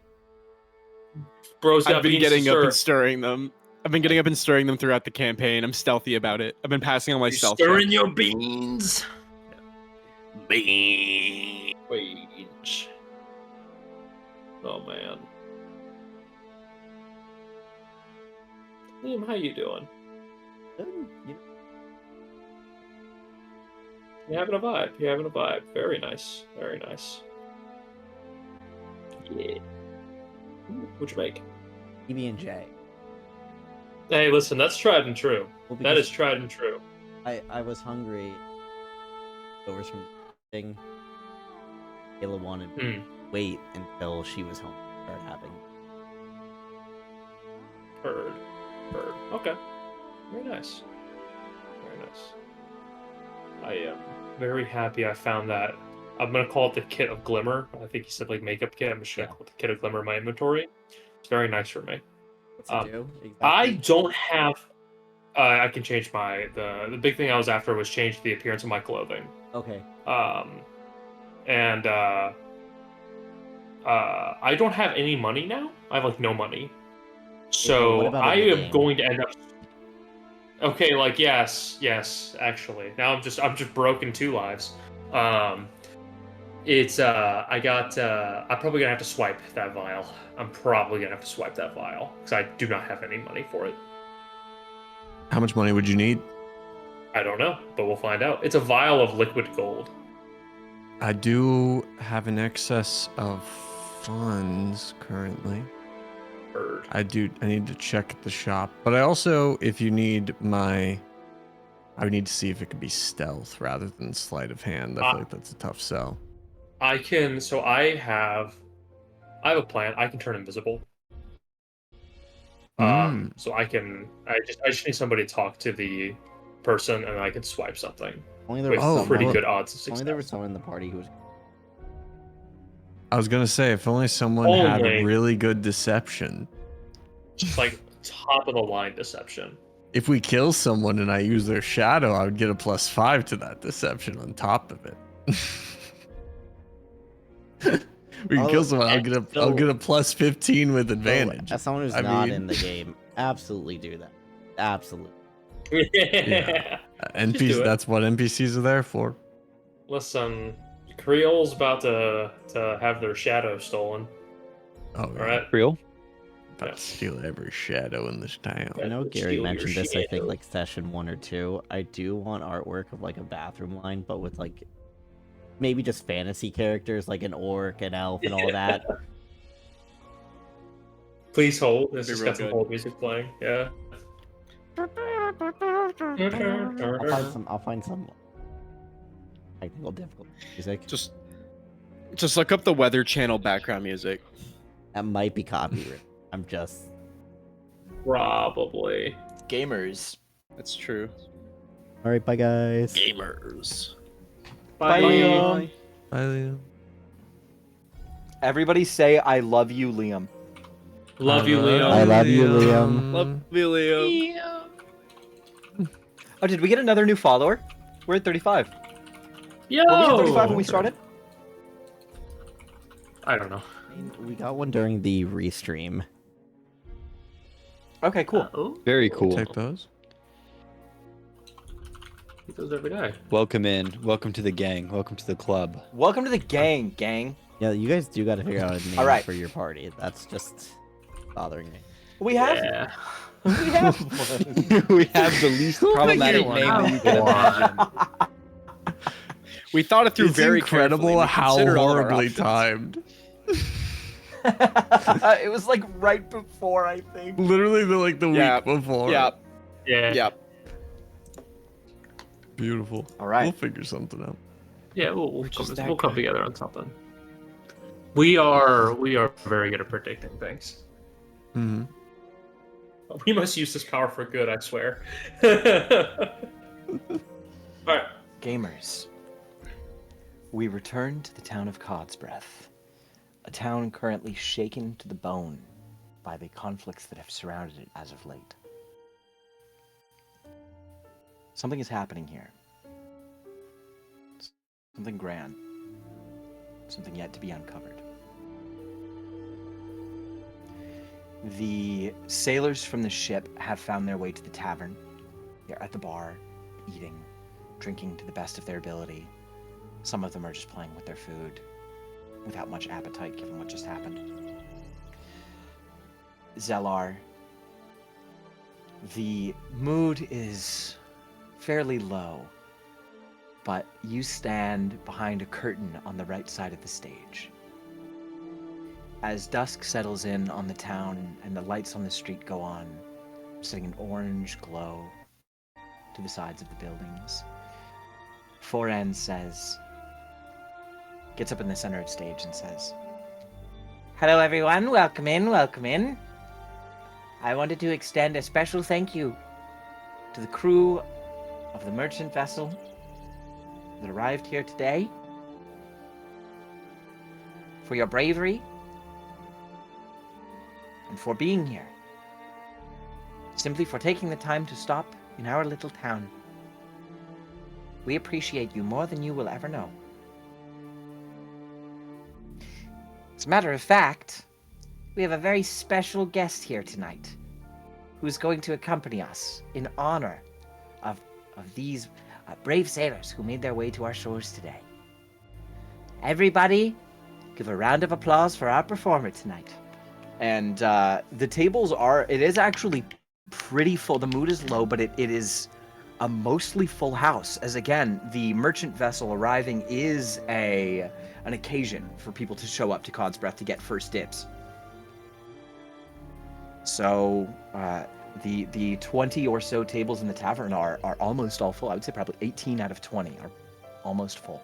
Bro's got I've been beans to getting up stir. and stirring them. I've been getting up and stirring them throughout the campaign. I'm stealthy about it. I've been passing on my You stealth stirring check. your beans. Beans. Wage. Oh man. Liam, how you doing? You're having a vibe. You're having a vibe. Very nice. Very nice. Yeah. Ooh, what'd you make? PB&J. Hey, listen, that's tried and true. Well, That because is tried and true. I was hungry. Over some thing. Kayla wanted me to wait until she was home to start having. Heard. Heard. Okay. Very nice. Very nice. I am very happy I found that I'm gonna call it the Kit of Glimmer. I think he said like makeup kit. I'm just gonna call it the Kit of Glimmer in my inventory. It's very nice for me. What's it do? I Exactly? don't have. I can change the big thing I was after was change the appearance of my clothing. Okay. And I don't have any money now. I have like no money. So what about I in the am game? going to end up. Okay, like yes, actually. Now I'm just broken 2 lives. It's I'm probably gonna have to swipe that vial. I'm probably gonna have to swipe that vial because I do not have any money for it. How much money would you need? I don't know, but we'll find out. It's a vial of liquid gold. I do have an excess of funds currently. Bird. I need to check at the shop. But I also, if you need I would need to see if it could be stealth rather than sleight of hand. I feel like that's a tough sell. I can. So I have a plan. I can turn invisible. So I just need somebody to talk to the person, and I can swipe something. Only there With was pretty someone- good odds of success. Only there was someone in the party who was. I was gonna say, if only someone had Only. really good deception. Just like top of the line deception. If we kill someone and I use their shadow, I would get a +5 to that deception on top of it. We can kill someone. I'll get a +15 with advantage. As someone who's I not mean- in the game, absolutely do that. Absolutely. Yeah. Just do NPCs. it. That's what NPCs are there for. Listen, Creole's about to have their shadow stolen. Oh, All right. Real? About to steal every shadow in this town. I know Steal Gary your mentioned this, I think, shadow. like session 1 or 2. I do want artwork of like a bathroom line, but with like maybe just fantasy characters like an orc, an elf, and all that. Please hold. This Be has real got some good. hold music playing. Yeah. I'll find some technical difficulty music. Just look up the Weather Channel background music. That might be copyright. I'm just. Probably. Gamers. That's true. All right, bye guys. Gamers. Bye, Liam. Bye, Liam. Everybody say I love you, Liam. Love you, Leo. I love you, Liam. Love you, Leo. Oh, did we get another new follower? We're at 35. Yo! Were we at 35 when we started? I don't know. We got one during the restream. Okay, cool. Very cool. Take those. Get those every day. Welcome in. Welcome to the gang. Welcome to the club. Welcome to the gang, gang. Yeah, you guys do got to figure out a name All right. for your party. That's just bothering me. We have Yeah. we have one. We have the least problematic one name out. that you could imagine. We thought it through It's very incredible carefully. We how considered all of our horribly options. timed. It was like right before, I think. Literally the week before. Yeah. Yeah. Yeah. Beautiful. All right. We'll figure something out. Yeah, we'll just come, that we'll come guy. together on something. We are very good at predicting things. Mm-hmm. We must use this power for good, I swear. Alright. Gamers. We return to the town of Codsbreath, a town currently shaken to the bone by the conflicts that have surrounded it as of late. Something is happening here. Something grand. Something yet to be uncovered. The sailors from the ship have found their way to the tavern. They're at the bar, eating, drinking to the best of their ability. Some of them are just playing with their food, without much appetite given what just happened. Zellar, the mood is fairly low, but you stand behind a curtain on the right side of the stage. As dusk settles in on the town and the lights on the street go on, setting an orange glow to the sides of the buildings, Foran gets up in the center of stage and says, "Hello everyone, welcome in, welcome in. I wanted to extend a special thank you to the crew of the merchant vessel that arrived here today. for your bravery, and for being here. Simply for taking the time to stop in our little town. We appreciate you more than you will ever know. As a matter of fact, we have a very special guest here tonight who's going to accompany us in honor of these brave sailors who made their way to our shores today. Everybody, give a round of applause for our performer tonight. And the tables it is actually pretty full. The mood is low, but it is a mostly full house, as again, the merchant vessel arriving is an occasion for people to show up to Cod's Breath to get first dibs. So the 20 or so tables in the tavern are almost all full. I would say probably 18 out of 20 are almost full.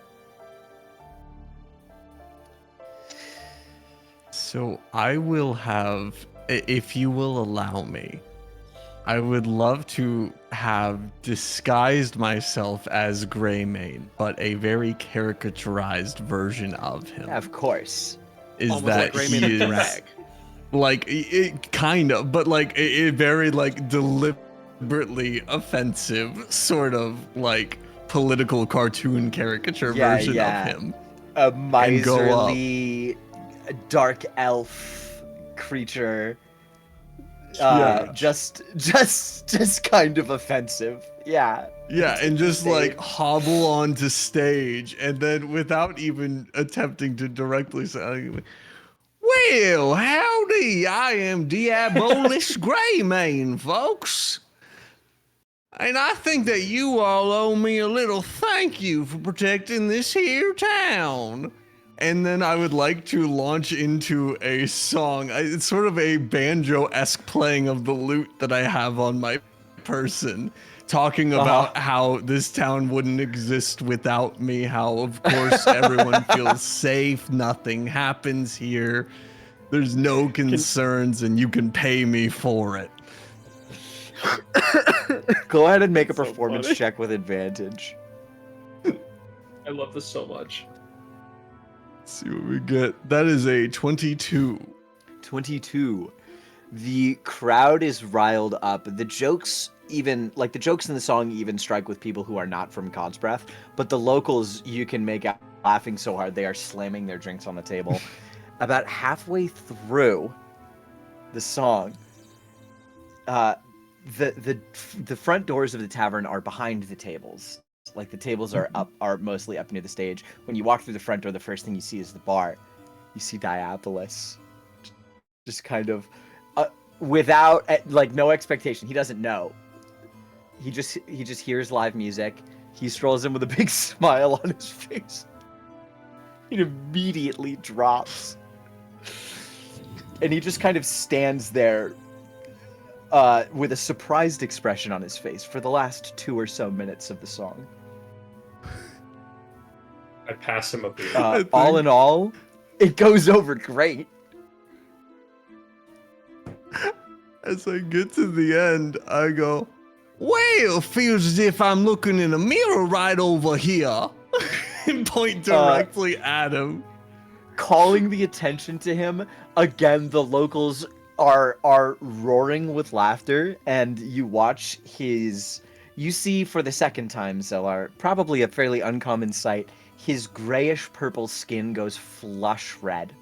So I will have, if you will allow me, I would love to have disguised myself as Greymane, but a very caricaturized version of him. Of course. Is Almost that like he Greymane in is drag. like kind of, but like a very like deliberately offensive sort of like political cartoon caricature version of him. A And go up. miserly dark elf creature. Yeah. Just kind of offensive. Yeah. Yeah, and just like Stage. hobble onto stage, and then without even attempting to directly say, "Well, howdy, I am Diabolus Greymane, folks. And I think that you all owe me a little thank you for protecting this here town." And then I would like to launch into a song. It's sort of a banjo-esque playing of the lute that I have on my person, talking about how this town wouldn't exist without me, how, of course, everyone feels safe, nothing happens here, there's no concerns, and you can pay me for it. Go ahead and make a So performance funny. check with advantage. I love this so much. Let's see what we get. That is a 22. 22. The crowd is riled up. The jokes even, like the jokes in the song even strike with people who are not from Cod's Breath, but the locals you can make out laughing so hard they are slamming their drinks on the table. About halfway through the song, the front doors of the tavern are behind the tables. Like the tables are mostly up near the stage. When you walk through the front door, the first thing you see is the bar. You see Diabolus, just kind of without like no expectation. He doesn't know. He just hears live music. He strolls in with a big smile on his face. He immediately drops, and he just kind of stands there with a surprised expression on his face for the last 2 or so minutes of the song. I pass him a beer. All in all, it goes over great. As I get to the end, I go, "Well, feels as if I'm looking in a mirror right over here." And point directly at him. Calling the attention to him, again, the locals are roaring with laughter, and you watch you see for the second time, Zellar, probably a fairly uncommon sight, his grayish purple skin goes flush red.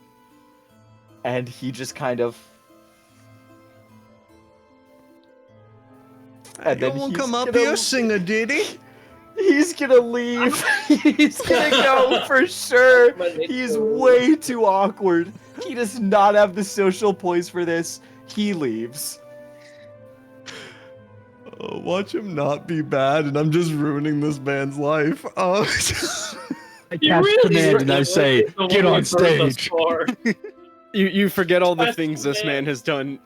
And he just kind of... And You then won't he's come up gonna- here, sing a ditty? He's gonna leave. He's gonna go for sure. He's way too awkward. He does not have the social poise for this. He leaves. Watch him not be bad, and I'm just ruining this man's life. I cast command and I say, "Get on stage." You forget all the things this man has done.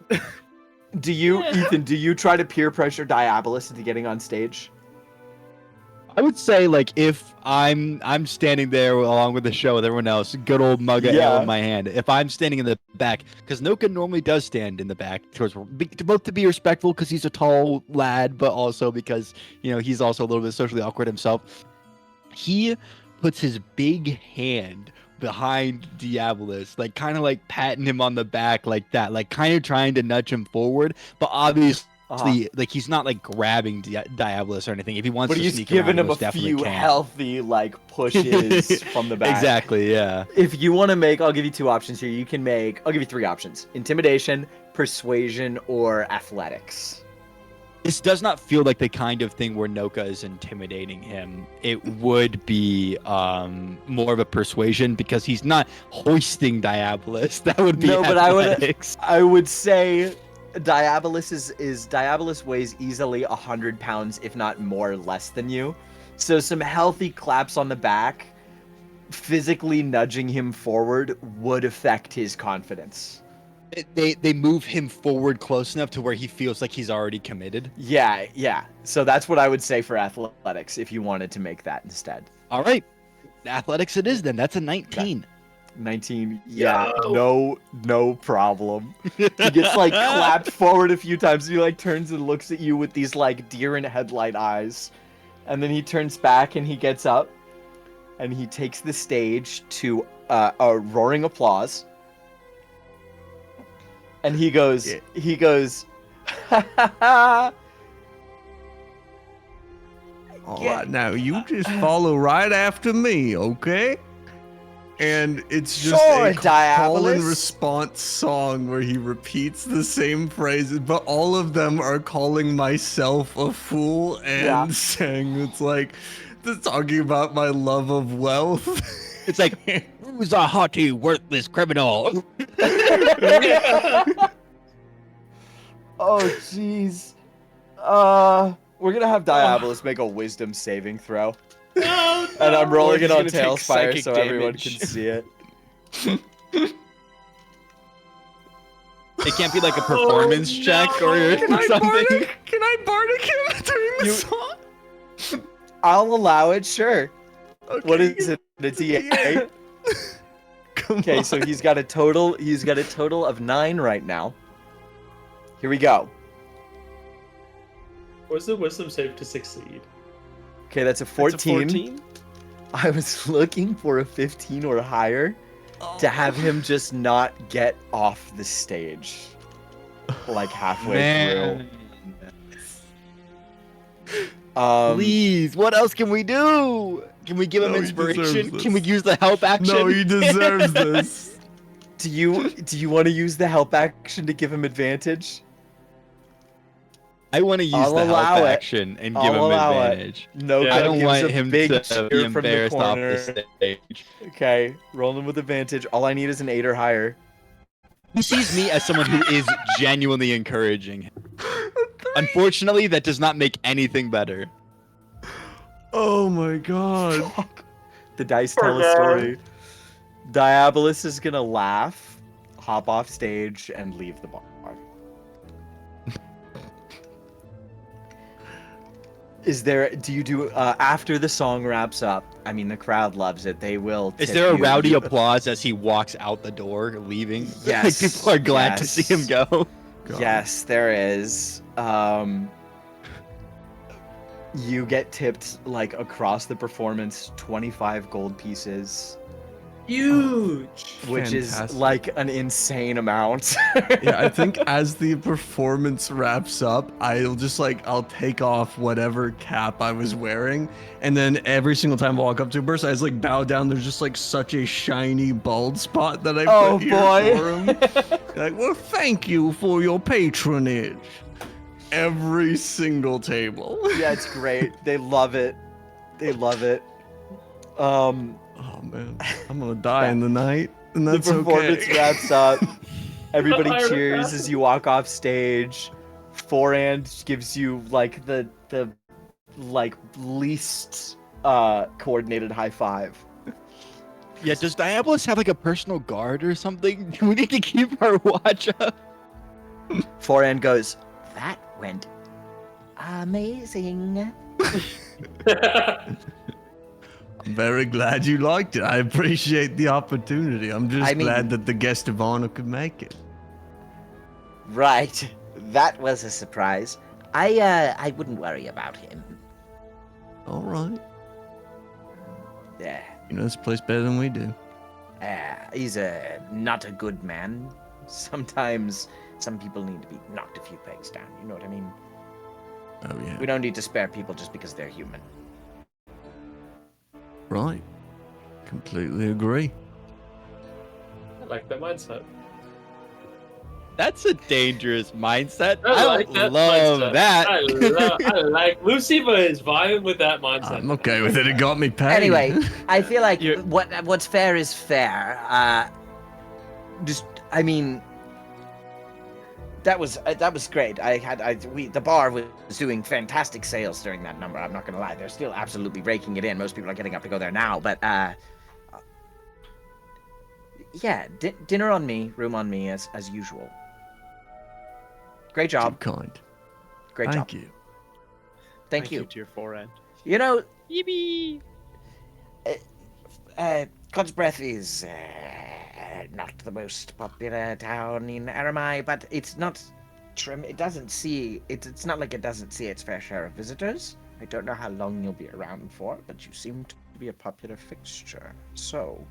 Do you, Ethan? Do you try to peer pressure Diabolus into getting on stage? I would say, like, if I'm standing there along with the show with everyone else, good old mug of ale in my hand. If I'm standing in the back, because Noka normally does stand in the back, both to be respectful because he's a tall lad, but also because he's also a little bit socially awkward himself. He puts his big hand behind Diabolus, like kind of like patting him on the back like that, like kind of trying to nudge him forward, but obviously like he's not like grabbing Diabolus or anything. If he wants But to he's sneak giving around, him he most a definitely few can. healthy like pushes from the back. Exactly, yeah. If you want to make, I'll give you 2 options here. You can make, I'll give you 3 options: intimidation, persuasion, or athletics. This does not feel like the kind of thing where Noka is intimidating him. It would be more of a persuasion because he's not hoisting Diabolus. That would be No, but athletics. I would say Diabolus weighs easily 100 pounds, if not more, less than you. So some healthy claps on the back, physically nudging him forward, would affect his confidence. They move him forward close enough to where he feels like he's already committed. Yeah. So that's what I would say for athletics if you wanted to make that instead. All right, athletics it is then. That's a 19. 19. Yeah, no problem. He gets like clapped forward a few times. He like turns and looks at you with these like deer in headlight eyes, and then he turns back and he gets up, and he takes the stage to a roaring applause. And he goes, ha ha ha. All right, now you just follow right after me, okay? And it's just Sure, a call and Diabolus. response song where he repeats the same phrases, but all of them are calling myself a fool and saying it's like talking about my love of wealth. It's like, who's a haughty, worthless criminal? Oh jeez. We're gonna have Diabolus make a wisdom saving throw. No, And I'm rolling He's it on gonna take Tailspire psychic so everyone damage. can see it. It can't be like a performance check or something. Can I bardic him during the song? I'll allow it, sure. Okay. What is it? A D8? Okay, so he's got a total of 9 right now. Here we go. What's the wisdom save to succeed? Okay, that's a 14. I was looking for a 15 or higher to have him just not get off the stage. Like halfway through. Please, what else can we do? Can we give him No, he deserves inspiration? this. Can we use the help action? No, he deserves this. Do you want to use the help action to give him advantage? I want to use I'll the help allow it. action and give I'll him allow it. advantage. No, Yeah. I don't gives want a him big to cheer be from the embarrassed off corner. the stage. Okay, rolling with advantage. All I need is an 8 or higher. He sees me as someone who is genuinely encouraging him. Unfortunately, that does not make anything better. Oh my god. The dice tell a story. Diabolus is gonna laugh, hop off stage, and leave the bar. Do you do after the song wraps up? I mean, the crowd loves it. They will. Is tip there a you. rowdy applause as he walks out the door, leaving? Yes, Like people are glad to yes. see him go. God. Yes, there is. You get tipped like across the performance 25 gold pieces, Huge. which is Fantastic. like an insane amount. Yeah, I think as the performance wraps up, I'll take off whatever cap I was wearing, and then every single time I walk up to a person, I just like bow down. There's just like such a shiny bald spot that I Oh, put here boy. for him. Like, well, thank you for your patronage. Every single table. Yeah, it's great. They love it. They love it. Oh man, I'm gonna die in the night, and The that's performance okay. wraps up. Everybody Iron cheers Maiden. as you walk off stage. Forand gives you like the like least coordinated high five. Yeah, does Diabolus have like a personal guard or something? Do we need to keep our watch up? Forand goes, "That went amazing." I'm very glad you liked it. I appreciate the opportunity. I'm just I mean- glad that the guest of honor could make it. Right. That was a surprise. I wouldn't worry about him. All right. Yeah. You know this place better than we do. He's not a good man. Sometimes some people need to be knocked a few pegs down. You know what I mean? Oh yeah. We don't need to spare people just because they're human. Right. Completely agree. I like that mindset. That's a dangerous mindset. I like don't that love mindset. that. I like Lucifer is vibing with that mindset. I'm okay with it. It got me paid. Anyway, I feel like You- what's fair is fair. I mean, that was great. The bar was doing fantastic sales during that number. I'm not gonna lie, they're still absolutely raking it in. Most people are getting up to go there now, but yeah, dinner on me, room on me as usual. Great job. Too kind. Great Thank job. you. Thank you. to your forehead. You know, Yippee! God's Breath is not the most popular town in Aramai, but it's not. It doesn't see. It's not like it doesn't see its fair share of visitors. I don't know how long you'll be around for, but you seem to be a popular fixture. So,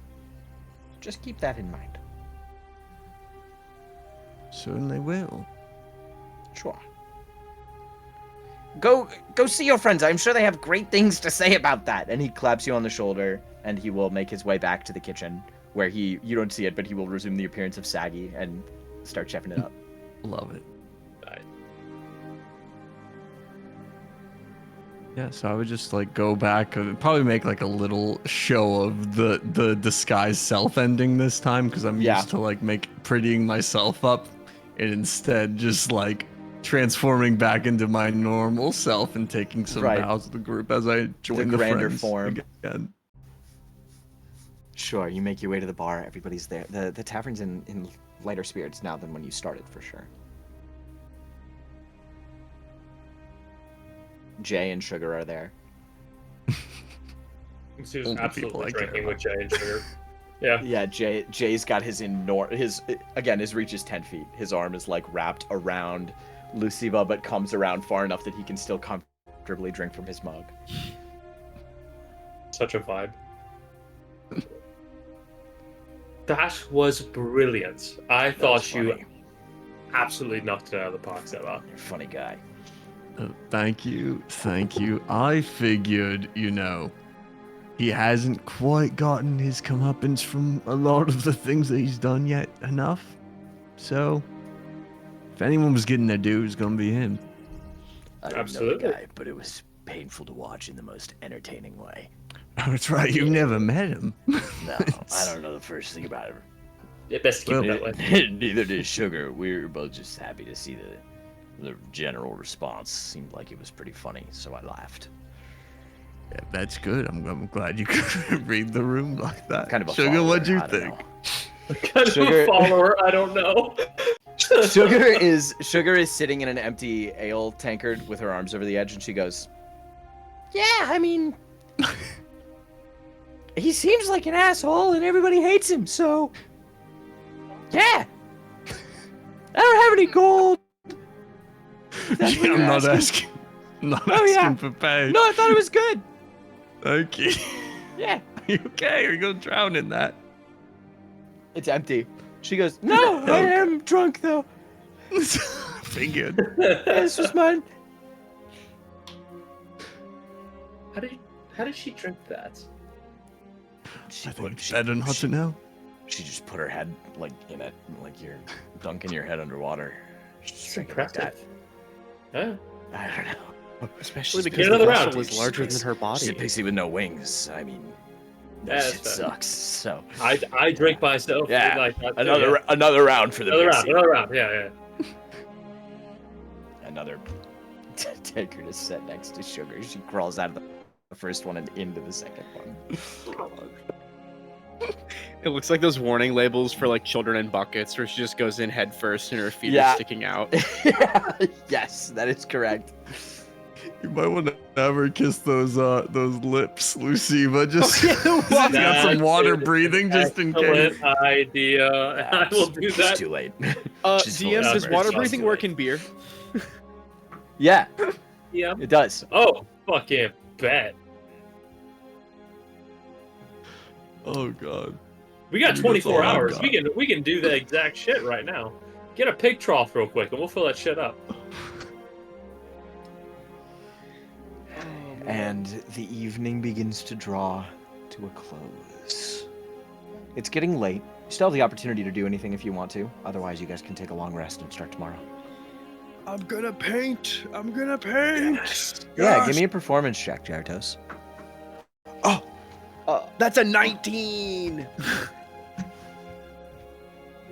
just keep that in mind. Certainly will. Sure. Go see your friends. I'm sure they have great things to say about that. And he claps you on the shoulder, and he will make his way back to the kitchen, where you don't see it, but he will resume the appearance of Saggy and start chefing it up. Love it. Right. Yeah, so I would just like go back and probably make like a little show of the disguised self ending this time because I'm Yeah. used to like prettying myself up and instead just like transforming back into my normal self and taking some Right. bows of the group as I join the grander friends form. again. Sure, you make your way to the bar. Everybody's there. The tavern's in lighter spirits now than when you started, for sure. Jay and Sugar are there. He was Only absolutely people I care drinking about. with Jay and Sugar. Yeah. Yeah, Jay's got his his reach is 10 feet. His arm is like wrapped around Luciva, but comes around far enough that he can still comfortably drink from his mug. Such a vibe. That was brilliant. I That thought was you funny. absolutely knocked it out of the park, Zella. You're a funny guy. Thank you. I figured, he hasn't quite gotten his comeuppance from a lot of the things that he's done yet enough. So, if anyone was getting their due, it's gonna be him. I didn't know Absolutely. the guy, but it was painful to watch in the most entertaining way. Oh, that's right. You've never met him. No, I don't know the first thing about him. Yeah, best keep it that way. Neither did Sugar. We were both just happy to see the general response. Seemed like it was pretty funny, so I laughed. Yeah, that's good. I'm glad you could read the room like that. Kind of a Sugar, follower, what'd you I don't think? know. Kind of Sugar- a follower, I don't know. Sugar is sitting in an empty ale tankard with her arms over the edge, and she goes, "Yeah, I mean, he seems like an asshole, and everybody hates him. So, yeah, I don't have any gold." That's what I'm you're not asking. not Oh, yeah. asking for pay. No, I thought it was good. Thank you. Yeah, Are you okay? Are you gonna drown in that? it's empty. She goes, "No, I am drunk though. Figured. This was mine." How did she drink that? She I think it's she- better not to know. She just put her head like in it, like you're dunking your head underwater. Just It's drinking like that. impressive. Yeah. I don't know. Especially Get because the another vessel round. was larger than her She's a body. pixie with no wings. I mean, Yeah, that that's shit fair. sucks. So I drink myself. Yeah, like that too, another round for the yeah. pixie. Another round. Yeah. Another taker to sit next to Sugar. She crawls out of the first one and into the second one. It looks like those warning labels for like children in buckets, where she just goes in head first and her feet Yeah. are sticking out. Yes, that is correct. You might want to have her kiss those lips, Lucy, but just Oh, yeah, the water. got some That's water an breathing just in case. Excellent idea. I will do It's that. too late. She's DM, full of does summer. water It's breathing awesome. work in beer? Yeah, Yeah. it does. Oh, fucking bet. Oh god. We got Beautiful. 24 Oh, hours. God. We can do the exact shit right now. Get a pig trough real quick, and we'll fill that shit up. And the evening begins to draw to a close. It's getting late. You still have the opportunity to do anything if you want to. Otherwise, you guys can take a long rest and start tomorrow. I'm gonna paint. I'm gonna paint. Yeah, give me a performance check, Gyarados. That's a 19. You're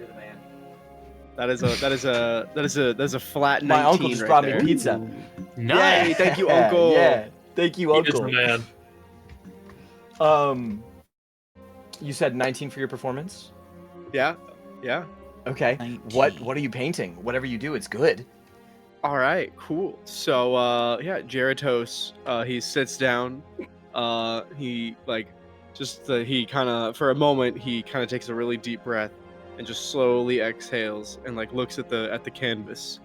the man. That is a flat 19 My uncle just right brought there. me pizza. Nice. Yay, thank you, Uncle. Yeah, thank you, He is Uncle. the man. You said 19 for your performance? Yeah. Okay. 19. What are you painting? Whatever you do, it's good. All right, cool. So, Gyarados, he sits down. He kind of, for a moment, he kind of takes a really deep breath and just slowly exhales and like looks at the canvas.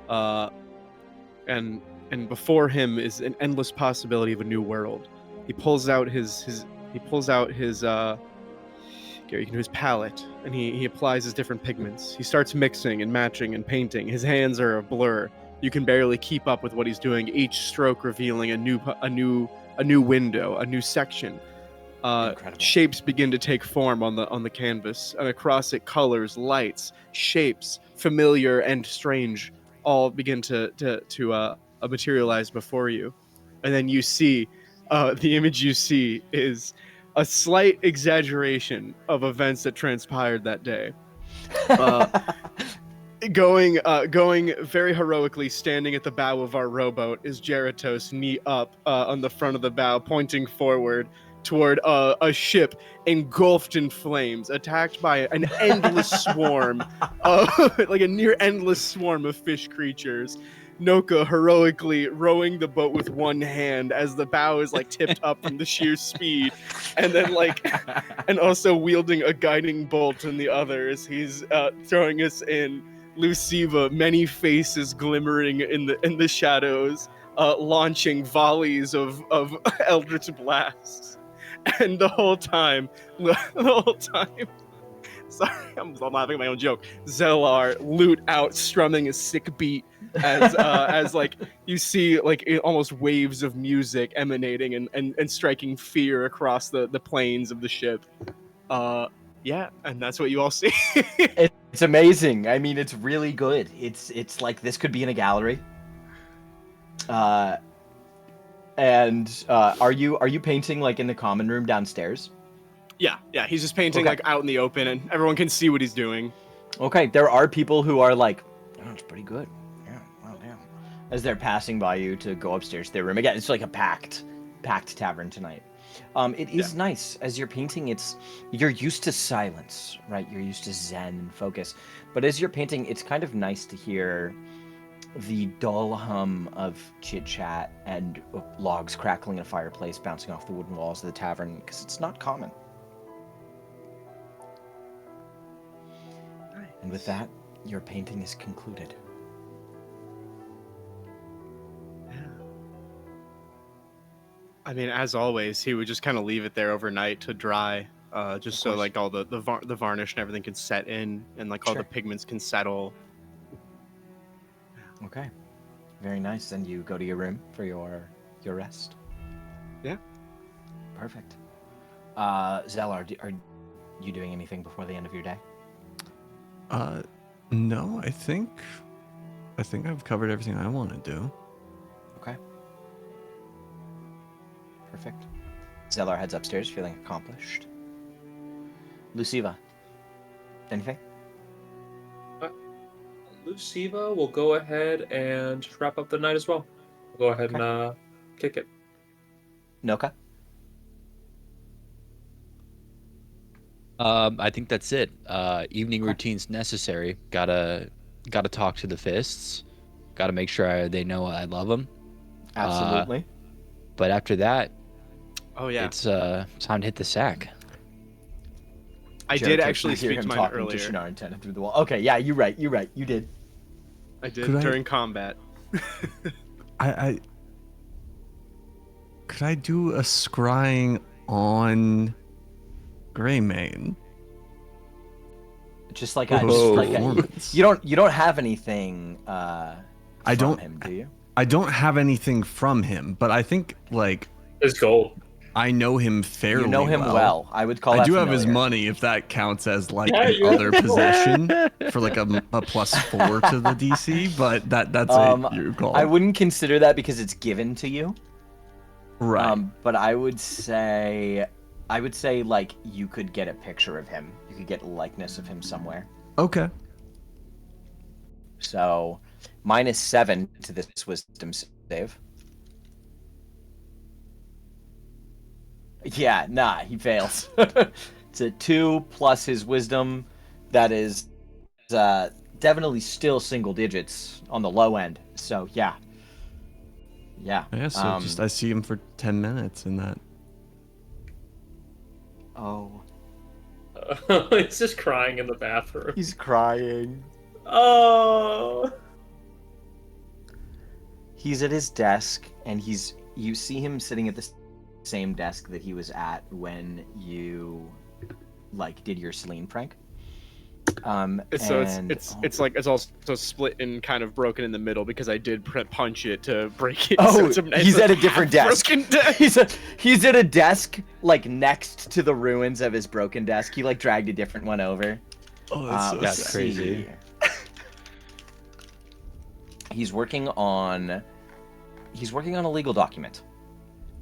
And before him is an endless possibility of a new world. He pulls out his you can do his palette, and he applies his different pigments. He starts mixing and matching and painting. His hands are a blur. You can barely keep up with what he's doing. Each stroke revealing a new window, a new section. Incredible. Shapes begin to take form on the canvas, and across it, colors, lights, shapes, familiar and strange, all begin to materialize before you. And then you see, the image you see is a slight exaggeration of events that transpired that day. Going very heroically, standing at the bow of our rowboat is Gyarados, knee up on the front of the bow, pointing forward toward a ship engulfed in flames, attacked by an endless swarm, like a near endless swarm of fish creatures. Noka heroically rowing the boat with one hand as the bow is like tipped up from the sheer speed, and then and also wielding a guiding bolt in the other as he's throwing us in. Luciva, many faces glimmering in the shadows, launching volleys of eldritch blasts, and the whole time, sorry, I'm laughing at my own joke. Zelar, lute out, strumming a sick beat as like you see like almost waves of music emanating and striking fear across the plains of the ship. Yeah, and that's what you all see. It's amazing. I mean, it's really good. It's like this could be in a gallery. Are you painting like in the common room downstairs? Yeah, he's just painting Okay. like out in the open, and everyone can see what he's doing. Okay, there are people who are like, oh, it's pretty good. Yeah, well, damn. As they're passing by you to go upstairs to their room. Again, it's like a packed tavern tonight. It is nice as you're painting. You're used to silence, right? You're used to zen and focus. But as you're painting, it's kind of nice to hear the dull hum of chit chat and logs crackling in a fireplace bouncing off the wooden walls of the tavern, because it's not common. And with that, your painting is concluded. I mean, as always, he would just kind of leave it there overnight to dry, just so course. like all the varnish and everything can set in, and like all Sure. the pigments can settle. Okay. Very nice. Then you go to your room for your rest. Yeah. Perfect. Zelar, are you doing anything before the end of your day? No, I think I've covered everything I want to do. Okay. Perfect. Zelar heads upstairs feeling accomplished. Luciva, anything? Luciva will go ahead and wrap up the night as well. We'll go ahead and kick it. Noka? I think that's it. Evening routine's necessary. Gotta talk to the fists. Gotta make sure they know I love them. Absolutely. But after that, Oh yeah, it's time to hit the sack. I Jared did can actually hear speak him mine talking earlier. to Shinar and Tena through the wall. Okay, yeah, you're right. You did. I did Could I- during combat. I could I do a scrying on Greymane? Just like Performance. you don't have anything. I from don't. him, do you? I don't have anything from him, but I think like It's gold. I know him fairly. You know him well. I would call I that do have his familiar. money if that counts as like Yeah, an you other have- possession for like a +4 to the DC, but that's your call. I wouldn't consider that because it's given to you. Right. But I would say like you could get a picture of him. You could get a likeness of him somewhere. Okay. So, -7 to this wisdom save. Yeah, nah, he fails. It's a 2 plus his wisdom. That is definitely still single digits on the low end. So, yeah. Yeah. Yeah, so just I see him for 10 minutes in that. Oh. He's just crying in the bathroom. He's crying. Oh. He's at his desk, and you see him sitting at the same desk that he was at when you like did your Celine prank. So it's also split and kind of broken in the middle because I did punch it to break it. Oh, so it's a nice he's at a different desk. broken desk. He's at a desk like next to the ruins of his broken desk. He like dragged a different one over. Oh, that's That's crazy. He's working on a legal document.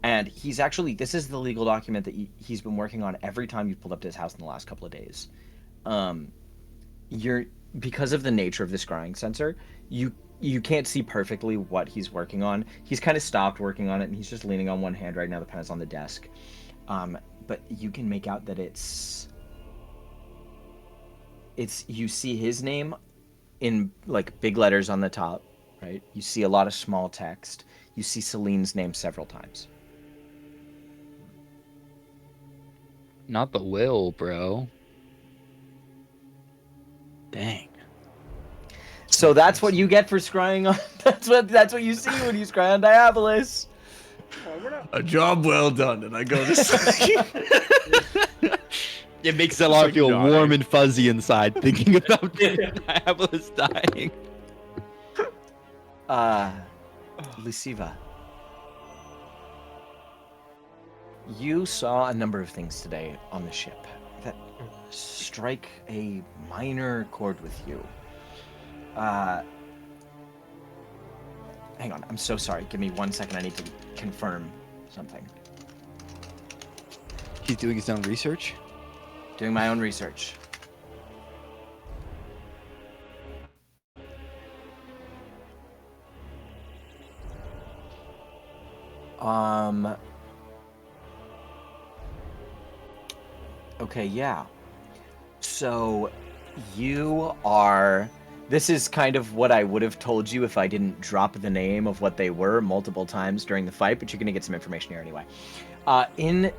And this is the legal document that he's been working on every time you've pulled up to his house in the last couple of days. Because of the nature of the scrying sensor, you can't see perfectly what he's working on. He's kind of stopped working on it, and he's just leaning on one hand right now. The pen is on the desk. But you can make out that it's you see his name in like big letters on the top, right? You see a lot of small text. You see Celine's name several times. Not the will, bro. Dang. So that's what you get for scrying on. That's what you see when you scry on Diabolus. A job well done, and I go to sleep. It makes Zelar feel warm and fuzzy inside thinking about Diabolus dying. Luciva. You saw a number of things today on the ship that strike a minor chord with you. Hang on, I'm so sorry. Give me 1 second. I need to confirm something. He's doing his own research? Doing my own research. Okay, yeah. So, this is kind of what I would have told you if I didn't drop the name of what they were multiple times during the fight, but you're gonna get some information here anyway. In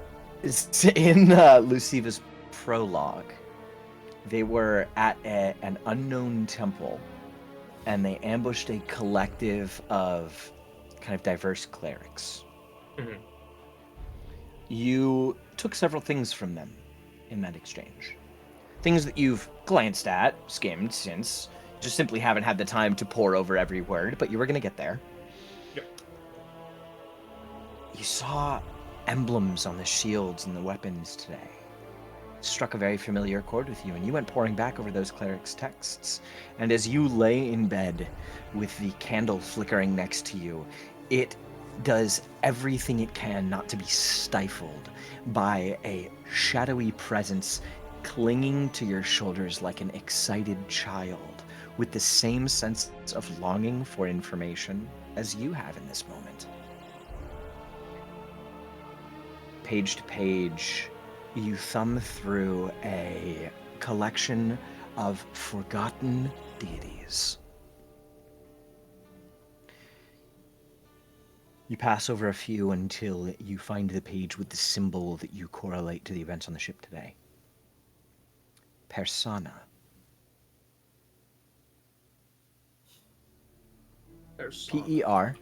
Luciva's prologue, they were at an unknown temple, and they ambushed a collective of kind of diverse clerics. Mhm. You took several things from them in that exchange. Things that you've glanced at, skimmed since, just simply haven't had the time to pore over every word, but you were going to get there. Yep. You saw emblems on the shields and the weapons today. It struck a very familiar chord with you, and you went poring back over those clerics' texts. And as you lay in bed with the candle flickering next to you, it does everything it can not to be stifled by a shadowy presence clinging to your shoulders like an excited child with the same sense of longing for information as you have in this moment. Page to page, you thumb through a collection of forgotten deities. You pass over a few until you find the page with the symbol that you correlate to the events on the ship today. Persana. Persana.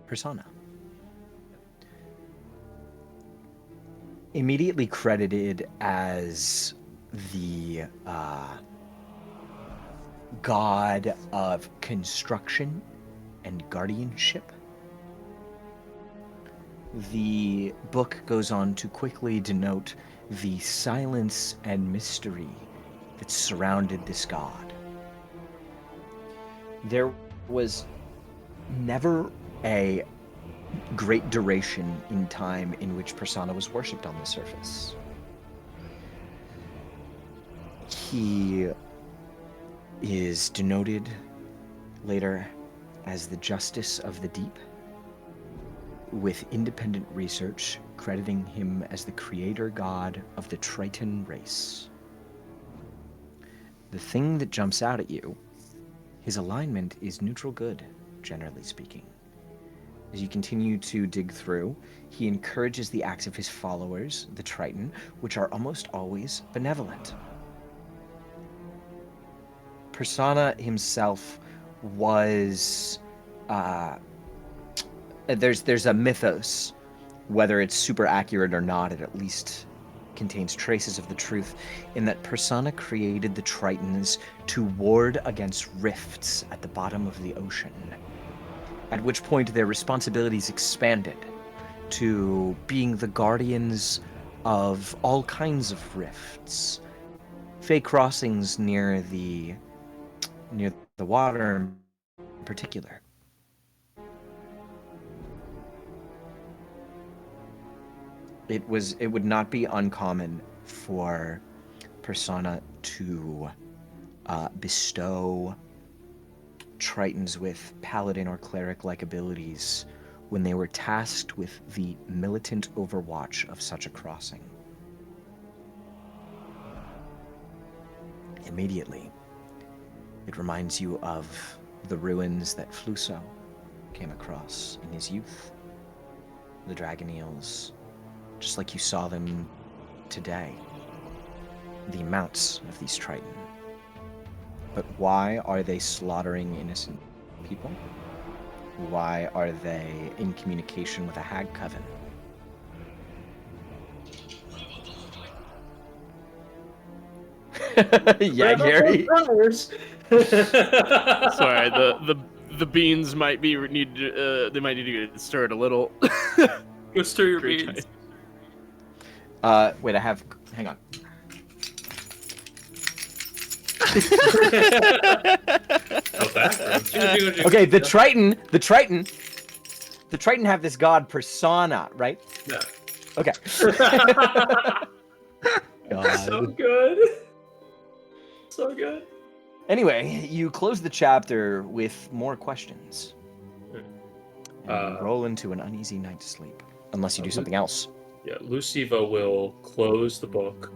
Persana. Immediately credited as the god of construction and guardianship. The book goes on to quickly denote the silence and mystery that surrounded this god. There was never a great duration in time in which Persona was worshipped on the surface. He is denoted later as the Justice of the Deep, with independent research crediting him as the creator god of the Triton race. The thing that jumps out at you, his alignment is neutral good, generally speaking. As you continue to dig through, he encourages the acts of his followers, the Triton, which are almost always benevolent. Persona himself was there's a mythos, whether it's super accurate or not, it at least contains traces of the truth, in that Persona created the Tritons to ward against rifts at the bottom of the ocean, at which point their responsibilities expanded to being the guardians of all kinds of rifts, fey crossings near the water in particular. It would not be uncommon for Persona to bestow Tritons with paladin or cleric-like abilities when they were tasked with the militant overwatch of such a crossing. Immediately, it reminds you of the ruins that Fluso came across in his youth, the dragon eels, just like you saw them today, the mounts of these Triton. But why are they slaughtering innocent people? Why are they in communication with a hag coven? Yeah, Gary. Sorry, the beans might be need they might need to get stirred a little. Go stir your beans. Wait, hang on. Okay, the Triton have this god Persona, right? Yeah. Okay. So good. So good. Anyway, you close the chapter with more questions. And you roll into an uneasy night's sleep, unless you do something else. Yeah, Luciva will close the book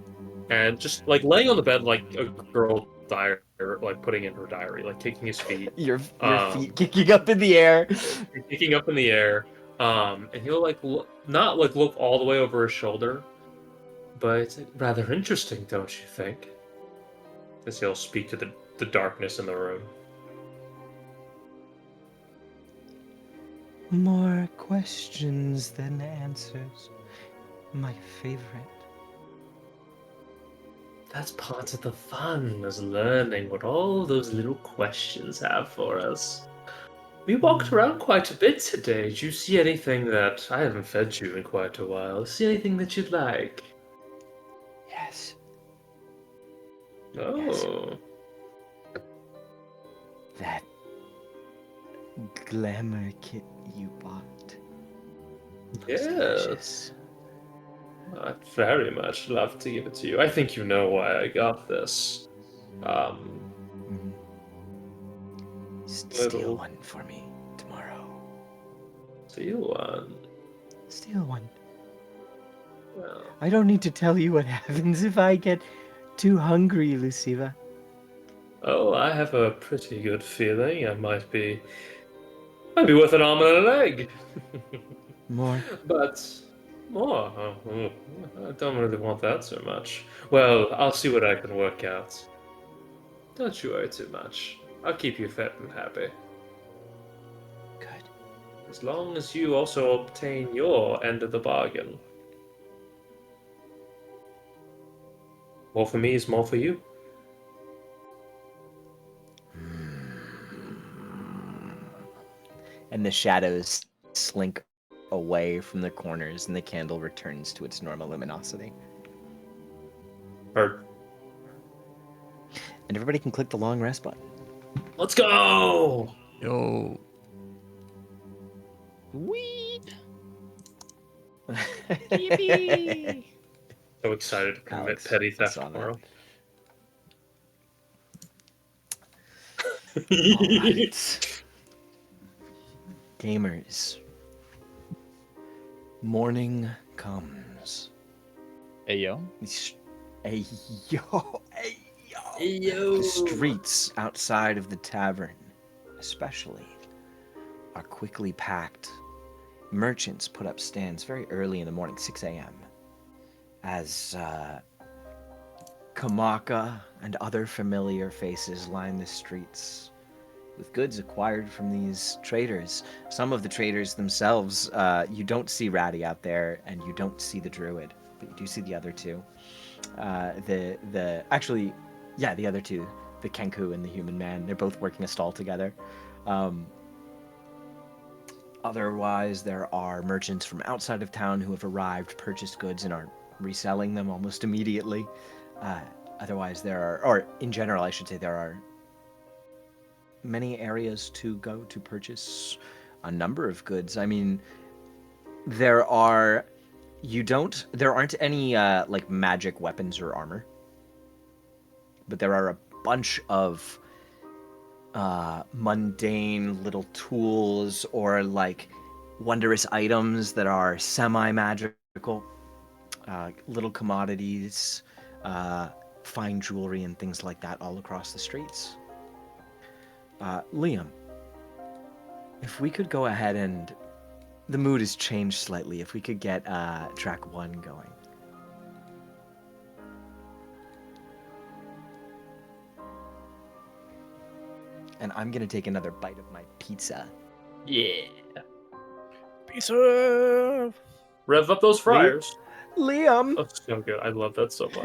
and just like laying on the bed like a girl diary, like putting in her diary, like kicking his feet. Your feet kicking up in the air. Kicking up in the air. And he'll like not like look all the way over his shoulder, but it's rather interesting, don't you think? As he'll speak to the darkness in the room. More questions than answers. My favorite. That's part of the fun, is learning what all those little questions have for us. We walked around quite a bit today. Did you see anything that I haven't fed you in quite a while? See anything that you'd like? Yes. Oh. Yes. That glamour kit you bought. Yes. Delicious. I'd very much love to give it to you. I think you know why I got this. Steal one for me tomorrow. Steal one? Steal one. Well, I don't need to tell you what happens if I get too hungry, Luciva. oh, I have a pretty good feeling I might be worth an arm and a leg. More? But more? I don't really want that so much. Well, I'll see what I can work out. Don't you worry too much. I'll keep you fed and happy. Good. As long as you also obtain your end of the bargain. More for me is more for you. And the shadows slink away from the corners, and the candle returns to its normal luminosity. Or And everybody can click the long rest button. let's go. Yo. Sweet. So excited to commit Alex, petty I theft saw that. tomorrow. Alright. Gamers. Morning comes. Hey yo. Hey yo. The streets outside of the tavern, especially, are quickly packed. Merchants put up stands very early in the morning, 6 a.m., as Kamaka and other familiar faces line the streets with goods acquired from these traders. Some of the traders themselves, you don't see Ratty out there, and you don't see the druid, but you do see the other two. The other two, the Kenku and the human man, they're both working a stall together. Otherwise, there are merchants from outside of town who have arrived, purchased goods, and are reselling them almost immediately. Otherwise, in general, I should say, there are many areas to go to purchase a number of goods. I mean, there aren't any like magic weapons or armor, but there are a bunch of mundane little tools or like wondrous items that are semi-magical, little commodities, fine jewelry and things like that all across the streets. Liam, if we could go ahead and... The mood has changed slightly. If we could get track 1 going. And I'm gonna take another bite of my pizza. Yeah. Pizza. Rev up those fryers. Liam! Oh, so good. I love that so much.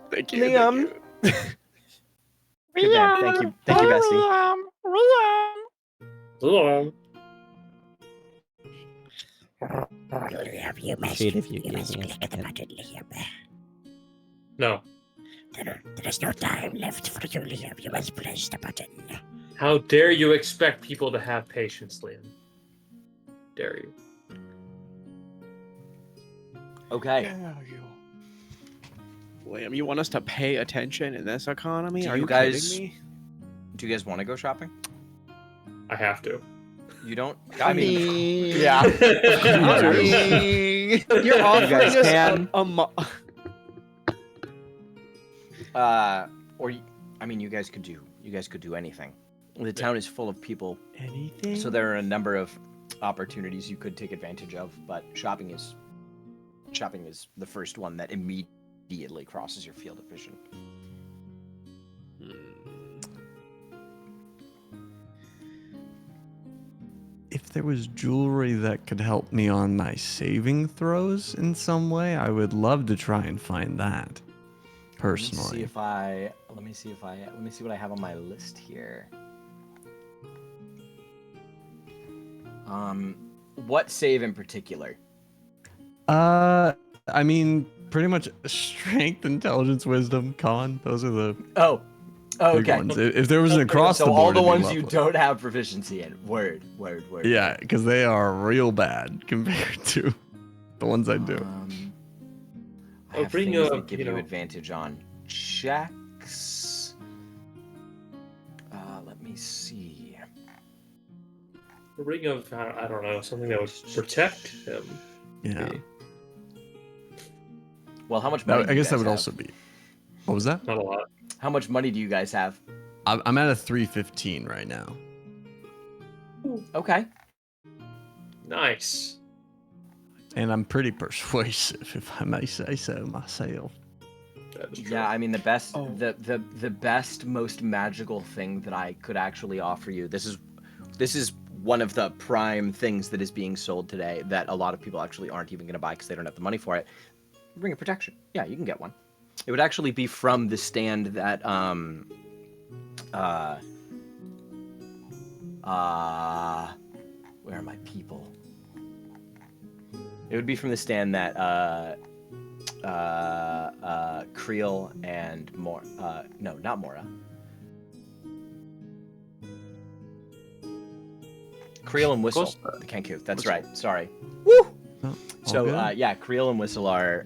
Thank you. Liam! Good man. Thank you, bestie. Hello. Appreciate if you give me a second. No. There is no time left for you, Liam. You must press the button. How dare you expect people to have patience, Liam? Dare you? Okay. Liam, you want us to pay attention in this economy? Do Are you you guys- kidding me? Do you guys want to go shopping? I have to. You don't? I mean, yeah. You're offering guys us can. You guys could do anything. The town is full of people, Anything? so there are a number of opportunities you could take advantage of, but shopping is the first one that immediately crosses your field of vision. If there was jewelry that could help me on my saving throws in some way, I would love to try and find that. Personally. Let me see what I have on my list here. What save in particular? I mean, pretty much strength, intelligence, wisdom, con. Those are the Oh, big okay. ones. If there was an across so the board, all the it'd be ones you lovely. don't have proficiency in. Word. Yeah, because they are real bad compared to the ones I do. I have bring things up, that give you advantage on checks. Let me see. A ring of, I don't know, something that would protect him. Yeah. Well, how much money? I guess that would also be. What was that? Not a lot. How much money do you guys have? I'm at a 315 right now. Okay. Nice. And I'm pretty persuasive, if I may say so myself. That is true. Yeah, I mean the best, the best, most magical thing that I could actually offer you. This is one of the prime things that is being sold today that a lot of people actually aren't even going to buy because they don't have the money for it. Ring of protection. Yeah, you can get one. It would actually be from the stand that where are my people? It would be from the stand that Creel and no, not Mora. Creel and Whistle, the Kenku. That's right. Sorry. Woo! Oh, So good. yeah, Creel and Whistle are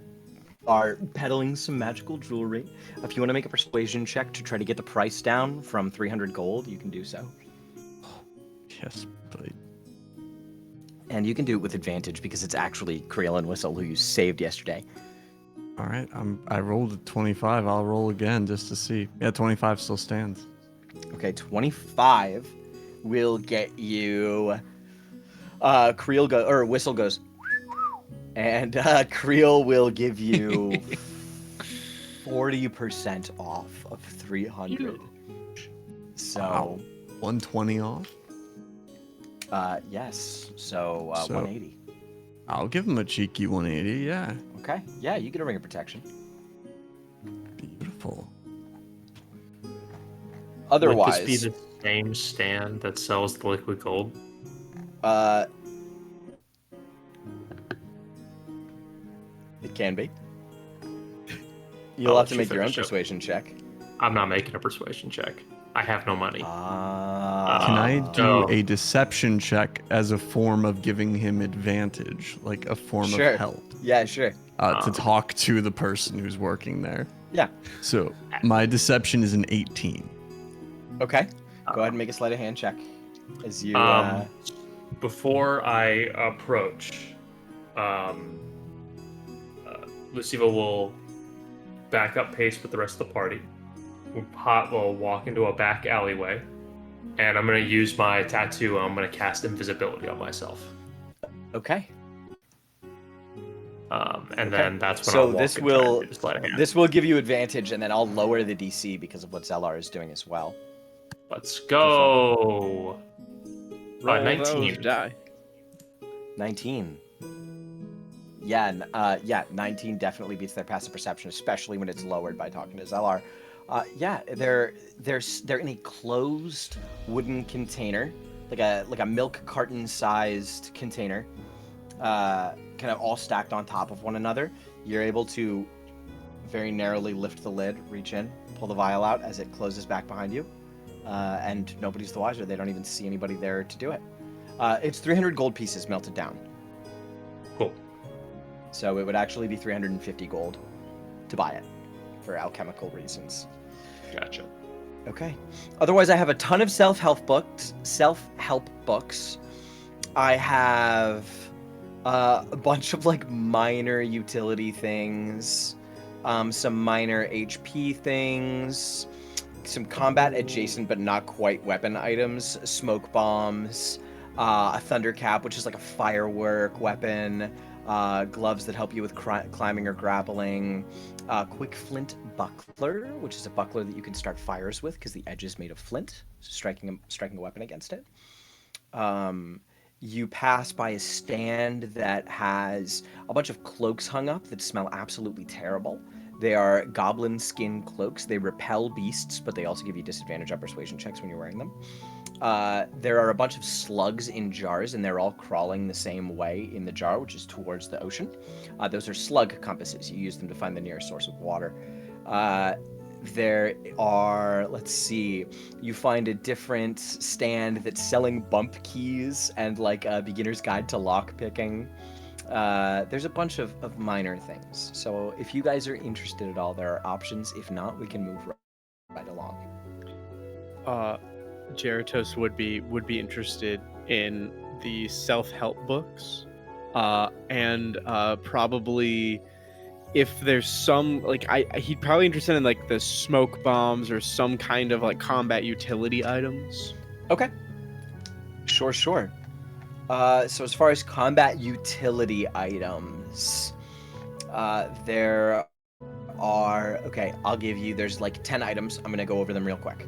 peddling some magical jewelry. If you want to make a persuasion check to try to get the price down from 300 gold, you can do so. Yes, please. And you can do it with advantage because it's actually Creel and Whistle who you saved yesterday. All right, I rolled a 25. I'll roll again just to see. Yeah, 25 still stands. Okay, 25 will get you. Whistle goes, and Creel will give you 40% off of 300. So, Wow. 120 off. yes. So, So- 180. I'll give him a cheeky 180. Yeah, Okay. Yeah, you get a ring of protection. beautiful. Otherwise, Would this be the same stand that sells the liquid gold? It can be. You'll I'll have let to you make your own finish it. persuasion check. I'm not making a persuasion check. I have no money. Can I do no. a deception check as a form of giving him advantage, like a form Sure. of help, Yeah, sure. to talk to the person who's working there? Yeah. So my deception is an 18. Okay. Go ahead and make a sleight of hand check. As you. Before I approach, Luciva will back up pace with the rest of the party. We'll walk into a back alleyway, and I'm going to use my tattoo. I'm going to cast invisibility on myself. Okay. And then that's when So I'll walk this and try will and do sleight of hand. this will give you advantage, and then I'll lower the DC because of what Zellar is doing as well. Let's go. Roll 19. those die. 19. Yeah, 19 definitely beats their passive perception, especially when it's lowered by talking to Zellar. They're in a closed wooden container, like a milk carton sized container, kind of all stacked on top of one another. You're able to very narrowly lift the lid, reach in, pull the vial out as it closes back behind you, and nobody's the wiser. They don't even see anybody there to do it. It's 300 gold pieces melted down. Cool. So it would actually be 350 gold to buy it for alchemical reasons. Gotcha. Okay. Otherwise, I have a ton of self-help books. I have a bunch of like minor utility things, some minor HP things, some combat adjacent but not quite weapon items, smoke bombs, a thunder cap, which is like a firework weapon, gloves that help you with climbing or grappling, quick flint buckler, which is a buckler that you can start fires with because the edge is made of flint, striking a weapon against it. You pass by a stand that has a bunch of cloaks hung up that smell absolutely terrible. They are goblin skin cloaks. They repel beasts, but they also give you disadvantage on persuasion checks when you're wearing them. There are a bunch of slugs in jars, and they're all crawling the same way in the jar, which is towards the ocean. Those are slug compasses. You use them to find the nearest source of water. There are, let's see, you find a different stand that's selling bump keys and like a beginner's guide to lock picking. There's a bunch of minor things. So if you guys are interested at all, there are options. If not, we can move right along. Jeratos would be interested in the self-help books, and probably if there's some like he'd probably interested in like the smoke bombs or some kind of like combat utility items. Okay. Sure. So as far as combat utility items, there are, okay, I'll give you, there's like 10 items. I'm going to go over them real quick.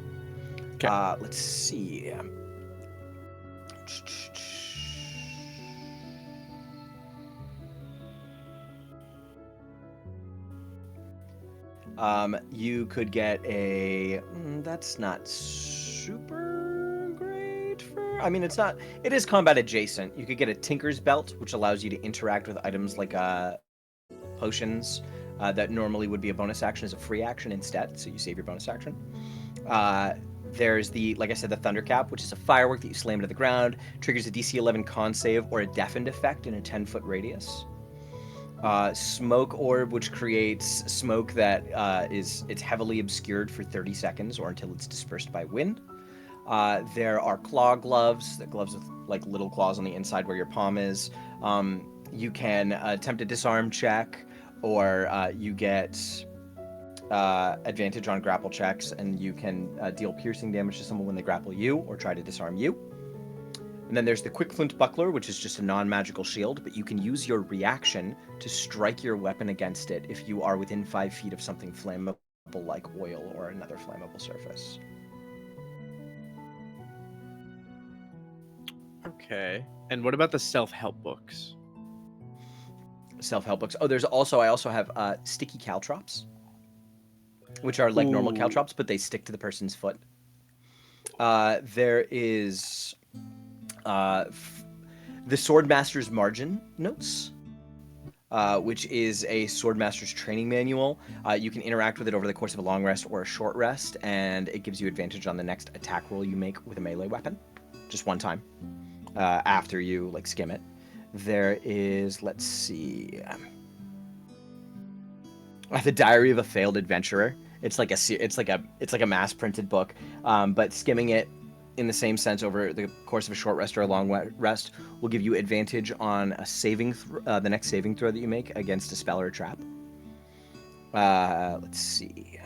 Okay. Let's see. You could get a. That's not super great for. I mean, it's not. It is combat adjacent. You could get a Tinker's Belt, which allows you to interact with items like potions that normally would be a bonus action as a free action instead. So you save your bonus action. There's like I said, the Thunder Cap, which is a firework that you slam into the ground, triggers a DC 11 con save or a deafened effect in a 10-foot radius. Smoke Orb, which creates smoke that it's heavily obscured for 30 seconds or until it's dispersed by wind. There are Claw Gloves, the gloves with like little claws on the inside where your palm is. You can attempt a disarm check, or you get advantage on grapple checks, and you can deal piercing damage to someone when they grapple you or try to disarm you. And then there's the Quick Flint Buckler, which is just a non-magical shield, but you can use your reaction to strike your weapon against it if you are within 5 feet of something flammable like oil or another flammable surface. Okay. And what about the self-help books? Self-help books. Oh, I also have sticky caltrops, which are like normal caltrops, but they stick to the person's foot. There is the Swordmaster's Margin Notes, which is a Swordmaster's training manual. You can interact with it over the course of a long rest or a short rest, and it gives you advantage on the next attack roll you make with a melee weapon, just one time, after you like skim it. There is, let's see, the Diary of a Failed Adventurer. It's like a mass printed book, but skimming it in the same sense over the course of a short rest or a long rest will give you advantage on a the next saving throw that you make against a spell or a trap. Let's see.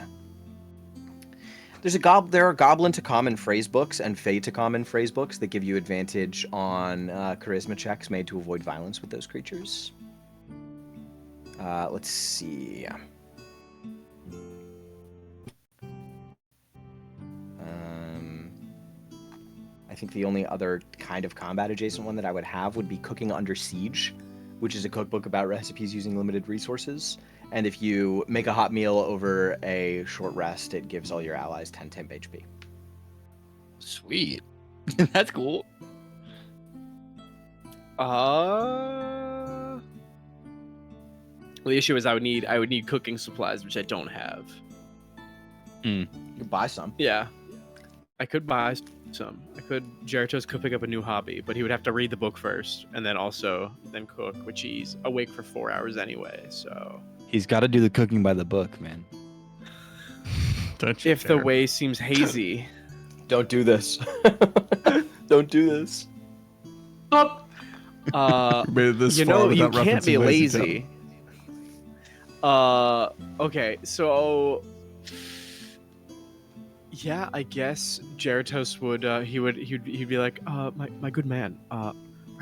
There are Goblin to Common phrase books and Fey to Common phrase books that give you advantage on charisma checks made to avoid violence with those creatures. Let's see. I think the only other kind of combat adjacent one that I would have would be Cooking Under Siege, which is a cookbook about recipes using limited resources. And if you make a hot meal over a short rest, it gives all your allies 10 temp HP. Sweet. That's cool. Well, the issue is I would need cooking supplies, which I don't have. You could buy some. Yeah. I could buy some. Jeritos could pick up a new hobby, but he would have to read the book first and then cook, which he's awake for 4 hours anyway, so. He's got to do the cooking by the book, man. If the way seems hazy. Don't do this. Don't do this. You can't be lazy. Okay, so yeah, I guess Jeritos would he'd be like, my good man, I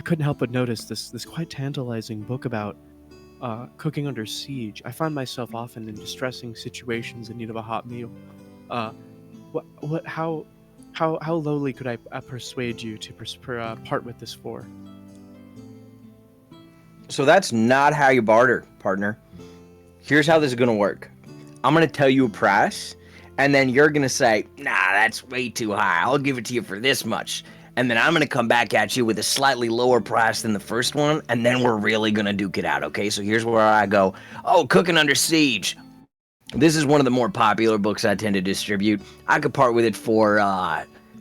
couldn't help but notice this quite tantalizing book about cooking under siege. I find myself often in distressing situations in need of a hot meal. How lowly could I persuade you to part with this for? So that's not how you barter, partner. Here's how this is gonna work. I'm gonna tell you a price, and then you're gonna say, nah, that's way too high. I'll give it to you for this much. And then I'm gonna come back at you with a slightly lower price than the first one, and then we're really gonna duke it out, okay? So here's where I go. Oh, Cooking Under Siege. This is one of the more popular books I tend to distribute. I could part with it for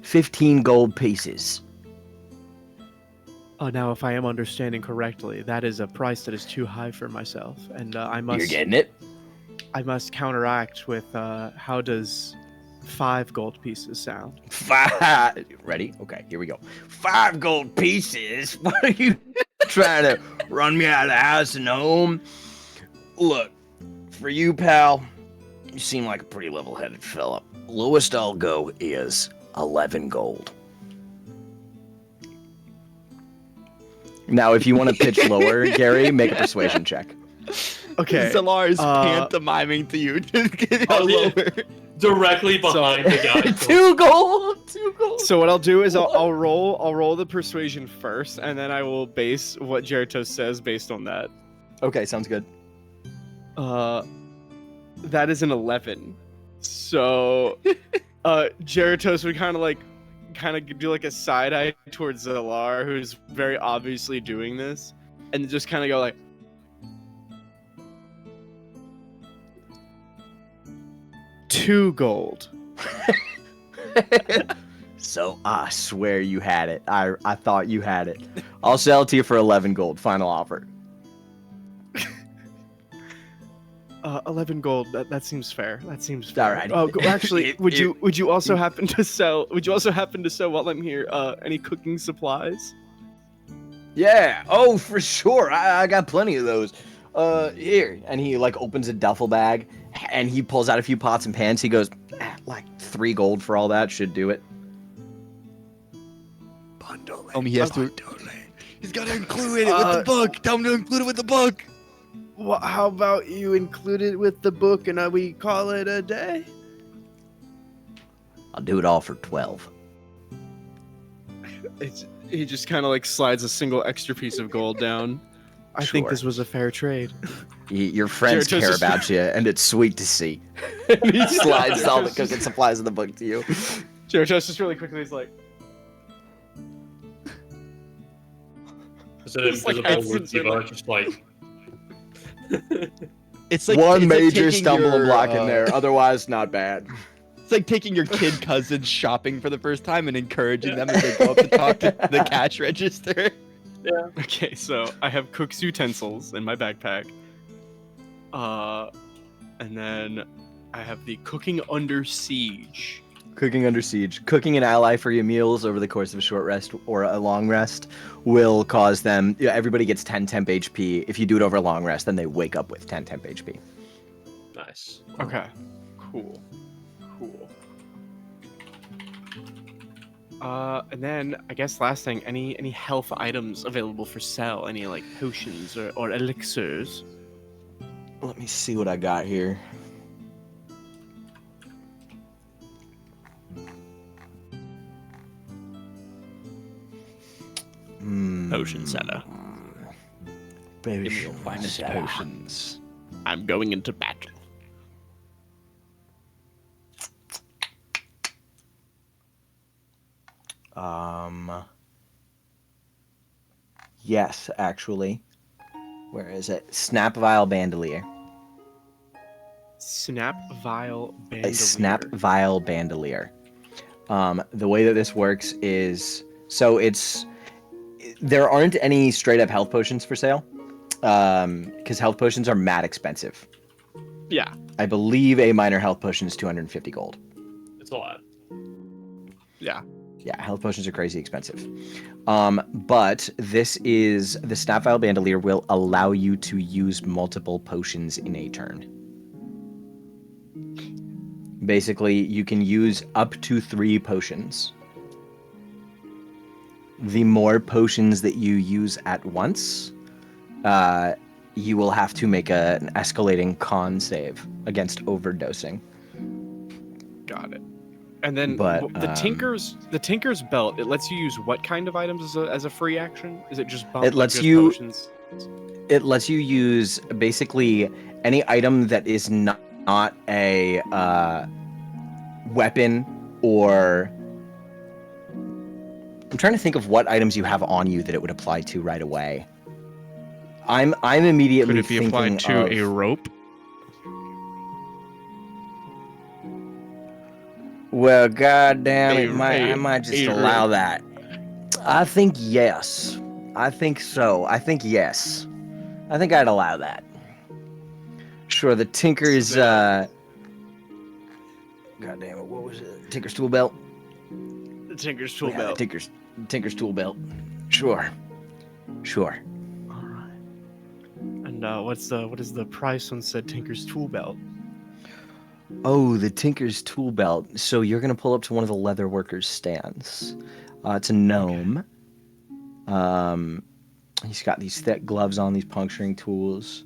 15 gold pieces. Oh, now if I am understanding correctly, that is a price that is too high for myself, and I must. You're getting it? I must counteract with how does 5 gold pieces sound? 5. Ready? Okay, here we go. 5 gold pieces? What are you trying to run me out of the house and home? Look, for you, pal, you seem like a pretty level-headed fella. Lowest I'll go is 11 gold. Now, if you want to pitch lower, Gary, make a persuasion check. Okay. Zalar is pantomiming to you to get lower. Directly behind the guy. 2 gold. 2 gold. So what I'll do is I'll roll the persuasion first, and then I will base what Jeritos says based on that. Okay, sounds good. That is an 11. So, Jeratos would kind of do like a side eye towards Zelar, who's very obviously doing this, and just kind of go like, 2 gold. So I swear you had it. I thought you had it. I'll sell it to you for 11 gold. Final offer. 11 gold. That seems fair. That seems fair. Alright. Oh, actually, would you also happen to sell? Would you also happen to sell while I'm here? Any cooking supplies? Yeah. Oh, for sure. I got plenty of those. Here. And he like opens a duffel bag and he pulls out a few pots and pans. He goes, like 3 gold for all that should do it. He has to. He's got to include it with the book. Tell him to include it with the book. Well, how about you include it with the book and we call it a day? I'll do it all for 12. He just kind of like slides a single extra piece of gold down. I think this was a fair trade. Your friends Jeratos care is- about you, and it's sweet to see. And he slides all the cooking supplies in the book to you. Jeratos just really quickly is like, Is it It's like invisible accents with are Diva like- just like... It's like One it's like major taking stumbling your, block in there, otherwise not bad. It's like taking your kid cousins shopping for the first time and encouraging them as they go up to talk to the cash register. okay, so I have cook's utensils in my backpack. And then I have the cooking under siege. Cooking under siege. Cooking an ally for your meals over the course of a short rest or a long rest will cause them... Yeah, everybody gets 10 temp HP. If you do it over a long rest, then they wake up with 10 temp HP. Nice. Okay, cool. And then I guess last thing, any health items available for sale? Any like potions or elixirs? Let me see what I got here. Potion seller. Give me your finest potions. I'm going into battle. Yes, actually. Where is it? Snap Vial Bandolier. Snap Vial A Bandolier. Snap Vial Bandolier. The way that this works is... So it's... There aren't any straight up health potions for sale. Because health potions are mad expensive. Yeah. I believe a minor health potion is 250 gold. It's a lot. Yeah. Yeah, health potions are crazy expensive. But this is... The Snap Vial Bandolier will allow you to use multiple potions in a turn. Basically, you can use up to 3 potions. The more potions that you use at once, you will have to make an escalating con save against overdosing. Got it. And then But, the Tinker's Belt, it lets you use what kind of items as a free action? Is it just bump It lets just you- potions? It lets you use basically any item that is not a weapon or... I'm trying to think of what items you have on you that it would apply to right away. I'm immediately Could it be applied thinking to of... a rope? Well, goddamn, I might just a allow rope. that. I think yes. I think so. I think yes. I think I'd allow that. Sure, the Tinker's, goddamn it, what was it? Tinker's tool belt? The Tinker's Tool Yeah, Belt. Tinker's tool belt. Sure. Sure. And what is the price on said Tinker's Tool Belt? Oh, the Tinker's tool belt. So you're gonna pull up to one of the leather workers' stands. It's a gnome. He's got these thick gloves on, these puncturing tools.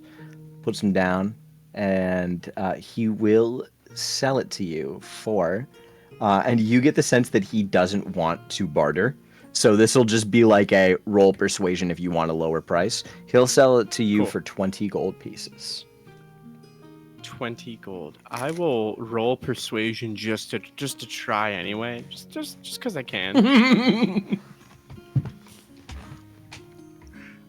Puts them down, and he will sell it to you for. And you get the sense that he doesn't want to barter. So this will just be like a roll persuasion if you want a lower price. He'll sell it to you Cool. for 20 gold pieces. 20 gold. I will roll persuasion just to try anyway. Just because I can.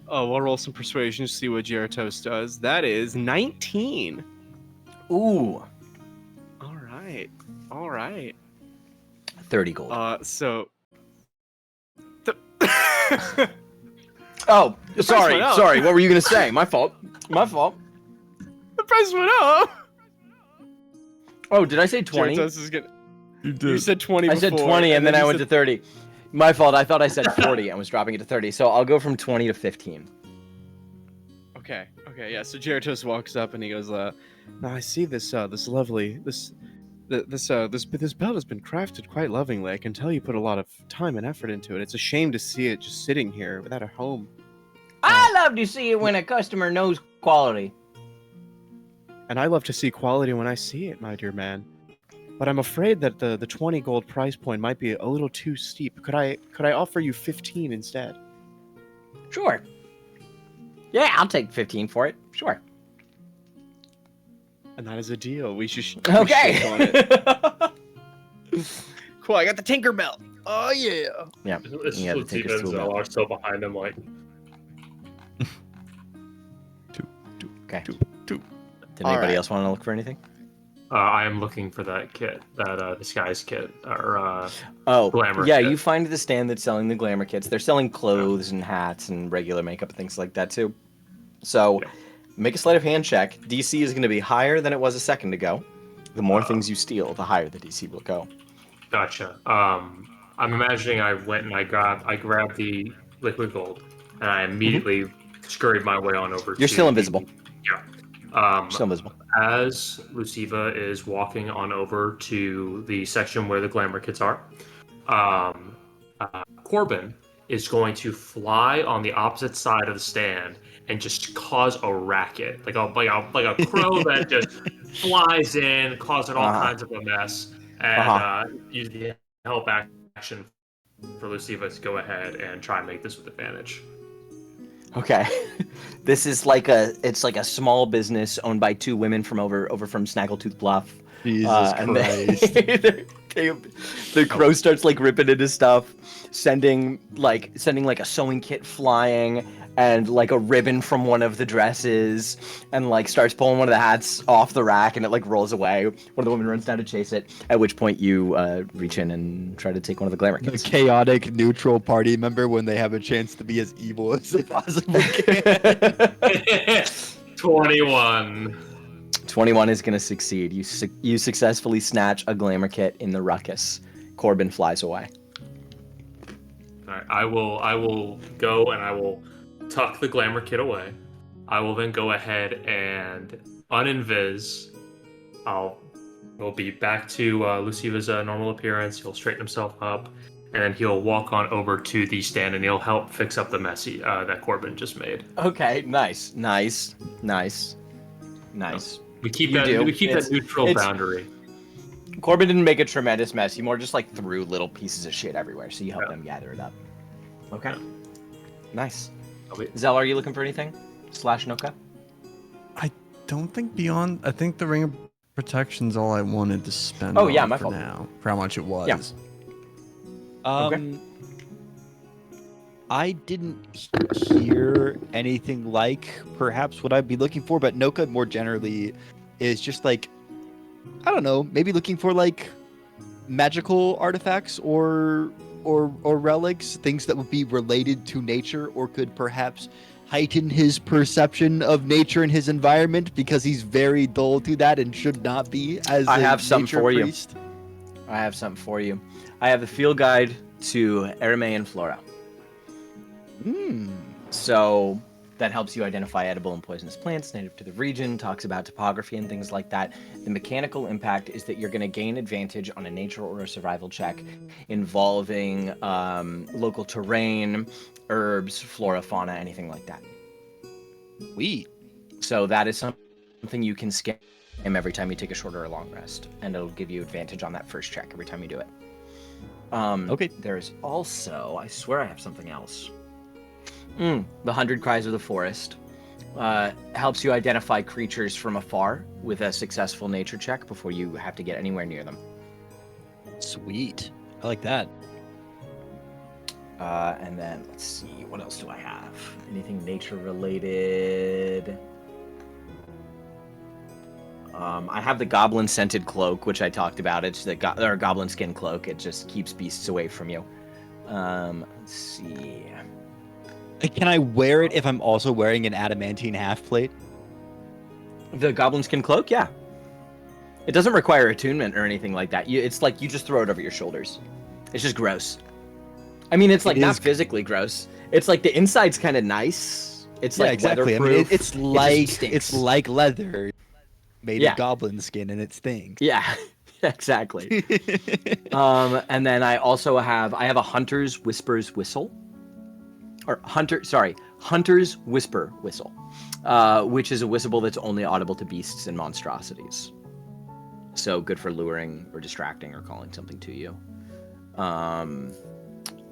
Oh, we'll roll some persuasion to see what Gyarados does. That is 19. Ooh. All right. 30 gold. So. Oh, price sorry. went up. Sorry. What were you gonna say? My fault. My fault. The price went up. Oh, did I say 20? Gyarados is gonna. You said 20 I before. said 20 and then I you went to said- 30. My fault. I thought I said 40 and was dropping it to 30. So I'll go from 20 to 15. Okay, yeah. So Gyarados walks up and he goes, "Now I see this lovely this belt has been crafted quite lovingly. I can tell you put a lot of time and effort into it. It's a shame to see it just sitting here without a home." I love to see it when a customer knows quality. And I love to see quality when I see it, my dear man. But I'm afraid that the 20 gold price point might be a little too steep. Could I offer you 15 instead? Sure. Yeah, I'll take 15 for it. Sure. And that is a deal. We should shake Okay. on it. Cool. I got the Tinker Belt. Oh yeah. Yeah. It's You gotta take us Lucina and to a Zelar still behind him, like, Okay. Two. Did All anybody right. else want to look for anything? I am looking for that kit, that disguise kit, or Oh, glamour yeah, kit. you find the stand that's selling the glamour kits. They're selling clothes and hats and regular makeup and things like that too. So, make a sleight of hand check. DC is going to be higher than it was a second ago. The more things you steal, the higher the DC will go. Gotcha. I'm imagining I went and I grabbed the liquid gold, and I immediately scurried my way on over. You're to still invisible. Yeah. Still invisible. As Luciva is walking on over to the section where the glamour kits are, Corbin is going to fly on the opposite side of the stand and just cause a racket, like a crow that just flies in, causing all kinds of a mess, and use the help action for Luciva to go ahead and try and make this with advantage. Okay. This is like it's like a small business owned by two women from over from Snaggletooth Bluff. Jesus And Christ. the crow starts like ripping into stuff, sending like a sewing kit flying and like a ribbon from one of the dresses, and like starts pulling one of the hats off the rack, and it like rolls away. One of the women runs down to chase it, at which point you reach in and try to take one of the glamour The kits. chaotic neutral party member when they have a chance to be as evil as they possibly can. 21. 21 is going to succeed. You successfully snatch a glamour kit in the ruckus. Corbin flies away. All right, I will go and I will tuck the glamour kit away. I will then go ahead and uninvis. He'll be back to Luciva's normal appearance. He'll straighten himself up, and then he'll walk on over to the stand and he'll help fix up the messy that Corbin just made. Okay, nice. We keep You do. that neutral boundary. Corbin didn't make a tremendous mess. He more just like threw little pieces of shit everywhere, so you help them gather it up. Okay. Nice. Zell, are you looking for anything? / Noka? I don't think beyond. I think the Ring of Protection's all I wanted to spend. Oh, yeah, on my for fault. now. For how much it was. Yeah. Okay. I didn't hear anything like perhaps what I'd be looking for, but Noka more generally is just like, I don't know, maybe looking for like magical artifacts or relics, things that would be related to nature or could perhaps heighten his perception of nature and his environment, because he's very dull to that and should not be as I a have something nature for priest. I have something for you. I have the field guide to Ereme Flora. So that helps you identify edible and poisonous plants native to the region, talks about topography and things like that. The mechanical impact is that you're going to gain advantage on a nature or a survival check involving local terrain, herbs, flora, fauna, anything like that. Sweet. So that is something you can skim every time you take a short or a long rest, and it'll give you advantage on that first check every time you do it. Okay. There's also, I swear I have something else. The 100 Cries of the Forest. helps you identify creatures from afar with a successful nature check before you have to get anywhere near them. Sweet. I like that. And then let's see, what else do I have? Anything nature related? I have the goblin scented cloak, which I talked about. It's the or goblin skin cloak. It just keeps beasts away from you. Let's see. Can I wear it if I'm also wearing an adamantine half plate? The goblin skin cloak, yeah. It doesn't require attunement or anything like that. It's like you just throw it over your shoulders. It's just gross. I mean, it's like not physically gross. It's like the inside's kind of nice. It's like exactly. weatherproof. I mean, it's like leather made of goblin skin, and it stinks. Yeah, exactly. And then I also have a hunter's whisper's whistle, or hunter's whisper whistle, which is a whistle that's only audible to beasts and monstrosities. So good for luring or distracting or calling something to you.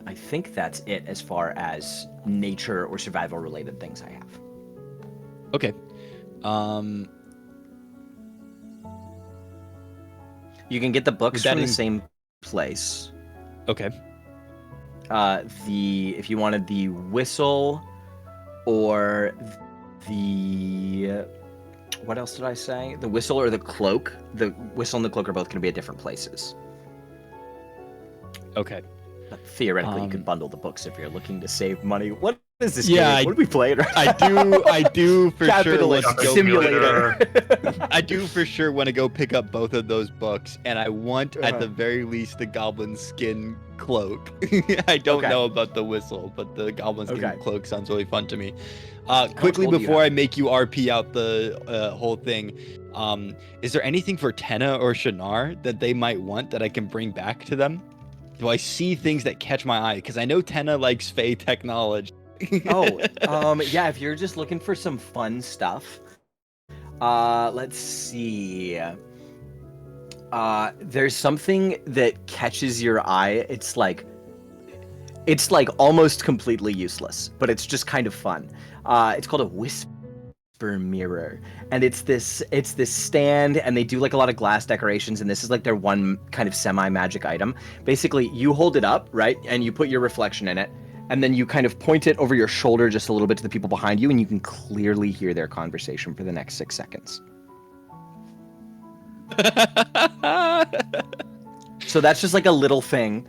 I think that's it as far as nature or survival related things I have. Okay. You can get the books from the same place. Okay. If you wanted the whistle or the what else did I say? The whistle or the cloak. The whistle and the cloak are both going to be at different places. Okay. But theoretically, you could bundle the books if you're looking to save money. What is this Yeah, game? What are we playing right I do for sure. Capitalist want to go simulator. I do for sure want to go pick up both of those books, and I want at the very least the goblin skin cloak. I don't know about the whistle, but the goblin skin cloak sounds really fun to me. Quickly before I make you RP out the whole thing, is there anything for Tenna or Shannara that they might want that I can bring back to them? Do I see things that catch my eye? Because I know Tenna likes Fey technology. Yeah, if you're just looking for some fun stuff, let's see. There's something that catches your eye. It's like almost completely useless, but it's just kind of fun. It's called a whisper mirror, and it's this stand, and they do like a lot of glass decorations, and this is like their one kind of semi-magic item. Basically, you hold it up, right, and you put your reflection in it, and then you kind of point it over your shoulder just a little bit to the people behind you, and you can clearly hear their conversation for the next 6 seconds. So that's just like a little thing.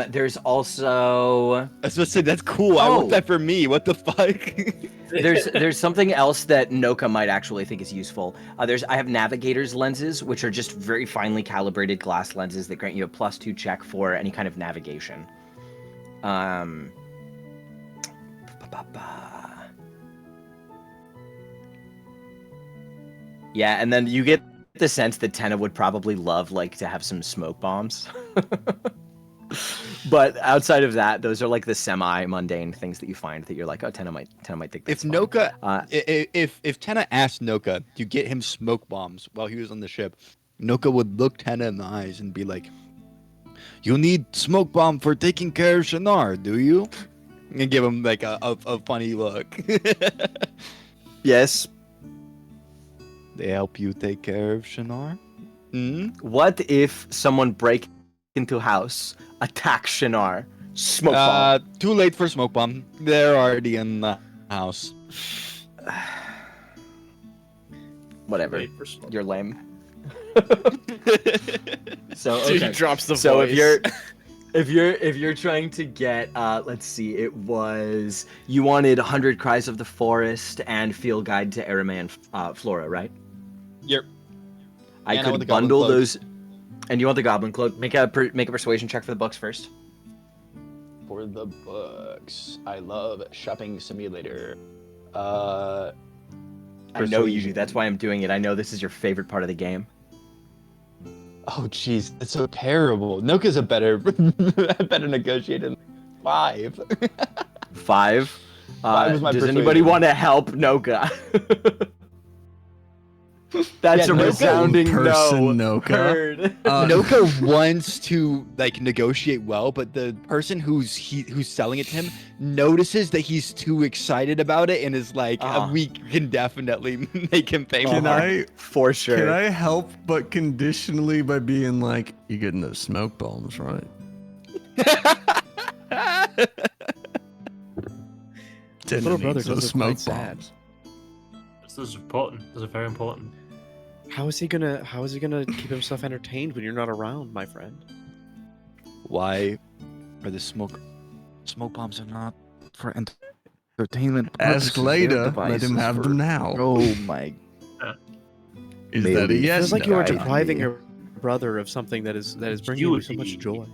There's also I was supposed to say that's cool. I want that for me. What the fuck? there's something else that Noka might actually think is useful. I have navigator's lenses, which are just very finely calibrated glass lenses that grant you a +2 check for any kind of navigation. Yeah, and then you get the sense that Tenna would probably love like to have some smoke bombs. But outside of that, those are like the semi-mundane things that you find that you're like, oh, Tenna might think that's if fun. Noka, if Tenna asked Noka to get him smoke bombs while he was on the ship, Noka would look Tenna in the eyes and be like, "You need smoke bomb for taking care of Shannara, do you?" And give him like a funny look. Yes. They help you take care of Shannara? What if someone break into a house, attack Shannara, smoke bomb? Too late for smoke bomb. They're already in the house. Whatever. You're lame. So Dude, he drops the so voice. if you're trying to get let's see, it was you wanted 100 Cries of the Forest and Field Guide to Aramean Flora, right? Yep. I And I want could the goblin bundle cloak. those. And you want the goblin cloak? Make a persuasion check for the books first. For the books, I love shopping simulator. I know you do. That's why I'm doing it. I know this is your favorite part of the game. Oh jeez, that's so terrible. Noka's a better negotiator. 5. 5. 5 is my Does anybody persuasion. want to help Noka? That's Yeah, a no resounding person, no. Noka. Heard. Noka wants to like negotiate well, but the person who's selling it to him notices that he's too excited about it and is like, we can definitely make him pay Can more. I For sure. Can I help, but conditionally by being like, you're getting those smoke bombs, right? Little brother those does look smoke quite sad. bombs. This is important. This is very important. How is he gonna keep himself entertained when you're not around, my friend? Why are the smoke bombs are not for entertainment? Ask purposes, they're later. Let devices him have for- them now. Oh my! Is that a Maybe. yes? Feels like you are no? depriving your brother of something that is bringing you so much joy.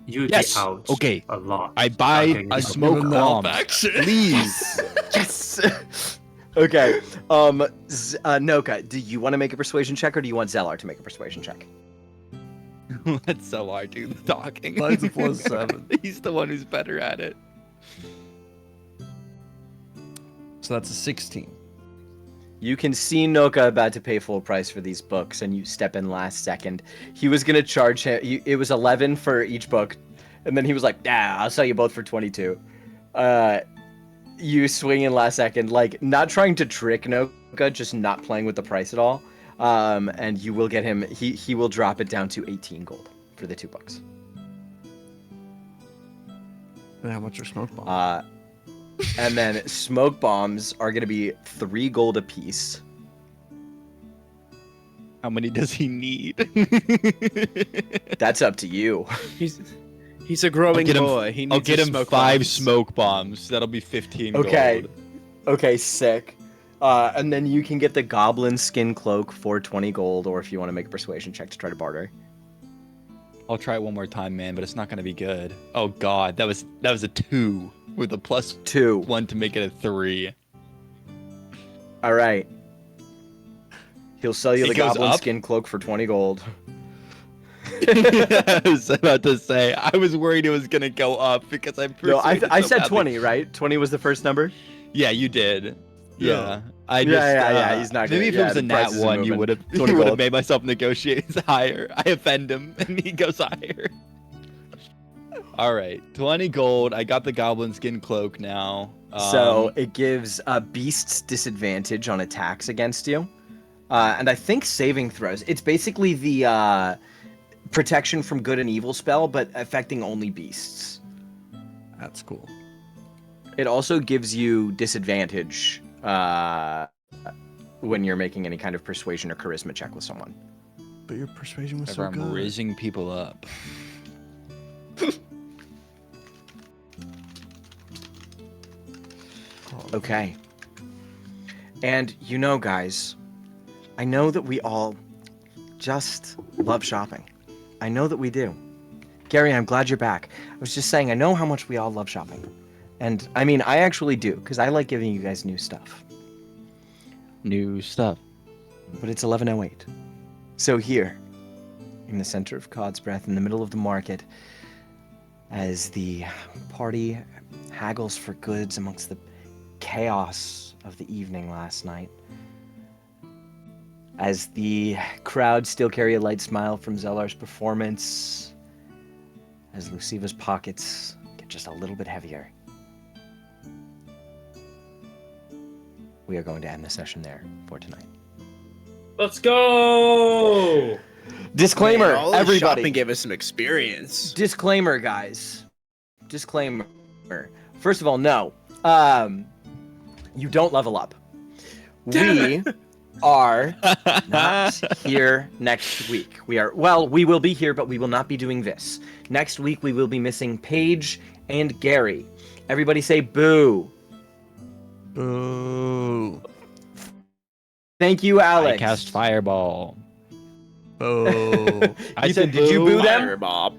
You'd Yes, be out okay. a lot. I buy Fucking a hell. smoke Give him the bomb, action. please. Yes. Okay. Noka, do you want to make a persuasion check, or do you want Zellar to make a persuasion check? Let Zellar do the talking. Mine's a +7. He's the one who's better at it. So that's a 16. You can see Noka about to pay full price for these books, and you step in last second. He was gonna charge him. It was 11 for each book, and then he was like, "Nah, I'll sell you both for 22." You swing in last second, like not trying to trick Noka, just not playing with the price at all. And you will get him. He will drop it down to 18 gold for the 2 books. And how much are smoke bombs? And then smoke bombs are gonna be 3 gold apiece. How many does he need? That's up to you. He's a growing get him- boy. He needs I'll get his him smoke 5 bombs. smoke bombs. That'll be 15 Okay. gold. Okay, sick. And then you can get the goblin skin cloak for 20 gold, or if you want to make a persuasion check to try to barter. I'll try it one more time, man, but it's not gonna be good. Oh god, that was a 2 with a +1 to make it a 3. All right. He'll sell you He the goes goblin up? skin cloak for 20 gold. I was about to say, I was worried it was gonna go up because I'm No, persuaded I so said badly. 20, right? 20 was the first number? Yeah, you did. Yeah. I just, yeah, he's not maybe gonna- if it was yeah, a the nat price isn't 1, you moving. would have 20 gold. made myself negotiate higher. I offend him, and he goes higher. All right, 20 gold. I got the goblin skin cloak now. So it gives beasts disadvantage on attacks against you. And I think saving throws. It's basically the protection from good and evil spell, but affecting only beasts. That's cool. It also gives you disadvantage when you're making any kind of persuasion or charisma check with someone. But your persuasion was If so I'm good. raising people up. Okay. And you know, guys, I know that we all just love shopping. I know that we do. Gary, I'm glad you're back. I was just saying, I know how much we all love shopping. And I mean, I actually do, because I like giving you guys new stuff. New stuff. But it's 11:08. So here, in the center of Cod's Breath, in the middle of the market, as the party haggles for goods amongst the chaos of the evening last night, as the crowd still carry a light smile from Zellar's performance, as Luciva's pockets get just a little bit heavier, we are going to end the session there for tonight. Let's go! Disclaimer, Man, all this everybody. shopping gave us some experience. Disclaimer, guys. Disclaimer. First of all, no. You don't level up. We are not here next week. We will be here, but we will not be doing this. Next week, we will be missing Paige and Gary. Everybody say boo. Boo. Thank you, Alex. I cast Fireball. Boo. Ethan, did you boo them? Fireball.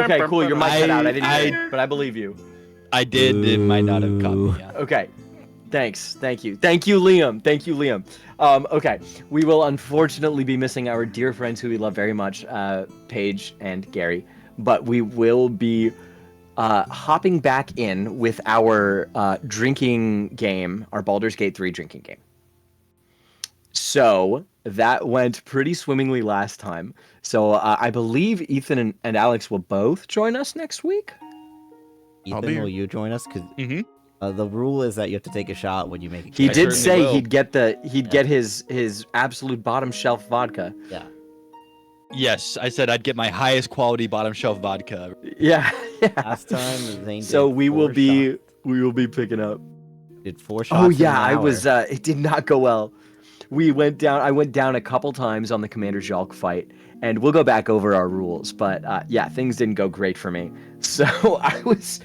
Okay, cool. Your mic cut out. I didn't I- hear it, but I believe you. I did. It might not have caught me. Yeah. Okay. Thanks. Thank you. Thank you, Liam. Thank you, Liam. Okay. We will unfortunately be missing our dear friends who we love very much, Paige and Gary. But we will be hopping back in with our drinking game, our Baldur's Gate 3 drinking game. So that went pretty swimmingly last time. So I believe Ethan and Alex will both join us next week. Ethan, will you join us? Because the rule is that you have to take a shot when you make a He character. did say he'd get his absolute bottom shelf vodka. Yeah. Yes, I said I'd get my highest quality bottom shelf vodka. Yeah. Last time Zane So did we will 4 be shots. picking up. Did 4 shots. Oh in yeah, an I hour. was. It did not go well. I went down a couple times on the Commander Jalk fight, and we'll go back over our rules. But yeah, things didn't go great for me. So I was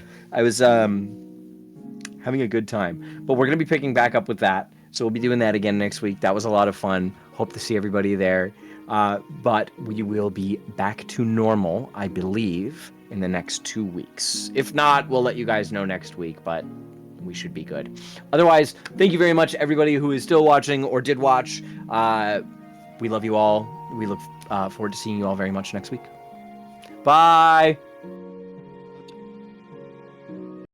having a good time. But we're gonna be picking back up with that. So we'll be doing that again next week. That was a lot of fun. Hope to see everybody there. But we will be back to normal, I believe, in the next 2 weeks. If not, we'll let you guys know next week. But we should be good. Otherwise, thank you very much, everybody who is still watching or did watch. We love you all. We look forward to seeing you all very much next week. Bye.